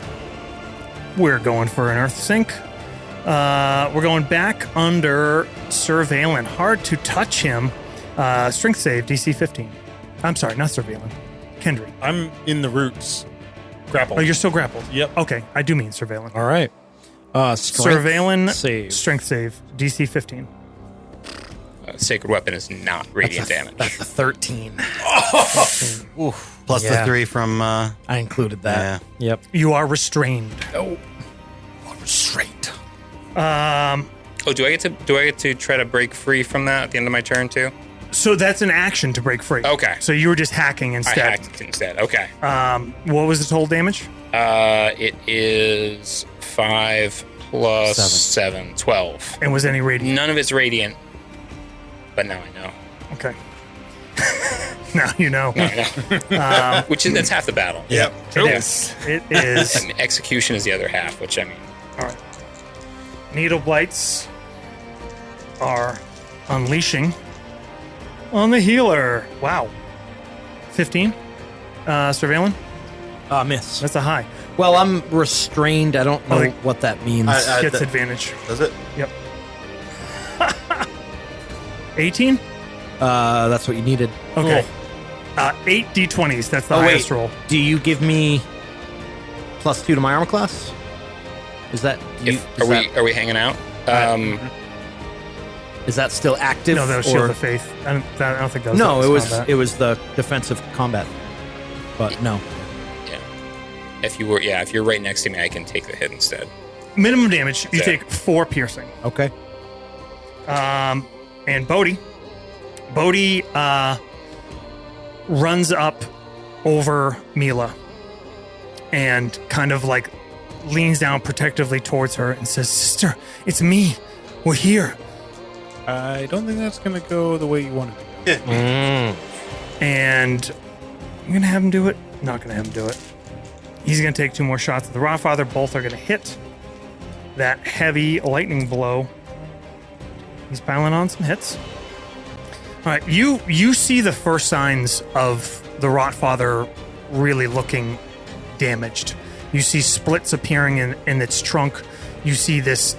S3: we're going for an Earth Sync. We're going back under Surveillance. Hard to touch him. Strength save, DC 15. I'm sorry, not Surveillance. Kendry.
S6: I'm in the roots. Grapple.
S3: Oh, you're still grappled?
S6: Yep.
S3: Okay, I do mean Surveillance.
S5: All right.
S3: Surveillance
S5: save.
S3: strength save, DC 15.
S7: Sacred Weapon is not radiant damage.
S5: That's a 13.
S4: Plus
S5: Yeah.
S4: the 3 from.
S5: I included that. Yep.
S3: You are restrained.
S5: Straight.
S7: Oh, do I get to try to break free from that at the end of my turn too?
S3: So that's an action to break free.
S7: Okay.
S3: So you were just hacking
S7: I
S3: instead.
S7: hacked instead. Okay.
S3: What was the total damage?
S7: It is 5 plus 7, 12.
S3: And was any radiant?
S7: None of it's radiant, but now I know.
S3: Okay. Now you know.
S7: Now I know. That's half the battle.
S6: Yep.
S3: It is. It is.
S7: I mean, execution is the other half, which I mean.
S3: All right. Needle blights are unleashing on the healer. Wow. 15. Surveillance.
S5: Miss.
S3: That's a high.
S5: Well, I'm restrained. I don't know
S3: like-
S5: what that means.
S3: Gets advantage.
S4: Does it?
S3: Yep. 18.
S5: That's what you needed.
S3: Okay. 8 d20s. That's the highest roll.
S5: Do you give me +2 to my armor class? Is that
S7: Are we hanging out?
S5: is that still active?
S3: No, that was Shield of Faith. I don't think that was.
S5: No,
S3: combat.
S5: it was the defensive combat. But no.
S7: Yeah. If you're right next to me, I can take the hit instead.
S3: Minimum damage. You
S7: Yeah.
S3: take 4 piercing.
S5: Okay.
S3: And Bodhi runs up over Mila and kind of like leans down protectively towards her and says, "Sister, it's me. We're here."
S6: I don't think that's going to go the way you want it to go.
S3: And I'm going to have him do it. Not going to have him do it. He's going to take 2 more shots at the Rawfather. Both are going to hit. That heavy lightning blow. He's piling on some hits. All right, you see the first signs of the Rotfather really looking damaged. You see splits appearing in its trunk. You see this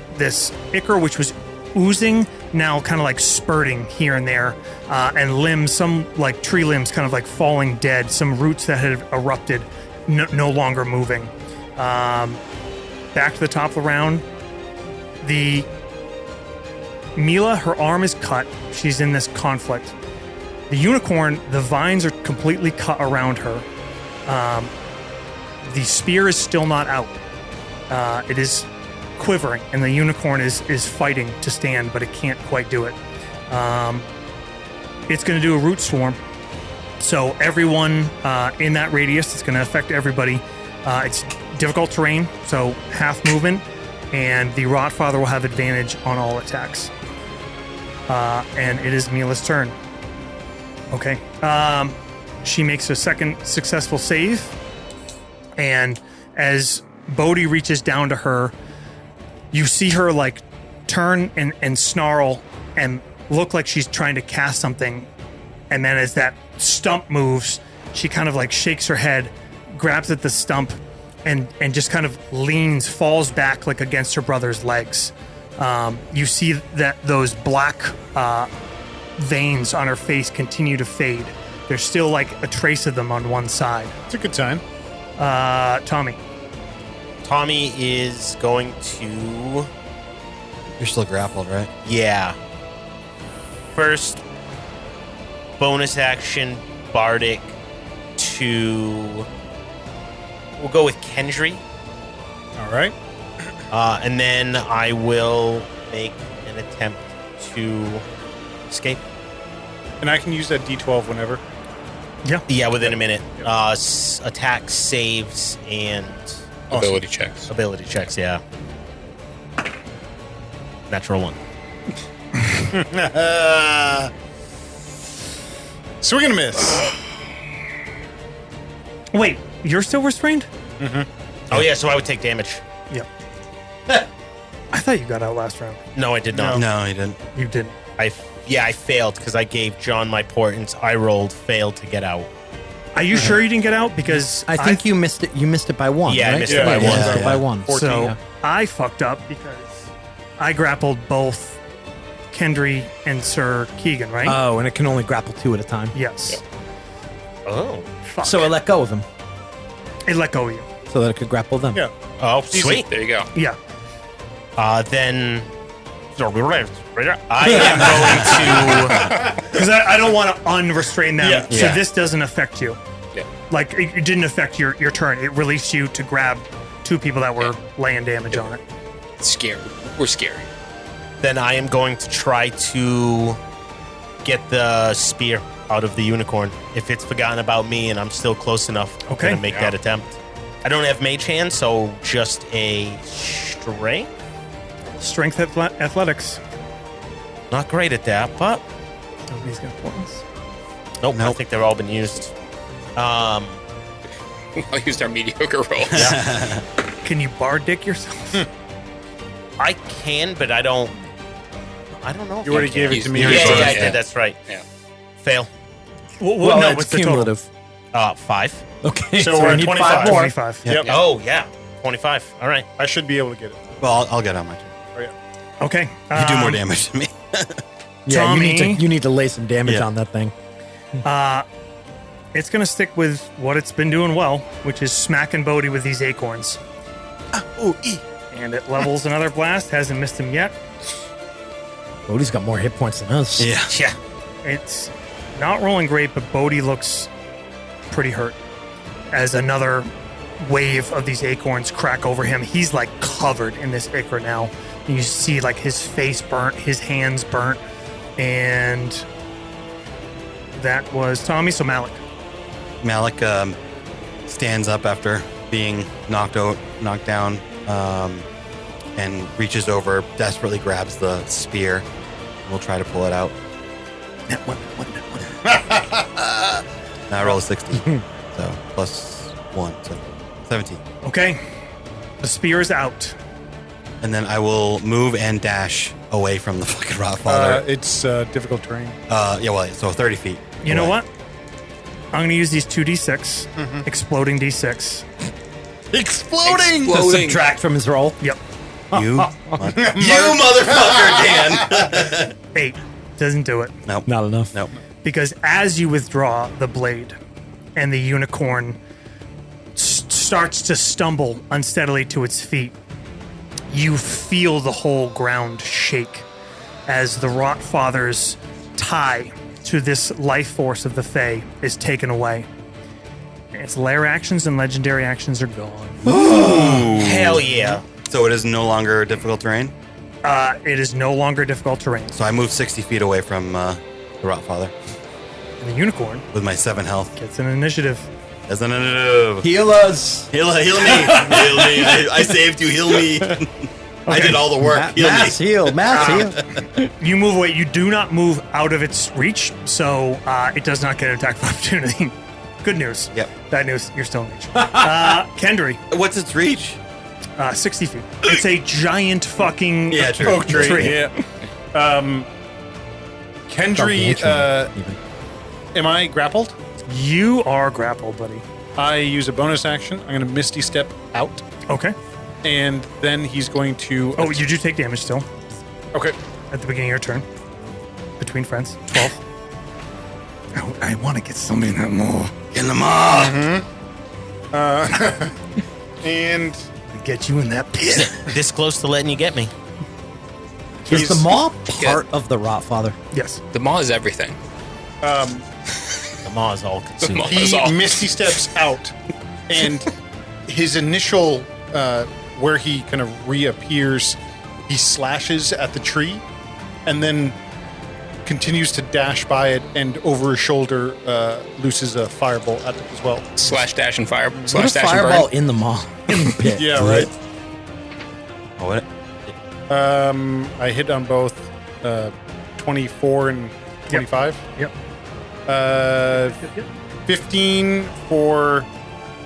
S3: ichor, which was oozing, now kind of like spurting here and there, and limbs, some like tree limbs kind of like falling dead, some roots that had erupted no longer moving. Back to the top of the round, the Mila, her arm is cut. She's in this conflict. The unicorn, the vines are completely cut around her. The spear is still not out. It is quivering, and the unicorn is fighting to stand, but it can't quite do it. It's going to do a root swarm. So everyone in that radius, it's going to affect everybody. It's difficult terrain, so half movement, and the Rotfather will have advantage on all attacks. And it is Mila's turn. Okay. She makes a second successful save, and as Bodhi reaches down to her, you see her like turn and snarl and look like she's trying to cast something. And then as that stump moves, she kind of like shakes her head, grabs at the stump, and just kind of leans, falls back like against her brother's legs. You see that those black veins on her face continue to fade. There's still like a trace of them on one side.
S6: It's a good sign.
S3: Tommy.
S8: Tommy is going to...
S4: You're still grappled, right?
S8: Yeah. First, bonus action, Bardic to... We'll go with Kendry.
S6: All right.
S8: And then I will make an attempt to escape.
S6: And I can use that D12 whenever.
S8: Yeah, within a minute. Attack, saves, and...
S7: Ability checks.
S8: Ability checks, yeah. Natural 1.
S6: Swing and a miss.
S3: Wait, you're still restrained?
S8: Oh, yeah, so I would take damage.
S3: Yep. I thought you got out last round.
S8: No, I did not.
S4: No, he didn't.
S3: You didn't.
S8: I failed because I gave John my portents. I rolled, failed to get out.
S3: Are you sure you didn't get out? Because
S5: I think you missed it. You missed it by one.
S8: Yeah, I
S5: right?
S8: missed it by one.
S5: Missed it by one.
S6: 14.
S3: So
S5: Yeah.
S3: I fucked up because I grappled both Kendry and Sir Keegan, right?
S5: Oh, and it can only grapple 2 at a time.
S3: Yes.
S8: Oh.
S3: Fuck.
S5: So it let go of him,
S3: it let go of you.
S5: so that it could grapple them.
S6: Yeah.
S8: Oh, sweet.
S7: There you go.
S3: Yeah.
S8: Then I am going
S3: Because I don't want to unrestrain them.
S6: Yeah.
S3: So
S8: Yeah.
S3: this doesn't affect you.
S7: Yeah.
S3: Like, it didn't affect your turn. It released you to grab 2 people that were laying damage on it.
S7: Scary. We're scary.
S8: then I am going to try to get the spear out of the unicorn. If it's forgotten about me and I'm still close enough, I'm
S3: Okay.
S8: gonna make that attempt. I don't have mage hand, so just a strength.
S3: Strength athletics.
S8: Not great at that, but
S3: Nobody's got points.
S8: nope. I think they've all been used.
S7: I used our mediocre roll.
S3: Can you bar dick yourself?
S8: I can, but I don't know. if
S6: You already
S8: I can.
S6: gave it to me.
S8: Yeah,
S7: You
S8: yeah,
S7: already
S8: I
S7: did,
S8: did. That's right.
S7: Yeah.
S8: Fail.
S3: Well, no,
S5: it's
S3: what's the total?
S5: cumulative.
S8: 5.
S5: Okay,
S6: So we're
S5: we
S6: at
S5: need
S6: 25.
S5: 5 more.
S3: 25.
S6: Yep.
S8: Oh yeah, 25. All right.
S6: I should be able to get it.
S4: Well, I'll get on my turn.
S6: Oh, yeah.
S3: Okay.
S4: You do more damage than me.
S5: Yeah,
S3: Tommy.
S5: you need to lay some damage
S4: Yeah.
S5: on that thing.
S3: It's going to stick with what it's been doing well, which is smacking Bodhi with these acorns. And it levels another blast. Hasn't missed him yet.
S5: Bodhi's got more hit points than us.
S4: Yeah.
S8: Yeah.
S3: It's not rolling great, but Bodhi looks pretty hurt as another wave of these acorns crack over him. He's like covered in this ichor now. You see like his face burnt, his hands burnt, and that was Tommy. So Malik.
S4: Malik stands up after being knocked down, and reaches over, desperately grabs the spear, and will try to pull it out.
S3: That one.
S4: I roll a 16, so plus 1, so 17.
S3: Okay. The spear is out.
S4: And then I will move and dash away from the fucking Rotfather.
S6: It's difficult terrain.
S4: So 30 feet.
S3: You know
S4: away.
S3: what? I'm going to use these 2d6, exploding d6.
S4: Exploding!
S5: To subtract from his roll.
S3: Yep.
S4: You motherfucker, Dan!
S3: 8. Doesn't do it.
S4: Nope.
S5: Not enough.
S4: Nope.
S3: Because as you withdraw the blade and the unicorn starts to stumble unsteadily to its feet, you feel the whole ground shake as the Rotfather's tie to this life force of the Fae is taken away. Its lair actions and legendary actions are gone.
S8: Hell yeah.
S4: So it is no longer difficult terrain.
S3: It is no longer difficult terrain.
S4: So I move 60 feet away from the Rotfather
S3: And the unicorn
S4: with my 7 health.
S3: gets an initiative.
S4: As an initiative.
S5: Heal us.
S4: Heal me. Heal me. I saved you. Heal me. I did all the work. Heal
S5: Mass
S4: me.
S5: heal. Mass heal.
S3: You move away. You do not move out of its reach, so it does not get an attack of opportunity. Good news.
S4: Yep.
S3: Bad news. You're still in reach. Kendry,
S4: What's its reach?
S3: 60 feet. It's a giant fucking
S4: Yeah, true.
S6: Oak tree. Yeah. Kendry,
S5: Even.
S6: am I grappled?
S3: You are grappled, buddy.
S6: I use a bonus action. I'm going to Misty Step out,
S3: Okay.
S6: and then he's going to.
S3: Oh, you do take damage still
S6: Okay.
S3: at the beginning of your turn. Between friends. 12. I want to get something that more.
S4: In the maw.
S6: And
S3: Get you in that pit.
S8: This close to letting you get me.
S5: Is the maw part of the Rotfather?
S3: Yes.
S7: The maw is everything.
S8: The maw is all
S7: The
S8: consuming.
S7: maw is all.
S6: he Misty Steps out, and his initial, where he kind of reappears, he slashes at the tree, and then continues to dash by it, and over his shoulder looses a firebolt at it as well.
S7: Slash dash and fire.
S5: Put a
S7: Slash dash
S5: fireball
S7: and burn.
S5: in the maw. In the pit.
S6: Yeah, right.
S4: Oh, what?
S6: I hit on both 24 and 25.
S3: Yep.
S6: 15 for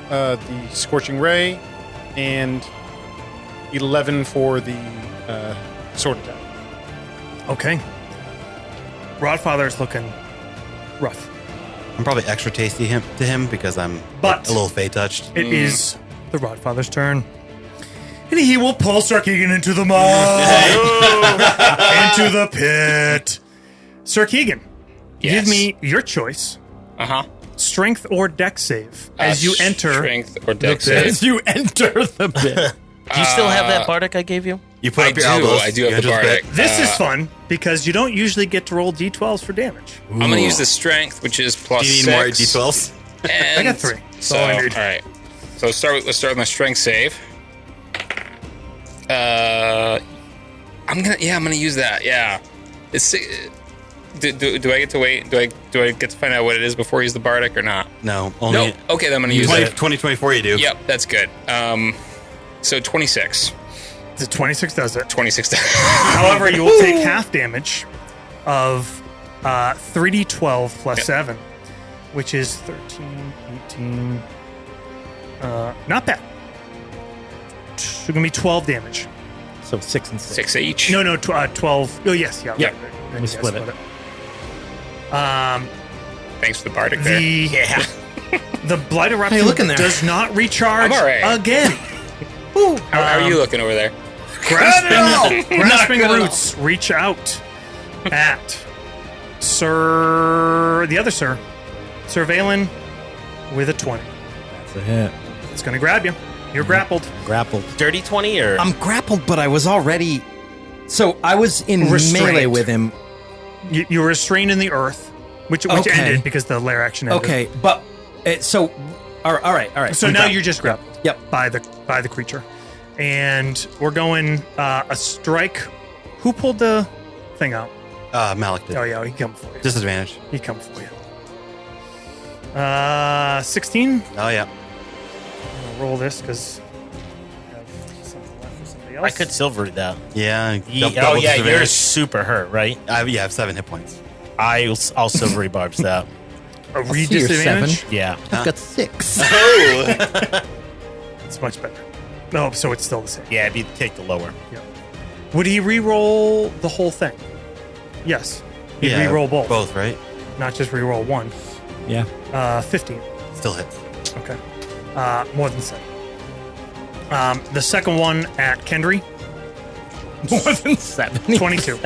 S6: the Scorching Ray, and 11 for the sword attack.
S3: Okay. Rodfather's looking rough.
S4: I'm probably extra tasty to him because I'm
S3: But-
S4: a little fey touched.
S3: It is the Rodfather's turn. And he will pull Sarkeegan into the mud. Into the pit. Sarkeegan,
S7: Yes.
S3: give me your choice. Strength or dex save as you enter.
S7: Strength or dex
S3: pit.
S7: save.
S5: As you enter the pit.
S8: Do you still have that bardic I gave you?
S4: You put
S7: I
S4: up your
S7: do.
S4: elbows.
S7: I do
S4: you
S7: have the
S4: enter
S7: bardic.
S4: pit.
S3: This is fun because you don't usually get to roll d12s for damage.
S7: I'm going to use the strength, which is plus
S4: Do you need
S7: 6.
S4: more d12s?
S7: And
S3: I got 3. That's
S7: So,
S3: all I need.
S7: all right. So let's start with my strength save. I'm gonna use that. Yeah. It's do I get to wait? Do I get to find out what it is before I use the bardic or not?
S4: No, only
S7: No. Okay, then I'm gonna use
S4: 2024
S7: it.
S4: you do.
S7: Yep, that's good. So 26.
S3: The 26 does it.
S7: 26.
S3: However, you will take half damage of 3d12 plus 7, which is 13, 18. Not bad. It's going to be 12 damage.
S5: So 6 and 6.
S7: 6 each.
S3: No, 12. Oh, yes, yeah.
S7: Yeah.
S3: Right.
S5: We
S3: Yeah,
S5: split it.
S7: Thanks for the bardic there.
S3: The Blight Eruption
S5: Hey, look in there.
S3: does not recharge
S7: I'm all right.
S3: again.
S7: How are you looking over there?
S3: Grasping roots reach out at the other Sir Valen with a 20.
S5: That's a hit.
S3: It's going to grab you. You're grappled.
S5: Grappled.
S8: Dirty 20 or?
S5: I'm grappled, but I was already. So I was in
S3: Restrained.
S5: melee with him.
S3: You were restrained in the earth, which
S5: Okay.
S3: ended because the lair action ended.
S5: Okay, but so all right.
S3: So
S5: We
S3: now
S5: grappled.
S3: you're just grappled.
S5: Yep.
S3: By the creature, and we're going a strike. Who pulled the thing out?
S4: Malik did.
S3: Oh yeah, he come for you.
S4: Disadvantage.
S3: He come for you. 16.
S4: Oh yeah.
S3: I'm gonna roll this because I have something left for somebody else.
S8: I could silver that.
S4: Yeah.
S8: You're
S4: disadvantage.
S8: super hurt, right?
S4: I have 7 hit points.
S8: I'll silvery barbs that.
S3: a
S5: see your
S3: disadvantage.
S5: 7.
S8: Yeah.
S5: I've got 6.
S3: It's much better. No, so it's still the same.
S8: Yeah, take the lower.
S3: Would he re-roll the whole thing? Yes. He'd
S4: Yeah,
S3: re-roll both.
S4: Both, right?
S3: Not just re-roll one.
S5: Yeah.
S3: 15.
S4: Still hits.
S3: Okay. More than 7. The second one at Kendry,
S5: More than 7.
S3: 22.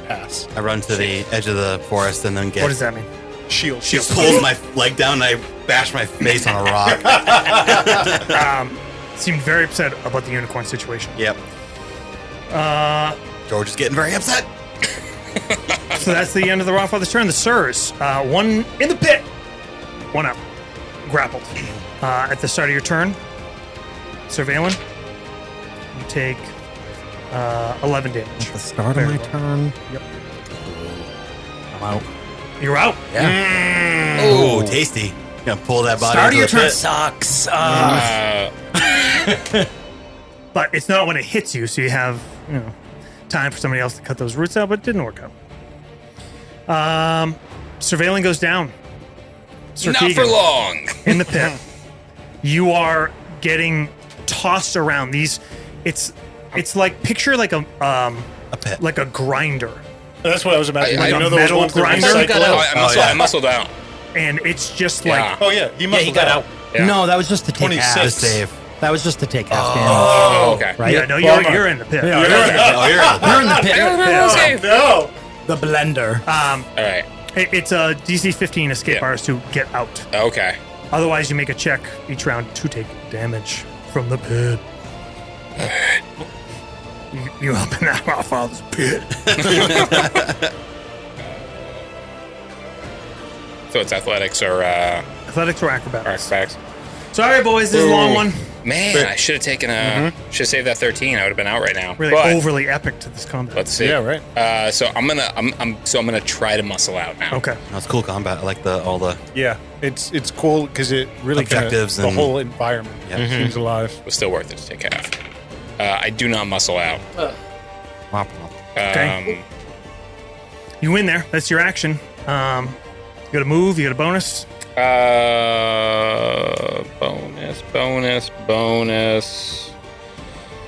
S6: Pass.
S4: I run to the edge of the forest and then get.
S3: What does that mean?
S6: Shield.
S4: Pulls my leg down and I bash my face on a rock.
S3: Seemed very upset about the unicorn situation.
S4: Yep. George is getting very upset.
S3: So that's the end of the Rodfather's turn. The Sirs, one in the pit, one up, grappled. At the start of your turn, Sir Valen, you take 11 damage.
S5: At the start
S3: Very
S5: of my
S3: well.
S5: turn.
S3: Yep.
S5: I'm out.
S3: You're out.
S5: Yeah.
S4: Oh, tasty. Gonna pull that body.
S5: Start of
S4: into
S5: your
S4: the
S5: turn
S4: pit.
S5: sucks.
S3: But it's not when it hits you, so you have time for somebody else to cut those roots out, but it didn't work out. Sir Valen goes down. Sir
S7: Not
S3: Keegan,
S7: for long.
S3: in the pit. You are getting tossed around. These, it's like picture like a
S4: pit.
S3: like a grinder,
S6: That's what I was imagining.
S7: I
S6: you
S3: know
S6: know those
S3: metal
S6: ones that
S3: grinder.
S6: recycle
S7: Oh,
S6: out?
S7: I muscled out.
S3: and it's just
S7: Yeah.
S3: like
S6: Oh yeah, he must
S8: he got out.
S7: Yeah.
S5: No, that was just to take
S6: 26.
S5: half.
S4: The save.
S5: That was just to take half damage.
S7: Oh, okay.
S5: Right?
S3: yeah. No,
S6: Bummer.
S3: you're in the pit.
S4: Oh, you're
S5: You're in the pit.
S7: Okay.
S6: No.
S5: The blender.
S7: All right.
S3: It's a DC 15 escape
S7: Yeah.
S3: bars to get out.
S7: Okay.
S3: Otherwise, you make a check each round to take damage from the pit. You up in that Godfather's pit.
S7: So it's athletics or
S3: Athletics or acrobatics.
S7: acrobatics.
S3: Sorry, boys, this is a long one.
S7: Man, I should have taken should have saved that 13. I would have been out right now.
S3: Really
S7: But
S3: overly epic to this combat.
S7: let's see.
S6: Yeah, right.
S7: So I'm gonna try to muscle out now.
S3: Okay.
S4: That's cool combat. I like all the.
S6: Yeah, it's cool because it really
S4: Objectives
S6: the
S4: and-
S6: whole environment seems alive.
S7: It was still worth it to take half. I do not muscle out.
S3: Okay. You win there. That's your action. You got a move. You got a bonus.
S7: Bonus.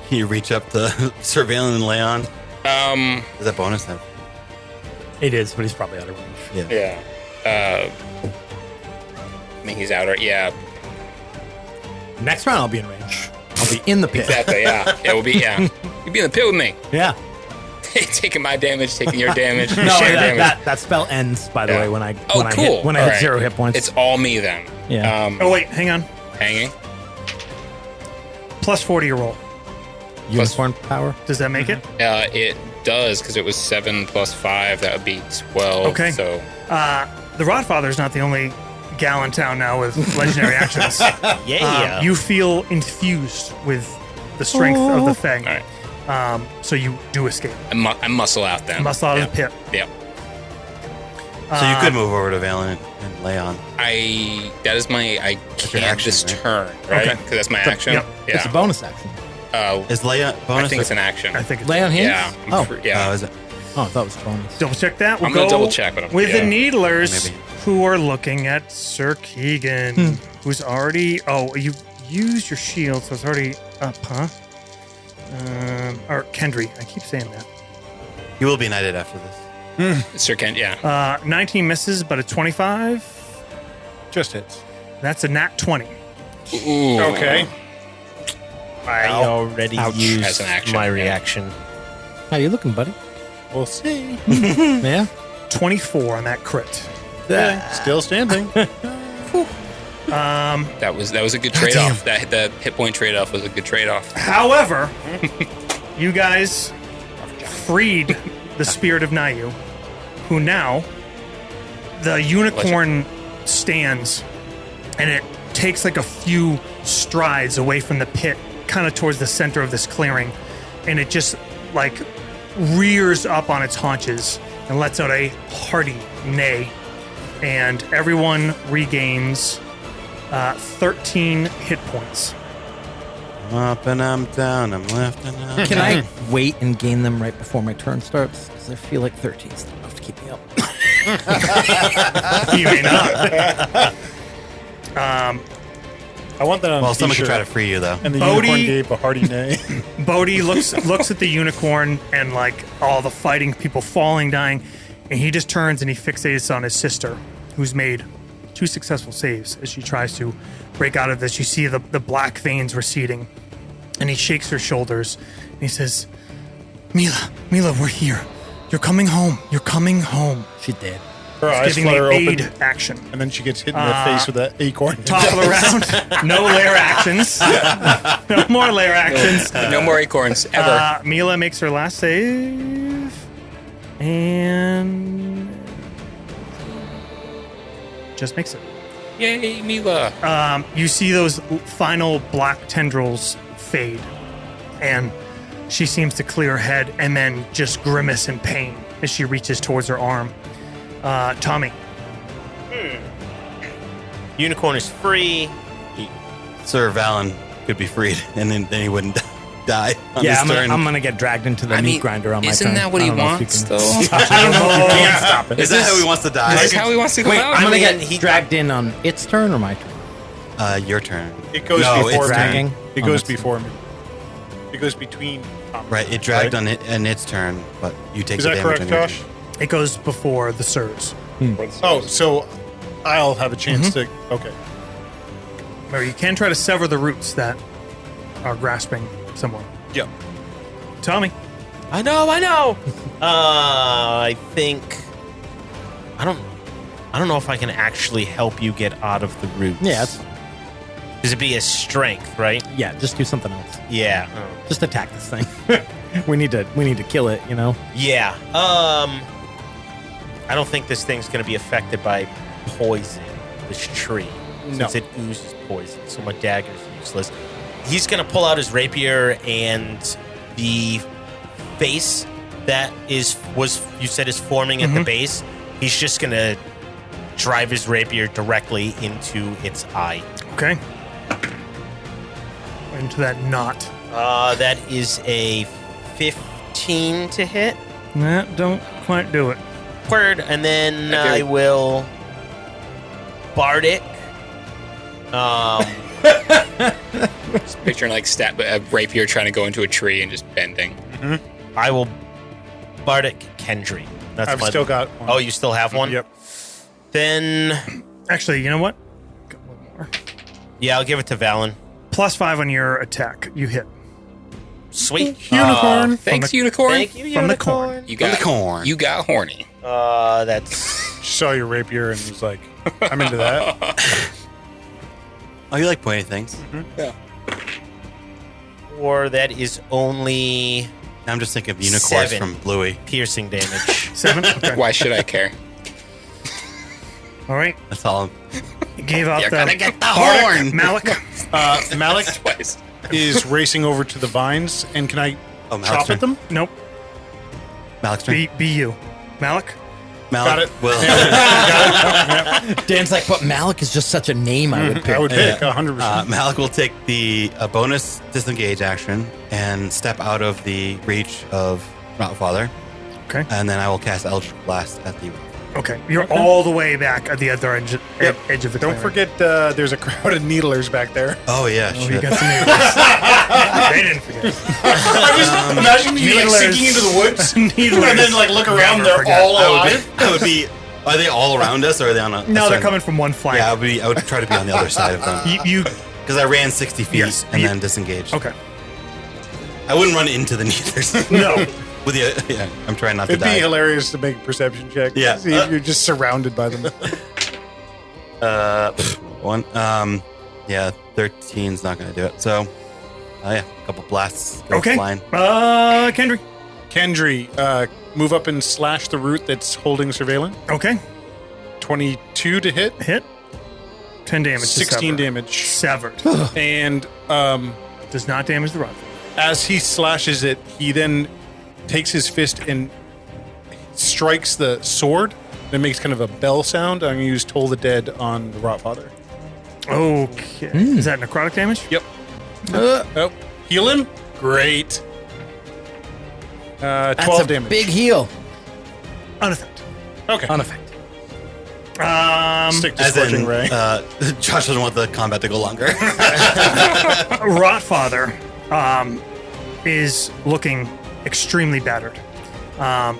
S4: You reach up to Surveillance and lay on. Is that bonus then?
S5: It is, but he's probably out of range.
S4: Yeah.
S7: Yeah. I mean, he's outer. Yeah.
S5: Next round, I'll be in range. I'll be in the pit.
S7: Exactly. Yeah. Yeah. We'll be. Yeah. You'll be in the pit with me.
S5: Yeah.
S7: Taking my damage, taking your damage.
S5: No,
S7: share damage.
S5: that spell ends, by the
S7: Yeah.
S5: way, when I
S7: Oh,
S5: when I
S7: cool.
S5: hit, when I
S7: All
S5: hit
S7: right.
S5: 0 hit points.
S7: It's all me then.
S5: Yeah.
S3: Oh, wait, hang on.
S7: Hanging.
S3: Plus 40 your roll.
S5: unicorn power.
S3: Does that make it?
S7: It does because it was 7 plus 5. That would be 12.
S3: Okay.
S7: So
S3: The Rodfather's not the only gal in town now with legendary actions.
S8: Yeah.
S3: You feel infused with the strength of the Fang.
S7: all right.
S3: So you do escape.
S7: I muscle out then.
S3: Muscle out of the pit.
S7: Yeah.
S4: So you could move over to Valen and lay on.
S7: That is my. I
S4: your
S7: can't
S4: action,
S7: this
S4: right?
S7: turn, right?
S3: Okay.
S7: Because that's my action.
S3: Yep.
S7: Yeah.
S5: It's a bonus action.
S4: Is lay on bonus?
S7: I think it's an action.
S3: I think it's
S5: Lay on hands?
S7: Yeah. I'm
S5: Oh.
S7: yeah.
S4: Oh, is it?
S5: Oh, I thought it was a bonus.
S3: double check that. We'll
S7: I'm gonna
S3: go
S7: double check, but I'm-
S3: with
S7: yeah.
S3: the Needlers,
S4: Maybe.
S3: who are looking at Sir Keegan, who's already. Oh, you used your shield, so it's already up, huh? Or Kendry. I keep saying that.
S4: You will be knighted after this.
S7: Sir Kent. Yeah.
S3: 19 misses, but a 25.
S6: Just hits.
S3: That's a nat 20.
S7: Ooh.
S6: Okay.
S8: I already
S7: As
S8: used
S7: an action,
S8: my
S7: yeah.
S8: reaction.
S5: How you looking, buddy?
S6: We'll see.
S5: Yeah.
S3: 24 on that crit.
S6: Still standing.
S7: That was a good trade off. That hit point trade off was a good trade off.
S3: However, you guys freed the spirit of Nayu, who now the unicorn stands and it takes like a few strides away from the pit, kind of towards the center of this clearing, and it just like rears up on its haunches and lets out a hearty neigh, and everyone regains 13 hit points.
S4: I'm up and I'm down. I'm left and I'm
S5: Can I wait and gain them right before my turn starts? Because I feel like 13 is not enough to keep me up.
S3: You may not.
S6: I want that on
S4: Well, someone could
S6: t-shirt.
S4: try to free you though.
S6: And the
S3: Bodhi-
S6: unicorn gave a hearty neigh.
S3: Bodhi looks at the unicorn and like all the fighting, people falling, dying, and he just turns and he fixates on his sister, who's made 2 successful saves as she tries to break out of this. You see the black veins receding, and he shakes her shoulders and he says, Mila, we're here. You're coming home. You're coming home.
S5: She did.
S6: Her eyes
S3: Giving
S6: flutter
S3: the aid
S6: open,
S3: action.
S6: and then she gets hit in the face with that acorn.
S3: Top of the round, no lair actions. No more lair actions.
S7: No more acorns ever.
S3: Mila makes her last save, and just makes it.
S7: Yay, Mila.
S3: You see those final black tendrils fade, and she seems to clear her head and then just grimace in pain as she reaches towards her arm. Tommy.
S8: Unicorn is free.
S4: Sir Valen could be freed, and then he wouldn't die on
S5: Yeah,
S4: his turn.
S5: I'm gonna get dragged into the meat grinder on my turn.
S7: Isn't that what
S5: I
S7: he
S5: don't know if you
S7: wants,
S5: can-
S7: though?
S5: I don't know if you can stop it.
S4: Is that how he wants to
S7: Is
S4: die?
S7: this how he wants to go
S5: Wait,
S7: out?
S5: I'm gonna
S8: mean,
S5: get
S8: he-
S5: dragged in on its turn or my turn?
S4: Your turn.
S6: It goes
S4: No,
S6: before
S4: it's
S6: me.
S5: dragging.
S6: It
S5: Oh,
S6: goes
S5: that's-
S6: before me. It goes between.
S4: Right, it dragged on it in its turn, but you take
S6: Is
S4: the
S6: that
S4: damage
S6: correct,
S4: on your
S6: Josh?
S4: turn.
S3: It goes before the Sirs.
S6: Oh, so I'll have a chance to. Okay.
S3: Or you can try to sever the roots that are grasping someone.
S6: Yep.
S3: Tommy.
S8: I know. I think I don't know if I can actually help you get out of the roots.
S5: Yeah, it's,
S8: Because it'd be a strength, right?
S5: yeah. Just do something else.
S8: Yeah.
S5: Just attack this thing. we need to kill it. You know.
S8: Yeah. I don't think this thing's going to be affected by poison, this tree.
S6: No.
S8: Since it oozes poison. So my dagger's useless. He's going to pull out his rapier, and the face that was you said is forming at the base, he's just going to drive his rapier directly into its eye.
S3: Okay. Into that knot.
S8: That is a 15 to hit.
S3: Nah, don't quite do it.
S8: Word, and then
S7: Okay.
S8: I will Bardic.
S7: Just picturing like a rapier trying to go into a tree and just bending.
S8: I will Bardic Kendry. That's
S6: I've still got one.
S8: Oh, you still have one?
S6: Yep.
S8: Then,
S3: Actually, you know what? Got one more.
S8: yeah, I'll give it to Valen.
S3: +5 on your attack. You hit.
S8: Sweet.
S6: Unicorn.
S7: Thanks,
S3: the-
S7: unicorn.
S8: Thank you,
S3: From the
S8: unicorn.
S3: corn.
S7: You got
S4: From the corn.
S7: You got horny.
S8: That's
S6: Saw your rapier and was like, I'm into that.
S4: Oh, you like pointy things.
S8: or that is only
S4: I'm just thinking of unicorns
S8: 7
S4: from Bluey.
S8: piercing damage.
S3: 7? Okay.
S7: Why should I care?
S3: All right.
S4: That's all.
S3: You gave out
S4: You're
S3: the
S4: gonna get the
S3: Bardic,
S4: horn.
S3: Malik.
S6: Malik
S7: Twice.
S6: is racing over to the vines, and can I
S4: Oh, Malik's
S6: chop
S4: turn.
S6: at them?
S3: Nope.
S4: Malik's turn.
S3: Be you. Malik?
S4: Malik
S6: Got it.
S4: will.
S5: Dan's like, but Malik is just such a name I would pick.
S6: I would pick 100%.
S4: Malik will take the bonus disengage action and step out of the reach of Rotfather,
S3: Okay.
S4: and then I will cast Eldritch Blast at the.
S3: Okay. You're all the way back at the other edge, edge of the
S6: Don't
S3: clearing.
S6: forget, there's a crowd of needlers back there.
S4: Oh yeah,
S3: Oh, you
S4: shit.
S3: got some needlers. They didn't forget.
S6: Imagine you
S3: Needlers.
S6: sinking into the woods,
S3: Needlers.
S6: and then look around,
S3: Never
S6: they're
S3: forget.
S6: all alive.
S4: That would be. Are they all around us, or are they on a?
S3: No, they're
S4: certain-
S3: coming from one flank.
S4: Yeah, I would try to be on the other side of them
S3: You
S4: because I ran 60 feet
S3: Yes,
S4: and
S3: you-
S4: then disengaged.
S3: okay.
S4: I wouldn't run into the needlers.
S3: No.
S4: With the yeah, I'm trying not
S6: It'd
S4: to
S6: be
S4: die.
S6: hilarious to make a perception check.
S4: Yeah.
S6: See if you're just surrounded by them.
S4: One. Yeah, 13's not going to do it. So, yeah, a couple blasts. Go
S3: Okay.
S4: flying.
S3: Kendry.
S6: Kendry, move up and slash the root that's holding surveillance.
S3: Okay.
S6: 22 to hit.
S3: Hit. 10 damage. to
S6: 16
S3: sever.
S6: damage.
S3: Severed.
S6: And
S3: Does not damage the rod.
S6: as he slashes it, he then takes his fist and strikes the sword. It makes kind of a bell sound. I'm going to use Toll the Dead on the Rotfather.
S3: Okay. Is that necrotic damage?
S6: Yep. Oh, heal him? Great. 12
S5: That's a
S6: damage.
S5: big heal.
S3: Unaffected.
S6: Okay.
S5: Unaffected.
S6: Stick to
S4: As
S6: Scorching
S4: in,
S6: Ray.
S4: Josh doesn't want the combat to go longer.
S3: Rotfather is looking extremely battered.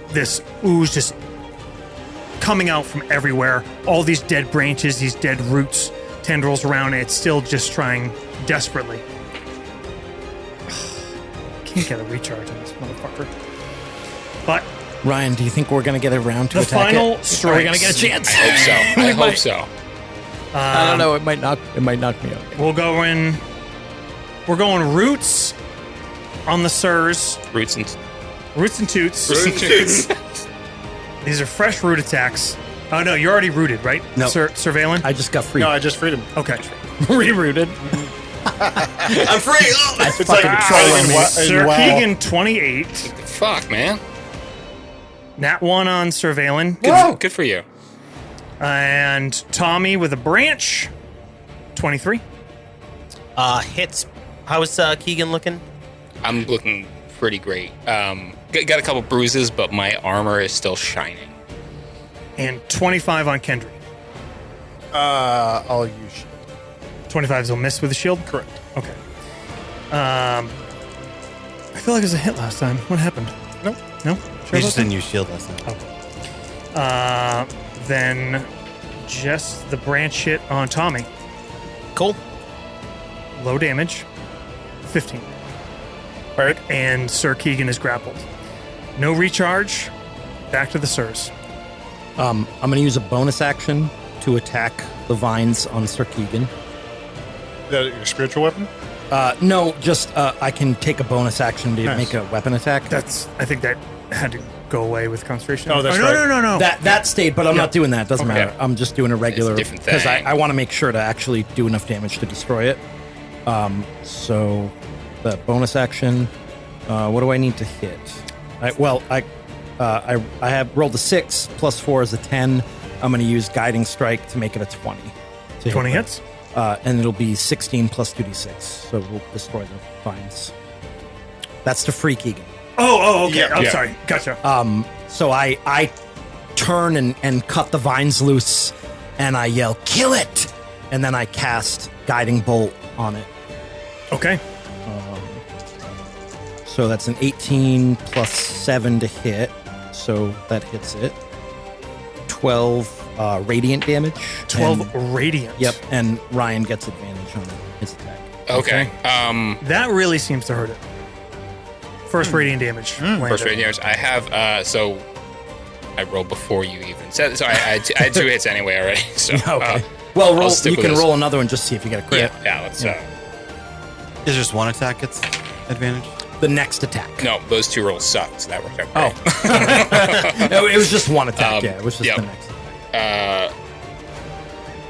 S3: This ooze just coming out from everywhere. All these dead branches, these dead roots, tendrils around it. It's still just trying desperately. Can't get a recharge on this motherfucker. But
S5: Ryan, do you think we're going to get around to
S3: the
S5: attack
S3: final
S5: it? Are we
S3: strikes.
S5: going to get a chance?
S7: I hope so. I hope so.
S5: I don't know. It might knock me out.
S3: We'll go in. We're going roots on the Sirs.
S7: Roots and
S3: Toots.
S7: Roots.
S3: These are fresh root attacks. Oh no, you're already rooted, right?
S4: No.
S3: Surveillance.
S5: I just got free.
S6: No, I just freed him.
S3: Okay.
S5: Rerouted.
S4: I'm free. Oh!
S6: It's like
S5: trolling me.
S3: Sir
S6: wow.
S3: Keegan, 28.
S7: Fuck, man.
S3: Nat 1 on Surveillance.
S7: Good for you.
S3: And Tommy with a branch, 23.
S8: Hits. How's Keegan looking?
S7: I'm looking pretty great. Got a couple bruises, but my armor is still shining.
S3: And 25 on Kendry.
S6: I'll use shield.
S3: 25 will miss with the shield?
S6: Correct.
S3: Okay. I feel like it was a hit last time. What happened?
S6: Nope.
S3: No? Sure
S4: You
S3: about
S4: just
S3: that?
S4: didn't use shield last time.
S3: Then just the branch hit on Tommy.
S8: Cool.
S3: Low damage. 15.
S6: Right.
S3: And Sir Keegan is grappled. No recharge. Back to the Sirs.
S5: I'm going to use a bonus action to attack the vines on Sir Keegan.
S6: Is that your spiritual weapon?
S5: No, just I can take a bonus action to
S6: Nice.
S5: make a weapon attack.
S3: I think that had to go away with concentration.
S6: Oh, that's
S3: no,
S6: right.
S3: No.
S5: That stayed, but I'm not doing that. Doesn't
S7: Okay.
S5: matter. I'm just doing a regular
S7: It's a different
S5: because
S7: thing.
S5: I want to make sure to actually do enough damage to destroy it. So the bonus action. What do I need to hit? I have rolled a 6 plus 4 is a 10. I'm going to use guiding strike to make it a 20. to
S3: 20
S5: hit.
S3: hits?
S5: And it'll be 16 plus 2d6. So we'll destroy the vines. That's to free Keegan.
S3: Oh, okay.
S6: Yeah,
S3: I'm
S7: yeah.
S3: sorry. Gotcha.
S5: So I turn and cut the vines loose, and I yell, "Kill it!" And then I cast Guiding Bolt on it.
S3: Okay.
S5: So that's an 18 plus 7 to hit. so that hits it. 12 radiant damage.
S3: 12
S5: And-
S3: radiant.
S5: Yep, and Ryan gets advantage on his attack.
S7: Okay.
S3: That really seems to hurt it. First radiant damage. landed.
S7: First radiant damage. I have so I rolled before you even said. So I had 2 hits anyway already. So
S5: Okay. Well,
S7: I'll
S5: roll.
S7: stick
S5: You
S7: with
S5: can
S7: this.
S5: roll another one, just see if you get a crit.
S7: Yeah. Let's.
S4: Is just one attack gets advantage?
S5: The next attack.
S7: No, those 2 rolls sucked. So that worked out. Great.
S5: No, it was just one attack.
S7: Um,
S5: Yeah, it was just
S7: yep.
S5: the next attack.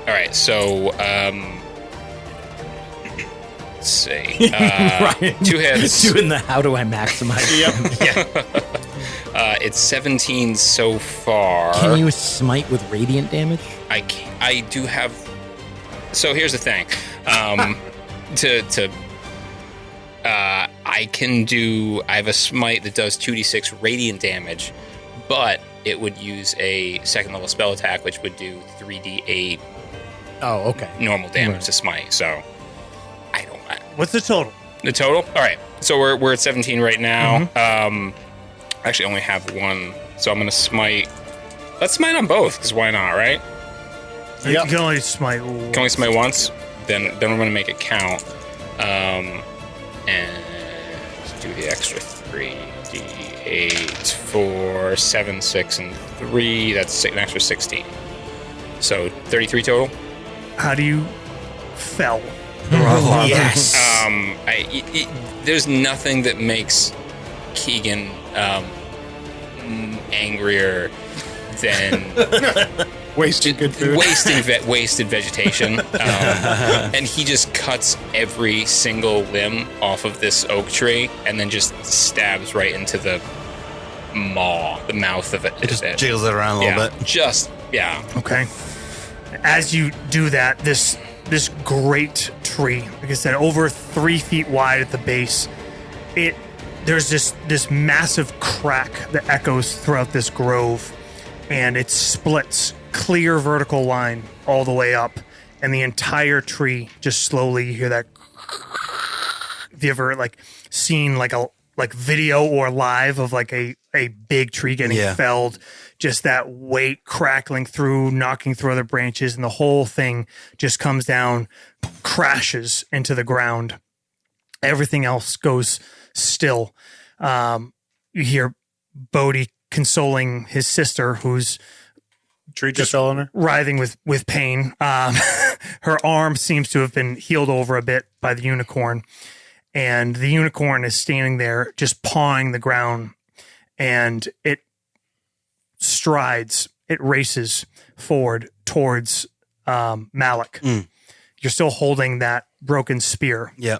S7: All right. So let's see.
S5: Ryan,
S7: 2 hits.
S5: Doing the how do I maximize?
S7: It's 17 so far.
S5: Can you smite with radiant damage?
S7: I do have. So here's the thing. I can do. I have a smite that does 2d6 radiant damage, but it would use a 2nd level spell attack, which would do 3d8
S5: Oh, okay.
S7: normal damage
S5: Right.
S7: to smite. So I don't.
S3: What's the total?
S7: The total? All right. So we're at 17 right now. I actually only have 1, so I'm gonna smite. Let's smite on both, because why not, right?
S3: You can only smite.
S7: Can only smite once? Then we're gonna make it count. And let's do the extra 3d8 for 7, 6, and 3. That's an extra 16. So 33 total.
S3: How do you fell?
S8: Yes.
S7: There's nothing that makes Keegan angrier than
S6: Wasting good food.
S7: wasted vegetation, and he just cuts every single limb off of this oak tree, and then just stabs right into the mouth of it.
S4: It just jiggles it around a little bit.
S3: Okay. As you do that, this great tree, like I said, over 3 feet wide at the base, there's this massive crack that echoes throughout this grove, and it splits, clear vertical line all the way up, and the entire tree just slowly, you hear that. Have you ever seen video or live of a big tree getting felled? Just that weight crackling through, knocking through other branches, and the whole thing just comes down, crashes into the ground. Everything else goes still. You hear Bodhi consoling his sister, who's
S6: Tree just fell on her.
S3: writhing with pain. Her arm seems to have been healed over a bit by the unicorn, and the unicorn is standing there just pawing the ground, and it strides, it races forward towards Malik. You're still holding that broken spear.
S4: Yeah.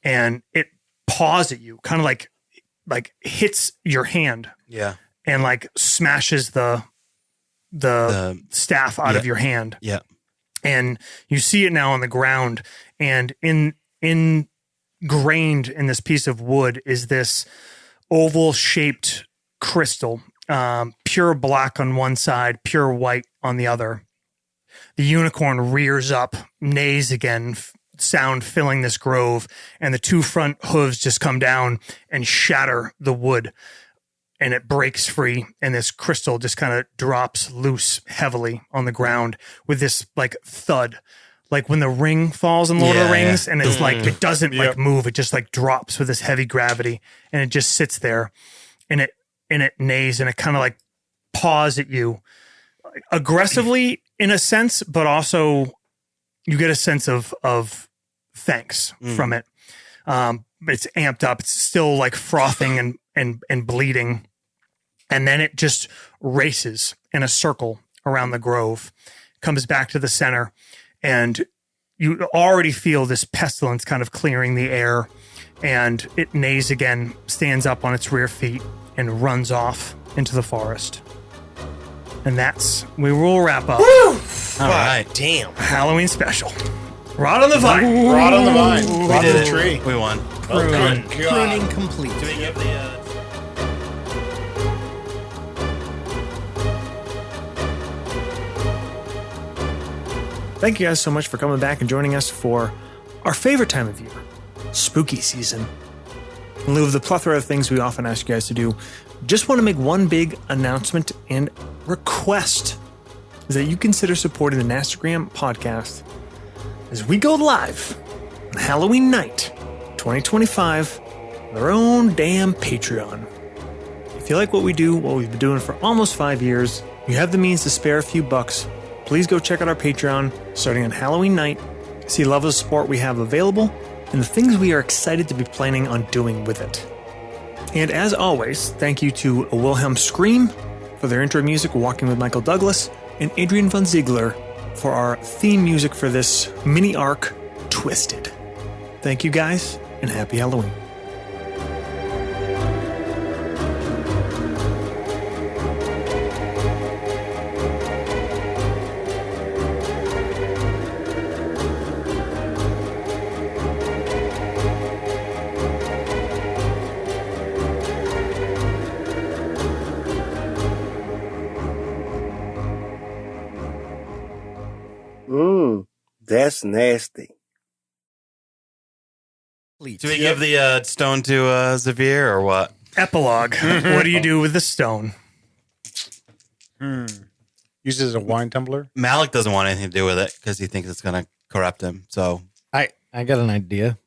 S3: And it paws at you, kind of like hits your hand.
S4: Yeah.
S3: And smashes the staff out of your hand.
S4: Yeah.
S3: And you see it now on the ground, and ingrained in this piece of wood is this oval shaped crystal, pure black on one side, pure white on the other. The unicorn rears up, neighs again, sound filling this grove, and the 2 front hooves just come down and shatter the wood, and it breaks free, and this crystal just kind of drops loose heavily on the ground with this thud, like when the ring falls in Lord of the Rings, and it's it doesn't move, it just drops with this heavy gravity, and it just sits there, and it neighs, and it kind of paws at you aggressively in a sense, but also you get a sense of thanks from it. It's amped up. It's still frothing and bleeding. And then it just races in a circle around the grove, comes back to the center, and you already feel this pestilence kind of clearing the air, and it neighs again, stands up on its rear feet, and runs off into the forest. And we will wrap up.
S8: All
S4: right.
S8: Damn.
S3: Halloween special. Rod on the vine.
S6: Rod on the vine. Rod on the
S4: it.
S6: tree.
S4: We won.
S6: Oh, good God.
S5: Pruning complete.
S3: Thank you guys so much for coming back and joining us for our favorite time of year, spooky season. In lieu of the plethora of things we often ask you guys to do, just want to make one big announcement and request is that you consider supporting the Nastagram podcast as we go live on Halloween night 2025 on our own damn Patreon. If you like what we do, what we've been doing for almost 5 years, you have the means to spare a few bucks, please go check out our Patreon starting on Halloween night, see the level of support we have available, and the things we are excited to be planning on doing with it. And as always, thank you to Wilhelm Scream for their intro music, Walking with Michael Douglas, and Adrian von Ziegler for our theme music for this mini arc, Twisted. Thank you guys, and happy Halloween.
S9: That's nasty.
S4: Do we give the stone to Xavier or what?
S3: Epilogue. What do you do with the stone?
S6: Use it as a wine tumbler.
S4: Malik doesn't want anything to do with it because he thinks it's going to corrupt him. So
S5: I got an idea.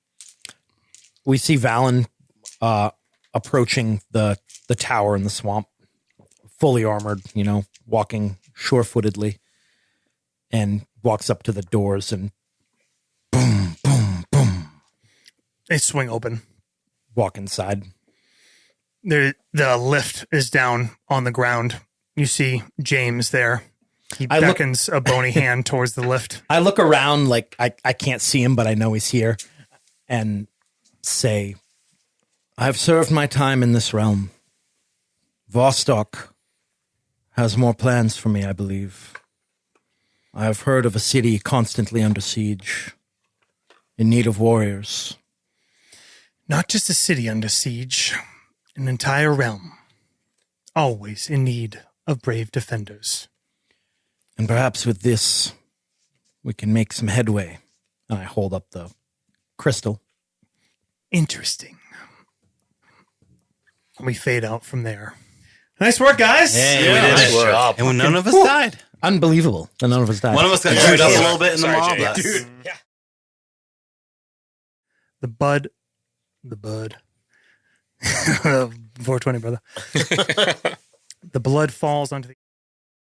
S5: We see Valen approaching the tower in the swamp, fully armored, walking sure-footedly, and walks up to the doors and boom, boom, boom.
S3: They swing open.
S5: Walk inside.
S3: The lift is down on the ground. You see James there. He beckons a bony hand towards the lift.
S5: I look around like I can't see him, but I know he's here, and say, I've served my time in this realm. Vostok has more plans for me, I believe. I have heard of a city constantly under siege, in need of warriors.
S3: Not just a city under siege, an entire realm. Always in need of brave defenders.
S5: And perhaps with this, we can make some headway. And I hold up the crystal.
S3: Interesting. We fade out from there. Nice work, guys.
S4: Hey,
S8: Yeah,
S4: we did
S8: nice
S4: it.
S8: job.
S4: And none of us died.
S5: Unbelievable. And none of us died.
S4: One of us got chewed up a little bit in the mob.
S7: Jay.
S4: Dude.
S3: The bud. 420, brother. The blood falls onto the